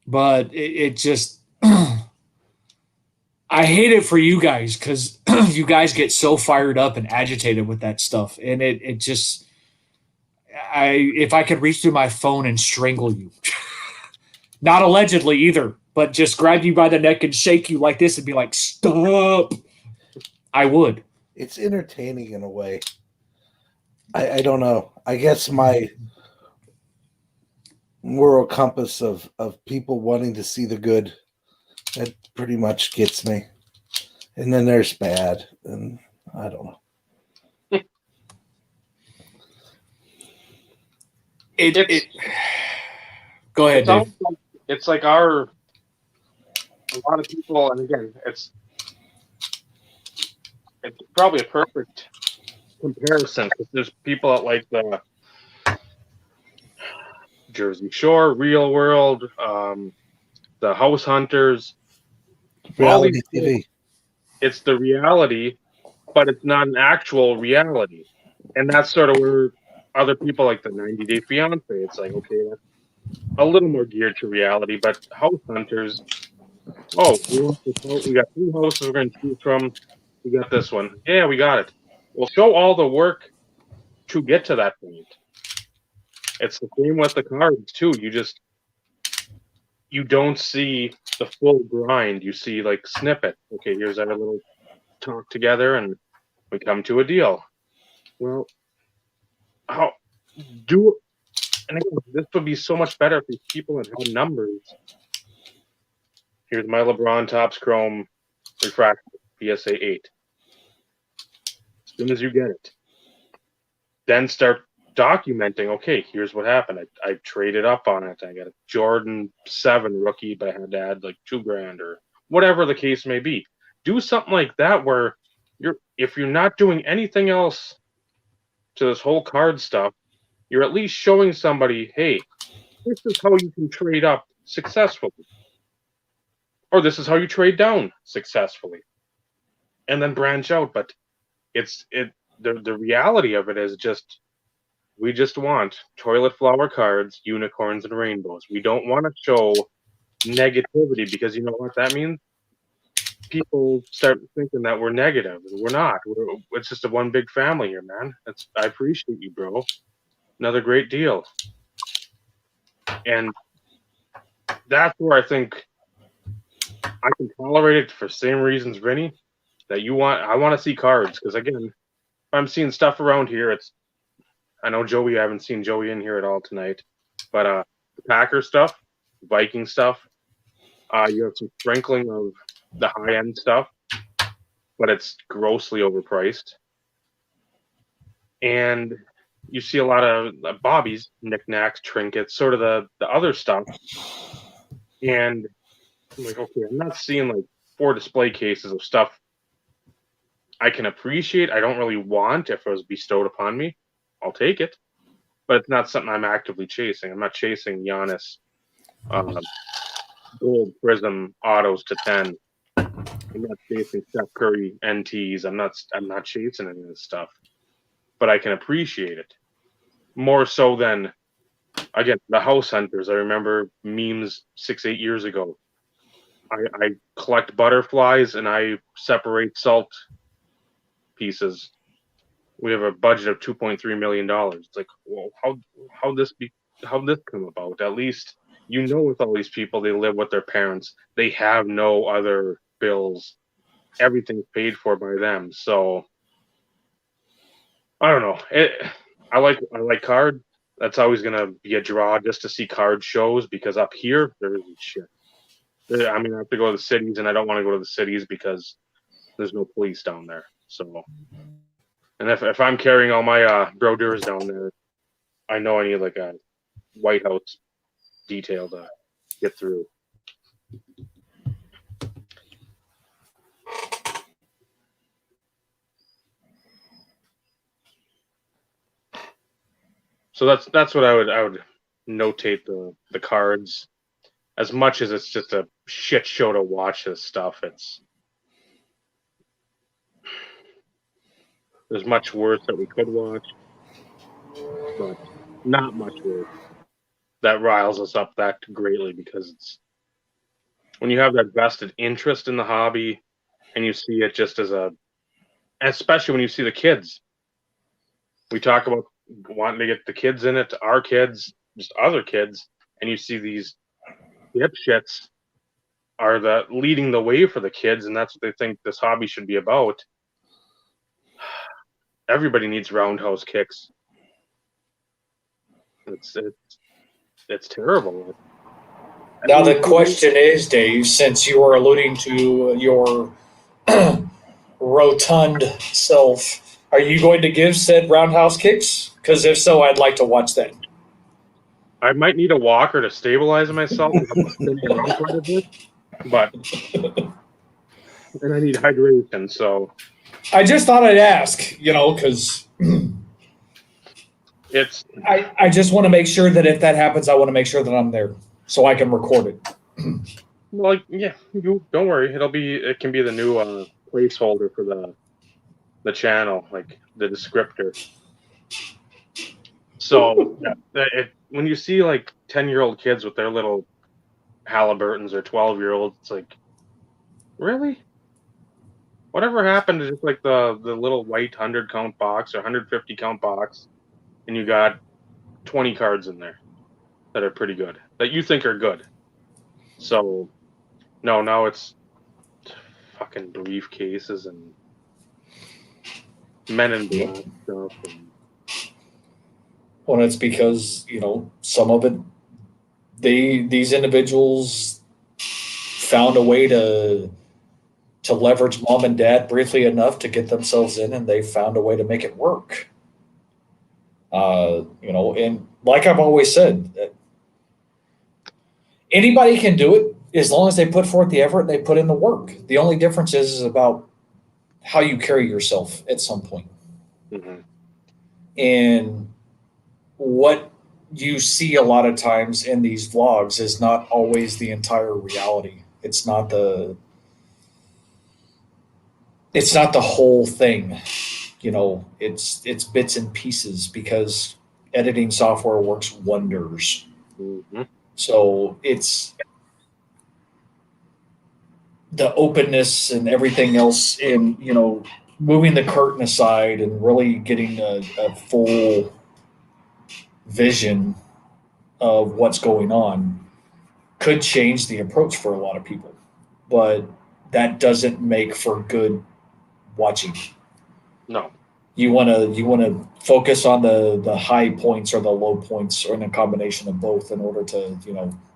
But it just, I hate it for you guys, because you guys get so fired up and agitated with that stuff. And it just, if I could reach through my phone and strangle you, not allegedly either, but just grab you by the neck and shake you like this and be like, stop, I would. It's entertaining in a way. I don't know. I guess my moral compass of people wanting to see the good, that pretty much gets me. And then there's bad, and I don't know. Go ahead, Dave. It's like a lot of people, and again, it's probably a perfect comparison, because there's people at like the Jersey Shore, Real World, the House Hunters. Reality TV. It's the reality, but it's not an actual reality. And that's sort of where other people like the 90 Day Fiance, it's like, okay, that's a little more geared to reality, but House Hunters, Oh, we got 3 houses we're going to choose from. We got this one. Yeah, we got it. We'll show all the work to get to that point. It's the same with the cards too. You don't see the full grind. You see like snippet. Okay, here's our little talk together, and we come to a deal. Well, how do? And again, this would be so much better if these people had numbers. Here's my LeBron Topps Chrome refractor PSA 8. As soon as you get it, then start documenting. Okay, here's what happened. I traded up on it. I got a Jordan 7 rookie, but I had to add like $2,000 or whatever the case may be. Do something like that where if you're not doing anything else to this whole card stuff, you're at least showing somebody, hey, this is how you can trade up successfully. Or this is how you trade down successfully. And then branch out. But the reality of it is just we just want toilet flower cards, unicorns, and rainbows. We don't want to show negativity because you know what that means? People start thinking that we're negative, and we're not. It's just a one big family here, man. I appreciate you, bro. Another great deal. And that's where I think I can tolerate it for the same reasons, Vinny, that you want. I want to see cards because, again, if I'm seeing stuff around here, I know Joey, I haven't seen Joey in here at all tonight, but the Packer stuff, Viking stuff, you have some sprinkling of the high-end stuff, but it's grossly overpriced. And you see a lot of Bobby's, knickknacks, trinkets, sort of the other stuff. And I'm like, okay, I'm not seeing like 4 display cases of stuff I can appreciate. I don't really want. If it was bestowed upon me, I'll take it. But it's not something I'm actively chasing. I'm not chasing Giannis gold prism autos to 10. I'm not chasing Steph Curry NTs. I'm not chasing any of this stuff. But I can appreciate it. More so than, again, the house hunters. I remember memes 6-8 years ago. I collect butterflies and I separate salt pieces. We have a budget of $2.3 million. It's like, well, how this come about? At least with all these people, they live with their parents. They have no other bills. Everything's paid for by them. So I don't know. I like card. That's always gonna be a draw just to see card shows because up here there isn't shit. I mean, I have to go to the cities, and I don't want to go to the cities because there's no police down there. So, and if I'm carrying all my brochures down there, I know I need like a White House detail to get through. So that's what I would notate the cards. As much as it's just a shit show to watch this stuff, there's much worse that we could watch, but not much worse that riles us up that greatly because it's when you have that vested interest in the hobby and you see it just as especially when you see the kids. We talk about wanting to get the kids in it, our kids, just other kids, and you see these dipshits are leading the way for the kids, and that's what they think this hobby should be about. Everybody needs roundhouse kicks. It's terrible. Now the question is, Dave, since you were alluding to your rotund self, are you going to give said roundhouse kicks? Because if so, I'd like to watch that. I might need a walker to stabilize myself quite a bit, but and I need hydration. So I just thought I'd ask, because I just want to make sure that if that happens, I want to make sure that I'm there so I can record it. Well, yeah, you don't worry. It can be the new placeholder for the channel, like the descriptor. So yeah, when you see like 10-year-old kids with their little Halliburtons or 12-year-olds. It's like, really? Whatever happened to just like the little white 100 count box or 150 count box, and you got 20 cards in there that are pretty good, that you think are good. So, no, now it's fucking briefcases and Men in Black stuff. And Well, it's because, some of it, these individuals found a way to leverage mom and dad briefly enough to get themselves in, and they found a way to make it work. And like I've always said, anybody can do it as long as they put forth the effort and they put in the work. The only difference is about how you carry yourself at some point. Mhm. And what you see a lot of times in these vlogs is not always the entire reality. It's not the whole thing. It's bits and pieces because editing software works wonders. Mhm. So it's the openness and everything else in, moving the curtain aside and really getting a full vision of what's going on could change the approach for a lot of people. But that doesn't make for good watching. No. You want to focus on the high points or the low points, or in a combination of both, in order to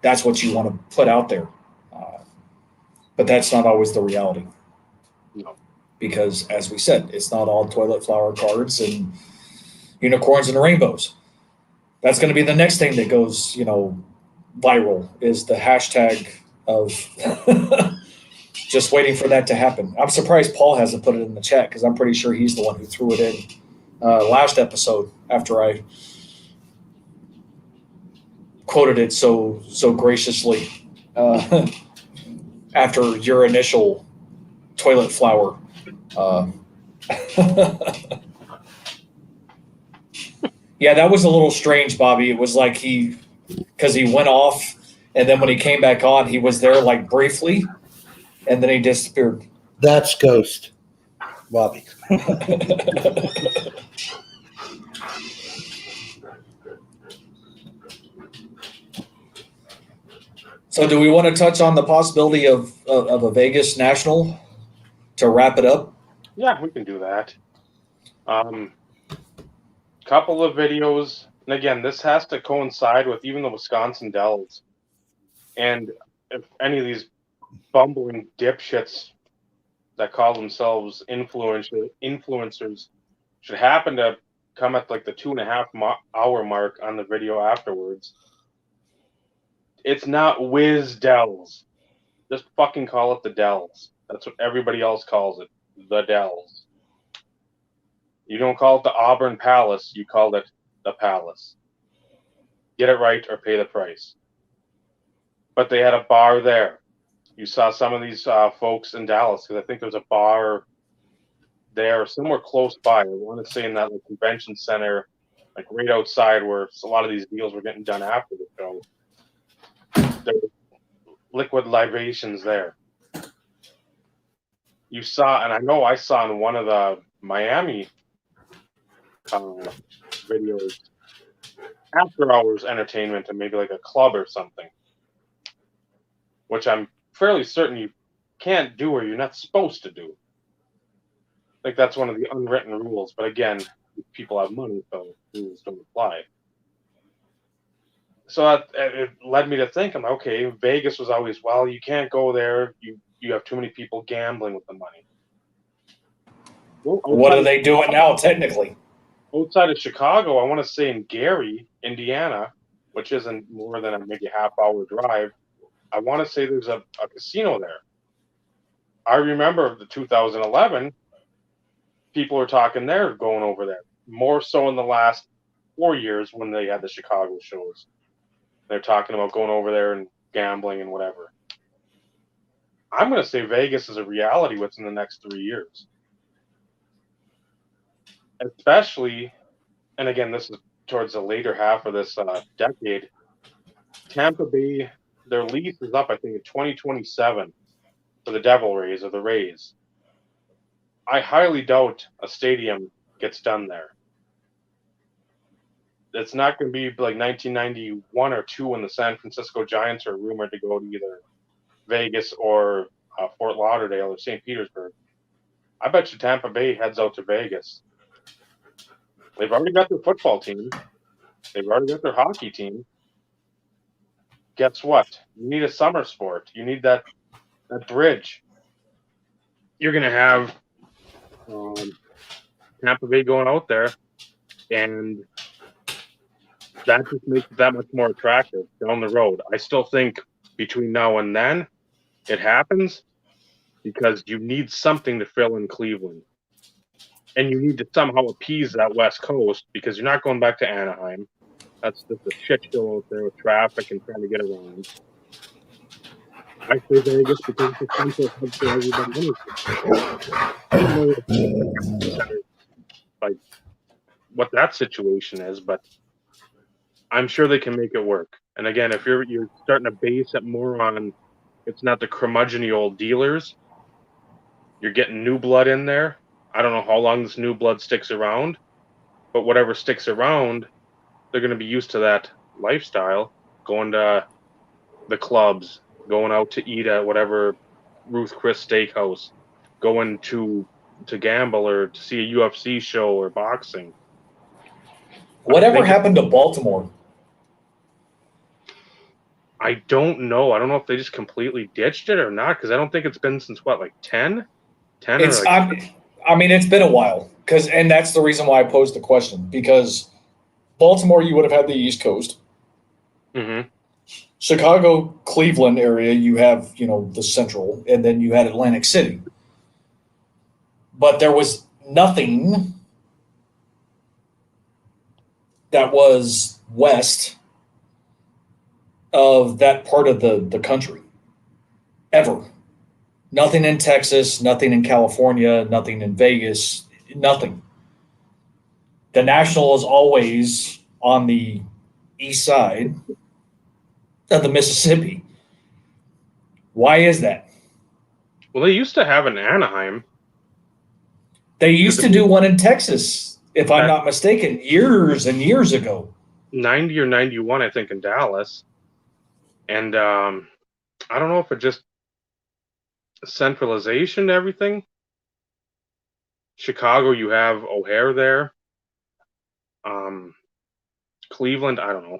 that's what you want to put out there. But that's not always the reality. No. Because, as we said, it's not all toilet flower cards and unicorns and rainbows. That's going to be the next thing that goes viral, is the hashtag of just waiting for that to happen. I'm surprised Paul hasn't put it in the chat, because I'm pretty sure he's the one who threw it in last episode after I quoted it so graciously after your initial toilet flower. Yeah, that was a little strange, Bobby. It was like because he went off, and then when he came back on, he was there like briefly, and then he disappeared. That's Ghost, Bobby. So, do we want to touch on the possibility of a Vegas National to wrap it up? Yeah, we can do that. Couple of videos, and again, this has to coincide with even the Wisconsin Dells. And if any of these bumbling dipshits that call themselves influencers should happen to come at like the 2.5 hour mark on the video afterwards, it's not Wiz Dells. Just fucking call it the Dells. That's what everybody else calls it. The Dells. You don't call it the Auburn Palace, you call it the Palace. Get it right or pay the price. But they had a bar there. You saw some of these folks in Dallas, because I think there's a bar there somewhere close by. I want to say in that convention center, like right outside where a lot of these deals were getting done after the show. There were liquid libations there. You saw, and I know I saw in one of the Miami videos, after hours entertainment and maybe like a club or something, which I'm fairly certain you can't do or you're not supposed to do. Like that's one of the unwritten rules. But again, people have money, so rules don't apply. So it led me to think, I'm like, okay, Vegas was always, well, you can't go there. You have too many people gambling with the money. Well, What are they doing now, technically? Outside of Chicago, I want to say in Gary, Indiana, which isn't more than a maybe half-hour drive, I want to say there's a casino there. I remember the 2011, people were talking there going over there. More so in the last 4 years when they had the Chicago shows. They're talking about going over there and gambling and whatever. I'm going to say Vegas is a reality within the next 3 years. Especially, and again, this is towards the later half of this decade, Tampa Bay, their lease is up, I think, in 2027 for the Devil Rays or the Rays. I highly doubt a stadium gets done there. It's not going to be like 1991 or 2 when the San Francisco Giants are rumored to go to either Vegas or Fort Lauderdale or St. Petersburg. I bet you Tampa Bay heads out to Vegas. They've already got their football team. They've already got their hockey team. Guess what? You need a summer sport. You need that bridge. You're going to have Tampa Bay going out there, and that just makes it that much more attractive down the road. I still think between now and then it happens because you need something to fill in Cleveland. And you need to somehow appease that West Coast because you're not going back to Anaheim. That's just a shit show out there with traffic and trying to get around. I say Vegas because it's a central hub for everybody else. I don't know like what that situation is, but I'm sure they can make it work. And again, if you're starting to base it more on it's not the curmudgeon-y old dealers, you're getting new blood in there. I don't know how long this new blood sticks around, but whatever sticks around, they're going to be used to that lifestyle, going to the clubs, going out to eat at whatever Ruth Chris Steakhouse, going to gamble or to see a UFC show or boxing. Whatever happened to Baltimore? I don't know. I don't know if they just completely ditched it or not, because I don't think it's been since, what, like 10? 10 It's, or like I mean, it's been a while, and that's the reason why I posed the question, because Baltimore, you would have had the East Coast. Mm-hmm. Chicago, Cleveland area, you have, the Central, and then you had Atlantic City. But there was nothing that was west of that part of the country, ever. Nothing in Texas, nothing in California, nothing in Vegas, nothing. The National is always on the east side of the Mississippi. Why is that? Well, they used to have an Anaheim. They used to do one in Texas, if I'm not mistaken, years and years ago. 90 or 91, I think, in Dallas. And I don't know if it just centralization to everything. Chicago, you have O'Hare there. Cleveland, I don't know.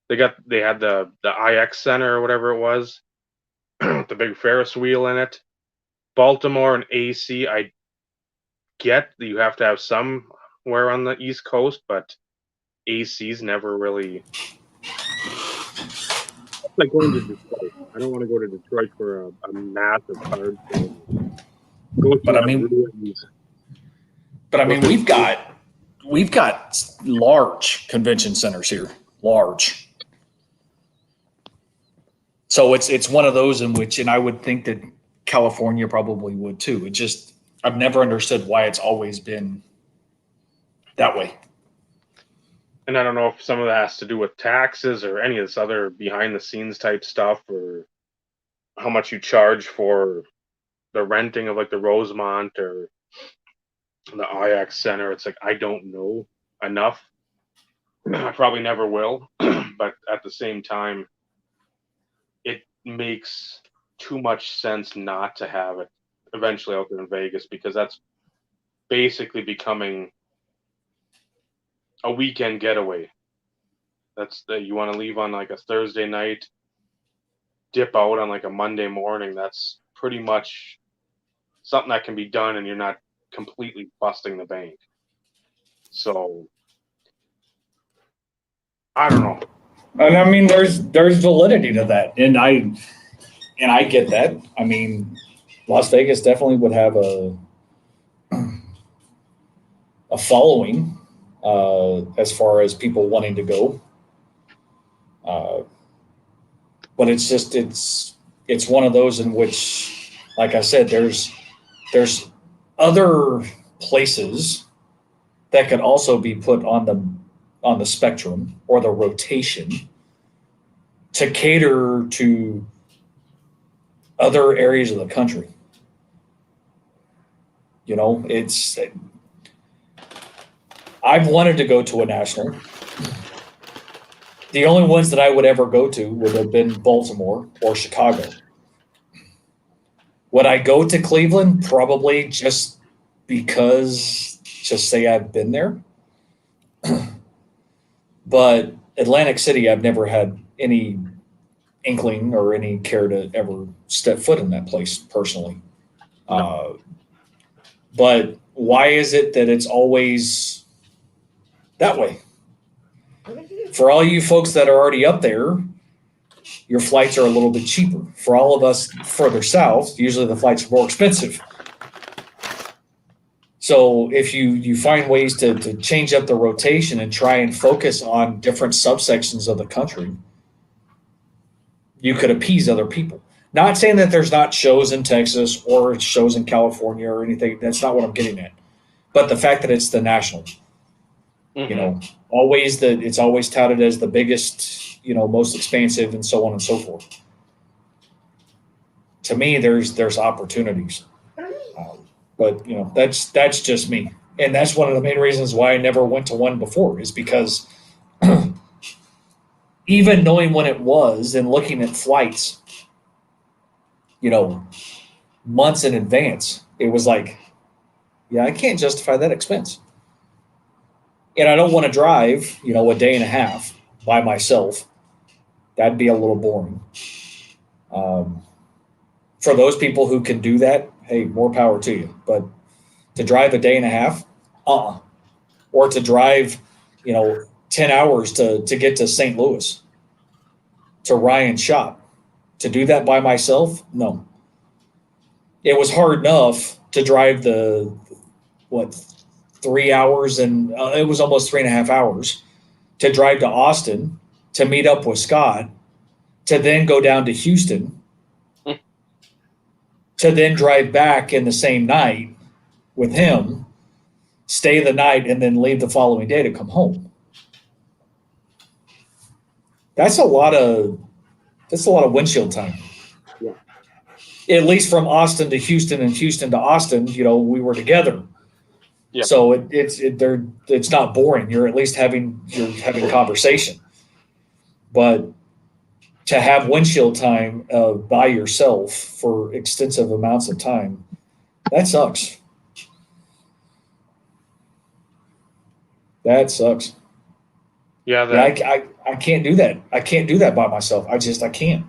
They had the IX Center or whatever it was, the big Ferris wheel in it. Baltimore and AC, I get that you have to have somewhere on the East Coast, but AC's never really. It's like going to Detroit. I don't want to go to Detroit for a massive card. But I mean, we've got large convention centers here, large. So it's one of those in which, and I would think that California probably would too. It just, I've never understood why it's always been that way. And I don't know if some of that has to do with taxes or any of this other behind the scenes type stuff, or how much you charge for the renting of like the Rosemont or the IX Center. It's like, I don't know enough. I probably never will. But at the same time, it makes too much sense not to have it eventually out there in Vegas, because that's basically becoming a weekend getaway. You want to leave on like a Thursday night, dip out on like a Monday morning. That's pretty much something that can be done, and you're not completely busting the bank. So I don't know. And I mean, there's validity to that, and I get that. I mean, Las Vegas definitely would have a following as far as people wanting to go. But it's just it's one of those in which, like I said, there's other places that could also be put on the spectrum or the rotation to cater to other areas of the country. You know, I've wanted to go to a national. The only ones that I would ever go to would have been Baltimore or Chicago. Would I go to Cleveland? Probably just because, just say I've been there. But Atlantic City, I've never had any inkling or any care to ever step foot in that place personally. But why is it that it's always that way? For all you folks that are already up there, your flights are a little bit cheaper. For all of us further south, usually the flights are more expensive. So if you find ways to change up the rotation and try and focus on different subsections of the country, you could appease other people. Not saying that there's not shows in Texas or shows in California or anything. That's not what I'm getting at. But the fact that it's the national, you know, it's always touted as the biggest, you know, most expansive, and so on and so forth. To me, there's opportunities, but you know, that's just me, and that's one of the main reasons why I never went to one before, is because even knowing when it was and looking at flights, you know, months in advance, it was like, yeah, I can't justify that expense. And I don't want to drive, you know, a day and a half by myself. That'd be a little boring. For those people who can do that, hey, more power to you. But to drive a day and a half, or to drive, you know, 10 hours to get to St. Louis, to Ryan's shop, to do that by myself, no. It was hard enough to drive 3 hours, and it was almost 3.5 hours to drive to Austin to meet up with Scott, to then go down to Houston, to then drive back in the same night with him, stay the night, and then leave the following day to come home. That's a lot of windshield time. Yeah. At least from Austin to Houston and Houston to Austin, you know, we were together. Yeah. So it's not boring. You're at least having conversation. But to have windshield time by yourself for extensive amounts of time, that sucks. That sucks. Yeah, I can't do that. I can't do that by myself. I can't.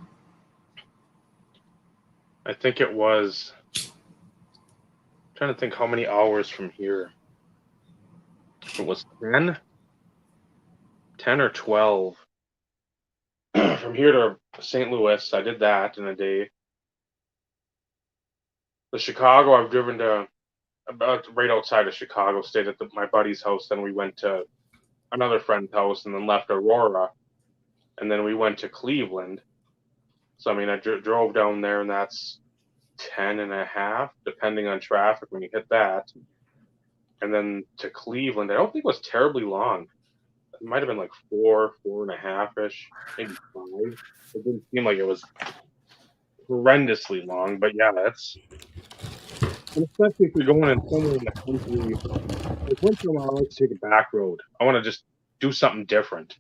I think it was, I'm trying to think how many hours from here. It was 10 or 12 from here to St. Louis. I did that in a day. The Chicago, I've driven to about right outside of Chicago, stayed at my buddy's house. Then we went to another friend's house and then left Aurora. And then we went to Cleveland. So, I mean, I drove down there, and that's 10 and a half, depending on traffic when you hit that. And then to Cleveland, I don't think it was terribly long. It might have been like 4.5 ish, maybe 5. It didn't seem like it was horrendously long, but yeah, that's, and especially if you're going in somewhere in the country. Like once in a while, I like to take a back road. I want to just do something different.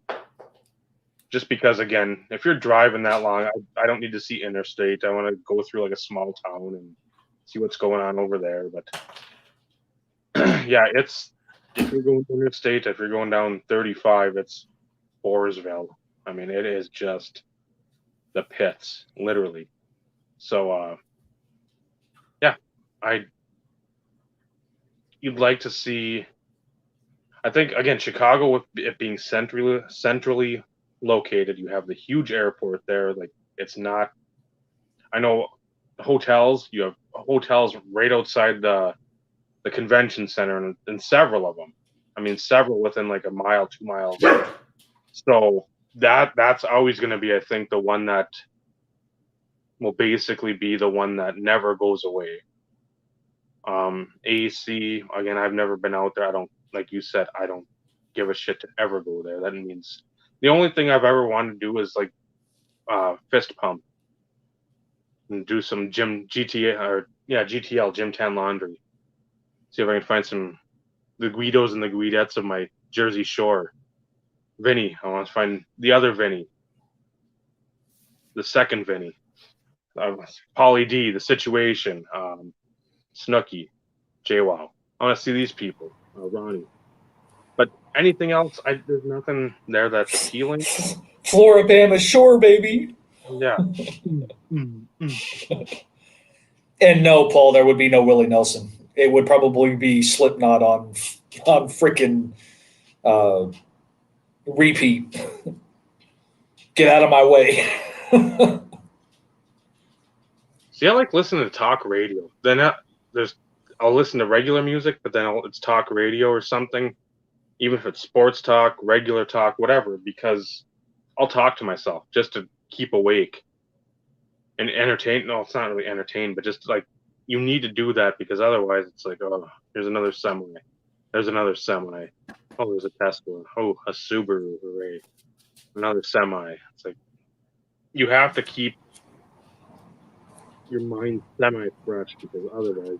Just because, again, if you're driving that long, I don't need to see interstate. I want to go through like a small town and see what's going on over there. But yeah, if you're going interstate, if you're going down 35, it's Boresville. I mean, it is just the pits, literally. So, yeah, you'd like to see. I think again, Chicago, with it being centrally located, you have the huge airport there. Like it's not. I know hotels. You have hotels right outside the convention center, and several of them. I mean, several within like a mile, 2 miles. So that's always going to be, I think, the one that will basically be the one that never goes away. AC, again, I've never been out there. I don't, like you said, I don't give a shit to ever go there. That means the only thing I've ever wanted to do is like fist pump and do some GTL Gym 10 laundry. See if I can find the Guidos and the Guidettes of my Jersey Shore. Vinny, I want to find the other Vinny, the second Vinny, Pauly D, The Situation, Snooky, JWoww. I want to see these people, Ronnie. But anything else, there's nothing there that's appealing. Floribama Shore, baby. Yeah. And no, Paul, there would be no Willie Nelson. It would probably be Slipknot on freaking repeat. Get out of my way. See, I like listening to talk radio. Then I'll listen to regular music, but then it's talk radio or something, even if it's sports talk, regular talk, whatever, because I'll talk to myself just to keep awake and entertain. No, it's not really entertain, but just like you need to do that because otherwise it's like, oh, here's another semi. There's another semi. Oh, there's a Tesla. Oh, a Subaru. Hooray. Another semi. It's like you have to keep your mind semi-fresh because otherwise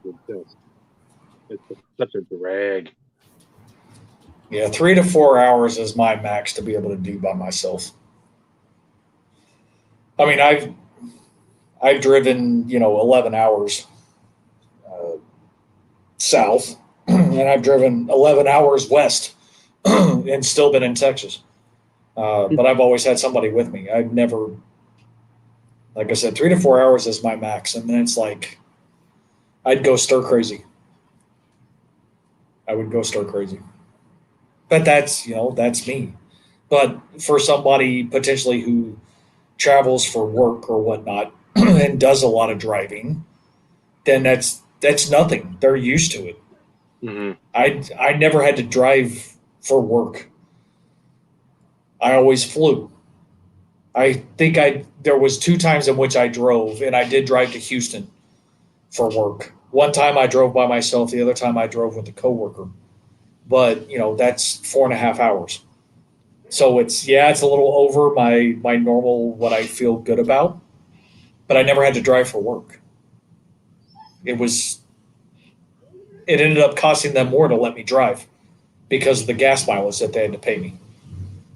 it's such a drag. Yeah, 3 to 4 hours is my max to be able to do by myself. I mean, I've driven 11 hours south, and I've driven 11 hours west, and still been in Texas. But I've always had somebody with me. I've never, like I said, 3 to 4 hours is my max, and then it's like I'd go stir crazy. I would go stir crazy. But that's me. But for somebody potentially who travels for work or whatnot and does a lot of driving, then that's nothing. They're used to it. Mm-hmm. I never had to drive for work. I always flew. I think there was 2 times in which I drove, and I did drive to Houston for work. One time I drove by myself. The other time I drove with a coworker. But that's 4.5 hours. So it's a little over my normal what I feel good about. But I never had to drive for work. It ended up costing them more to let me drive because of the gas mileage that they had to pay me.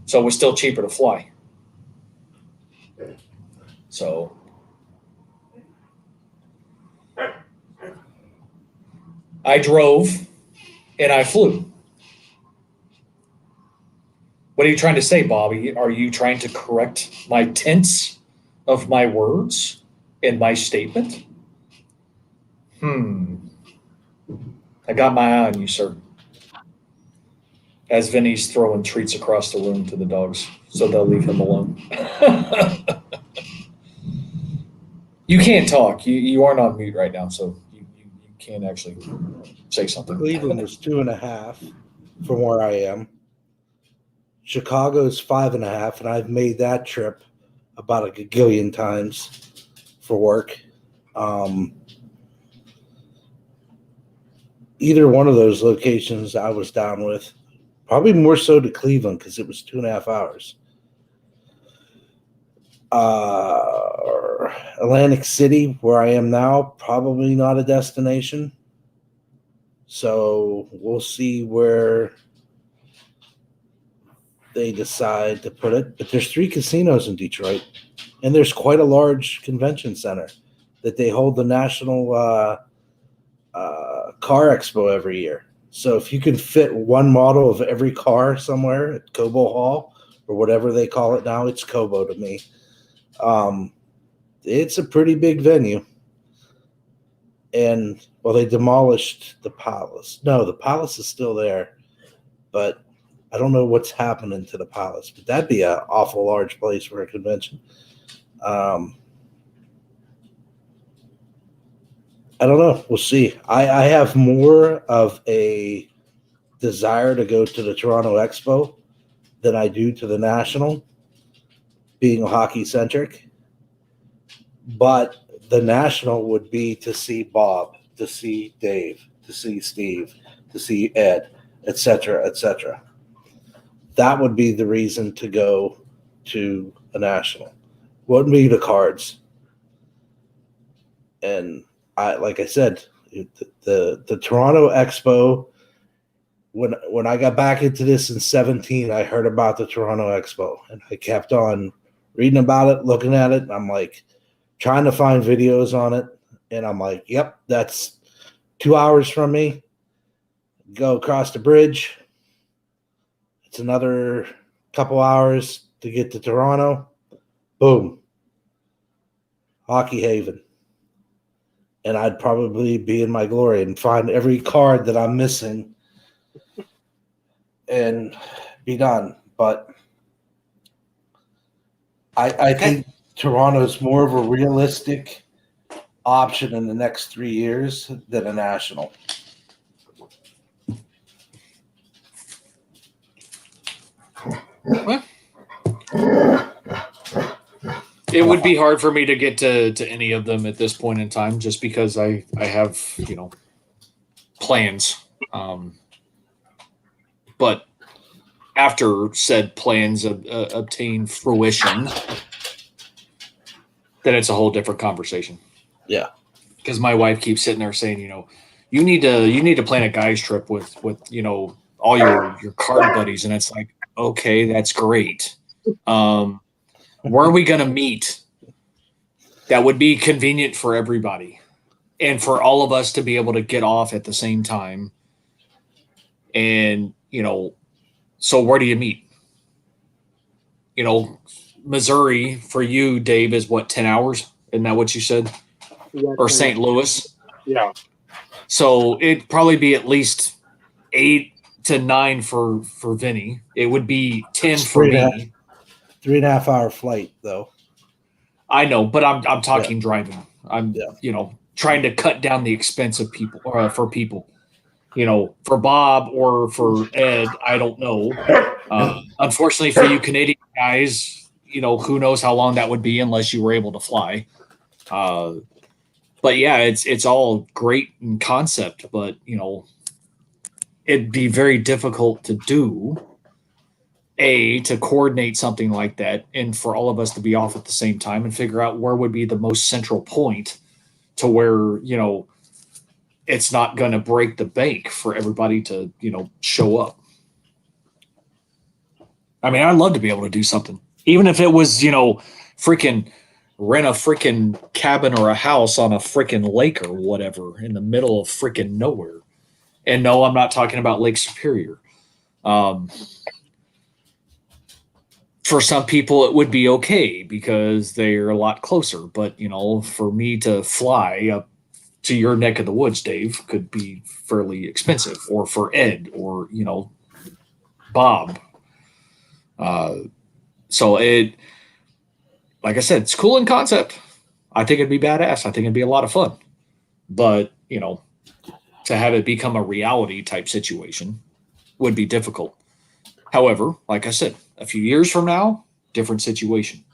So it was still cheaper to fly. So I drove and I flew. What are you trying to say, Bobby? Are you trying to correct my tense of my words in my statement? I got my eye on you, sir. As Vinny's throwing treats across the room to the dogs, so they'll leave him alone. You can't talk. You aren't on mute right now, so you can't actually say something. Cleveland was 2.5 from where I am. Chicago's 5.5, and I've made that trip about a gagillion times for work. Either one of those locations I was down with, probably more so to Cleveland because it was 2.5 hours. Atlantic City, where I am now, probably not a destination. So we'll see where they decide to put it. But there's 3 casinos in Detroit, and there's quite a large convention center that they hold the National Car Expo every year. So if you can fit one model of every car somewhere at Cobo Hall or whatever they call it now, it's Cobo to me. It's a pretty big venue. And, well, they demolished the Palace. No, the Palace is still there, but I don't know what's happening to the Palace, but that'd be an awful large place for a convention. I don't know. We'll see. I have more of a desire to go to the Toronto Expo than I do to the National, being hockey centric. But the National would be to see Bob, to see Dave, to see Steve, to see Ed, etc., etc. That would be the reason to go to a National. wouldn't be the Cards. And like I said, the Toronto Expo. When I got back into this in 2017, I heard about the Toronto Expo, and I kept on reading about it, looking at it. And I'm like, trying to find videos on it, and I'm like, yep, that's 2 hours from me. Go across the bridge. It's another couple hours to get to Toronto. Boom. Hockey Haven. And I'd probably be in my glory and find every card that I'm missing and be done. But I think Toronto's more of a realistic option in the next 3 years than a national. Well, it would be hard for me to get to any of them at this point in time, just because I have plans. But after said plans obtain fruition, then it's a whole different conversation. Yeah, because my wife keeps sitting there saying, you need to plan a guys trip with all your card buddies, and it's like, okay, that's great. Where are we going to meet? That would be convenient for everybody, and for all of us to be able to get off at the same time. And so where do you meet? Missouri for you, Dave, is what, 10 hours? Isn't that what you said? Yeah, Or St. Louis? Yeah. So it'd probably be at least 8 to 9 for Vinny. It would be 10 for me. 3.5 hour flight, though. I know, but I'm talking driving. I'm trying to cut down the expense of people for people. For Bob or for Ed, I don't know. Unfortunately for you Canadian guys, who knows how long that would be unless you were able to fly. But yeah, it's all great in concept, but it'd be very difficult to do. To coordinate something like that, and for all of us to be off at the same time and figure out where would be the most central point to where it's not going to break the bank for everybody to show up. I mean, I'd love to be able to do something, even if it was freaking rent a freaking cabin or a house on a freaking lake or whatever in the middle of freaking nowhere. And no, I'm not talking about Lake Superior. For some people, it would be okay because they're a lot closer. But, for me to fly up to your neck of the woods, Dave, could be fairly expensive. Or for Ed or, Bob. So it, like I said, it's cool in concept. I think it'd be badass. I think it'd be a lot of fun. But, to have it become a reality type situation would be difficult. However, like I said, a few years from now, different situation.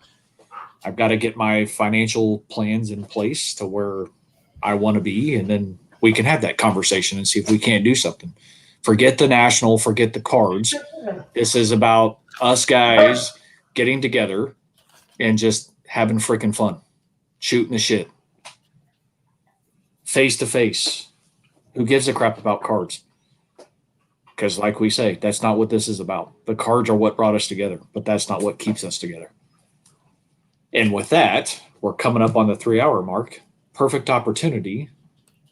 I've got to get my financial plans in place to where I want to be, and then we can have that conversation and see if we can't do something. Forget the national, forget the cards. This is about us guys getting together and just having freaking fun, shooting the shit. Face to face. Who gives a crap about cards? Because like we say, that's not what this is about. The cards are what brought us together, but that's not what keeps us together. And with that, we're coming up on the 3 hour mark. Perfect opportunity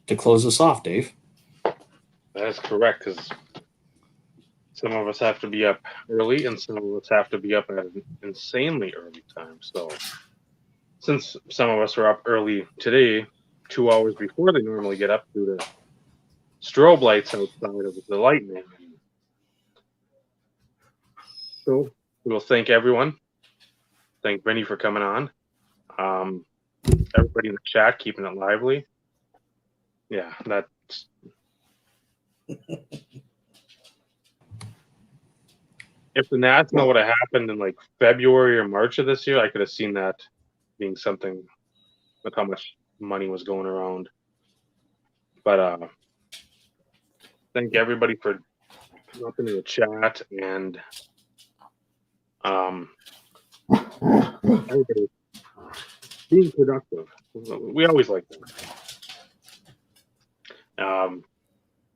to close us off, Dave. That's correct, because some of us have to be up early and some of us have to be up at an insanely early time. So since some of us are up early today, 2 hours before they normally get up due to strobe lights outside of the lightning. So we'll thank everyone. Thank Vinny for coming on. Everybody in the chat keeping it lively. Yeah, that's if the national would have happened in like February or March of this year, I could have seen that being something with how much money was going around. But thank everybody for jumping in the chat, and everybody being productive. We always like that.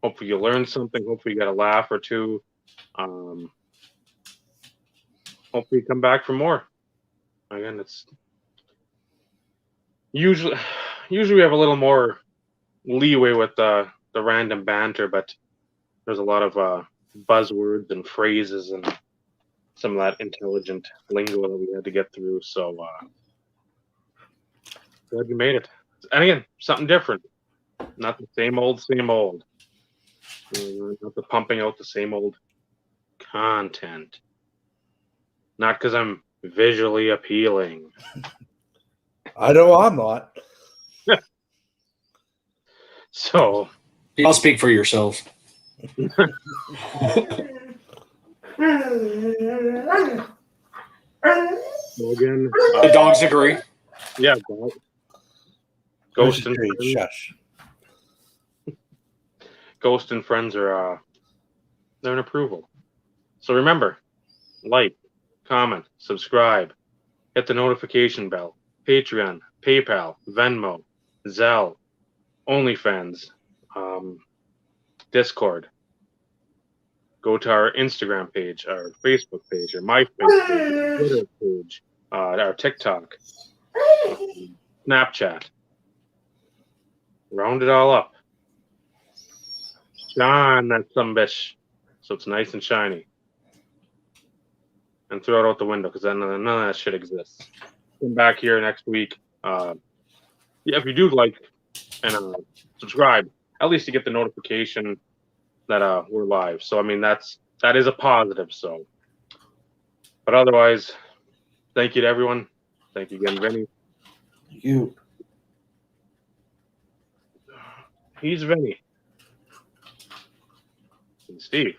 Hopefully you learned something. Hopefully you got a laugh or two. Hopefully you come back for more. Again, it's usually we have a little more leeway with the random banter, but there's a lot of buzzwords and phrases and some of that intelligent lingo that we had to get through. So glad you made it. And again, something different. Not the same old, same old. Not the pumping out the same old content. Not because I'm visually appealing. I know I'm not. So I'll speak for yourselves. so again, The dogs agree. yeah, Ghost and Trade, Friends. shush. Ghost and Friends are they're an approval. So remember, like, comment, subscribe, hit the notification bell. Patreon, PayPal, Venmo, Zelle, OnlyFans, Discord. Go to our Instagram page, our Facebook page, our MySpace page, our Twitter page, our TikTok, Snapchat. Round it all up. Shine that sumbitch so it's nice and shiny. And throw it out the window because none of that shit exists. Come back here next week. Yeah, if you do like and subscribe, at least you get the notification that we're live. So I mean that is a positive. So, but otherwise, thank you to everyone. Thank you again, Vinny. You. He's Vinny. And Steve.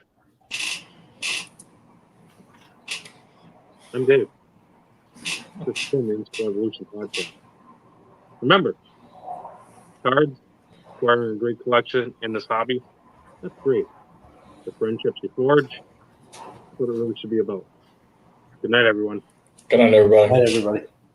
I'm Dave. This is the Revolution podcast. Remember, cards, acquiring a great collection in this hobby, that's great. The friendships you forge, that's what it really should be about. Good night, everyone. Good night, everybody. Night, everybody.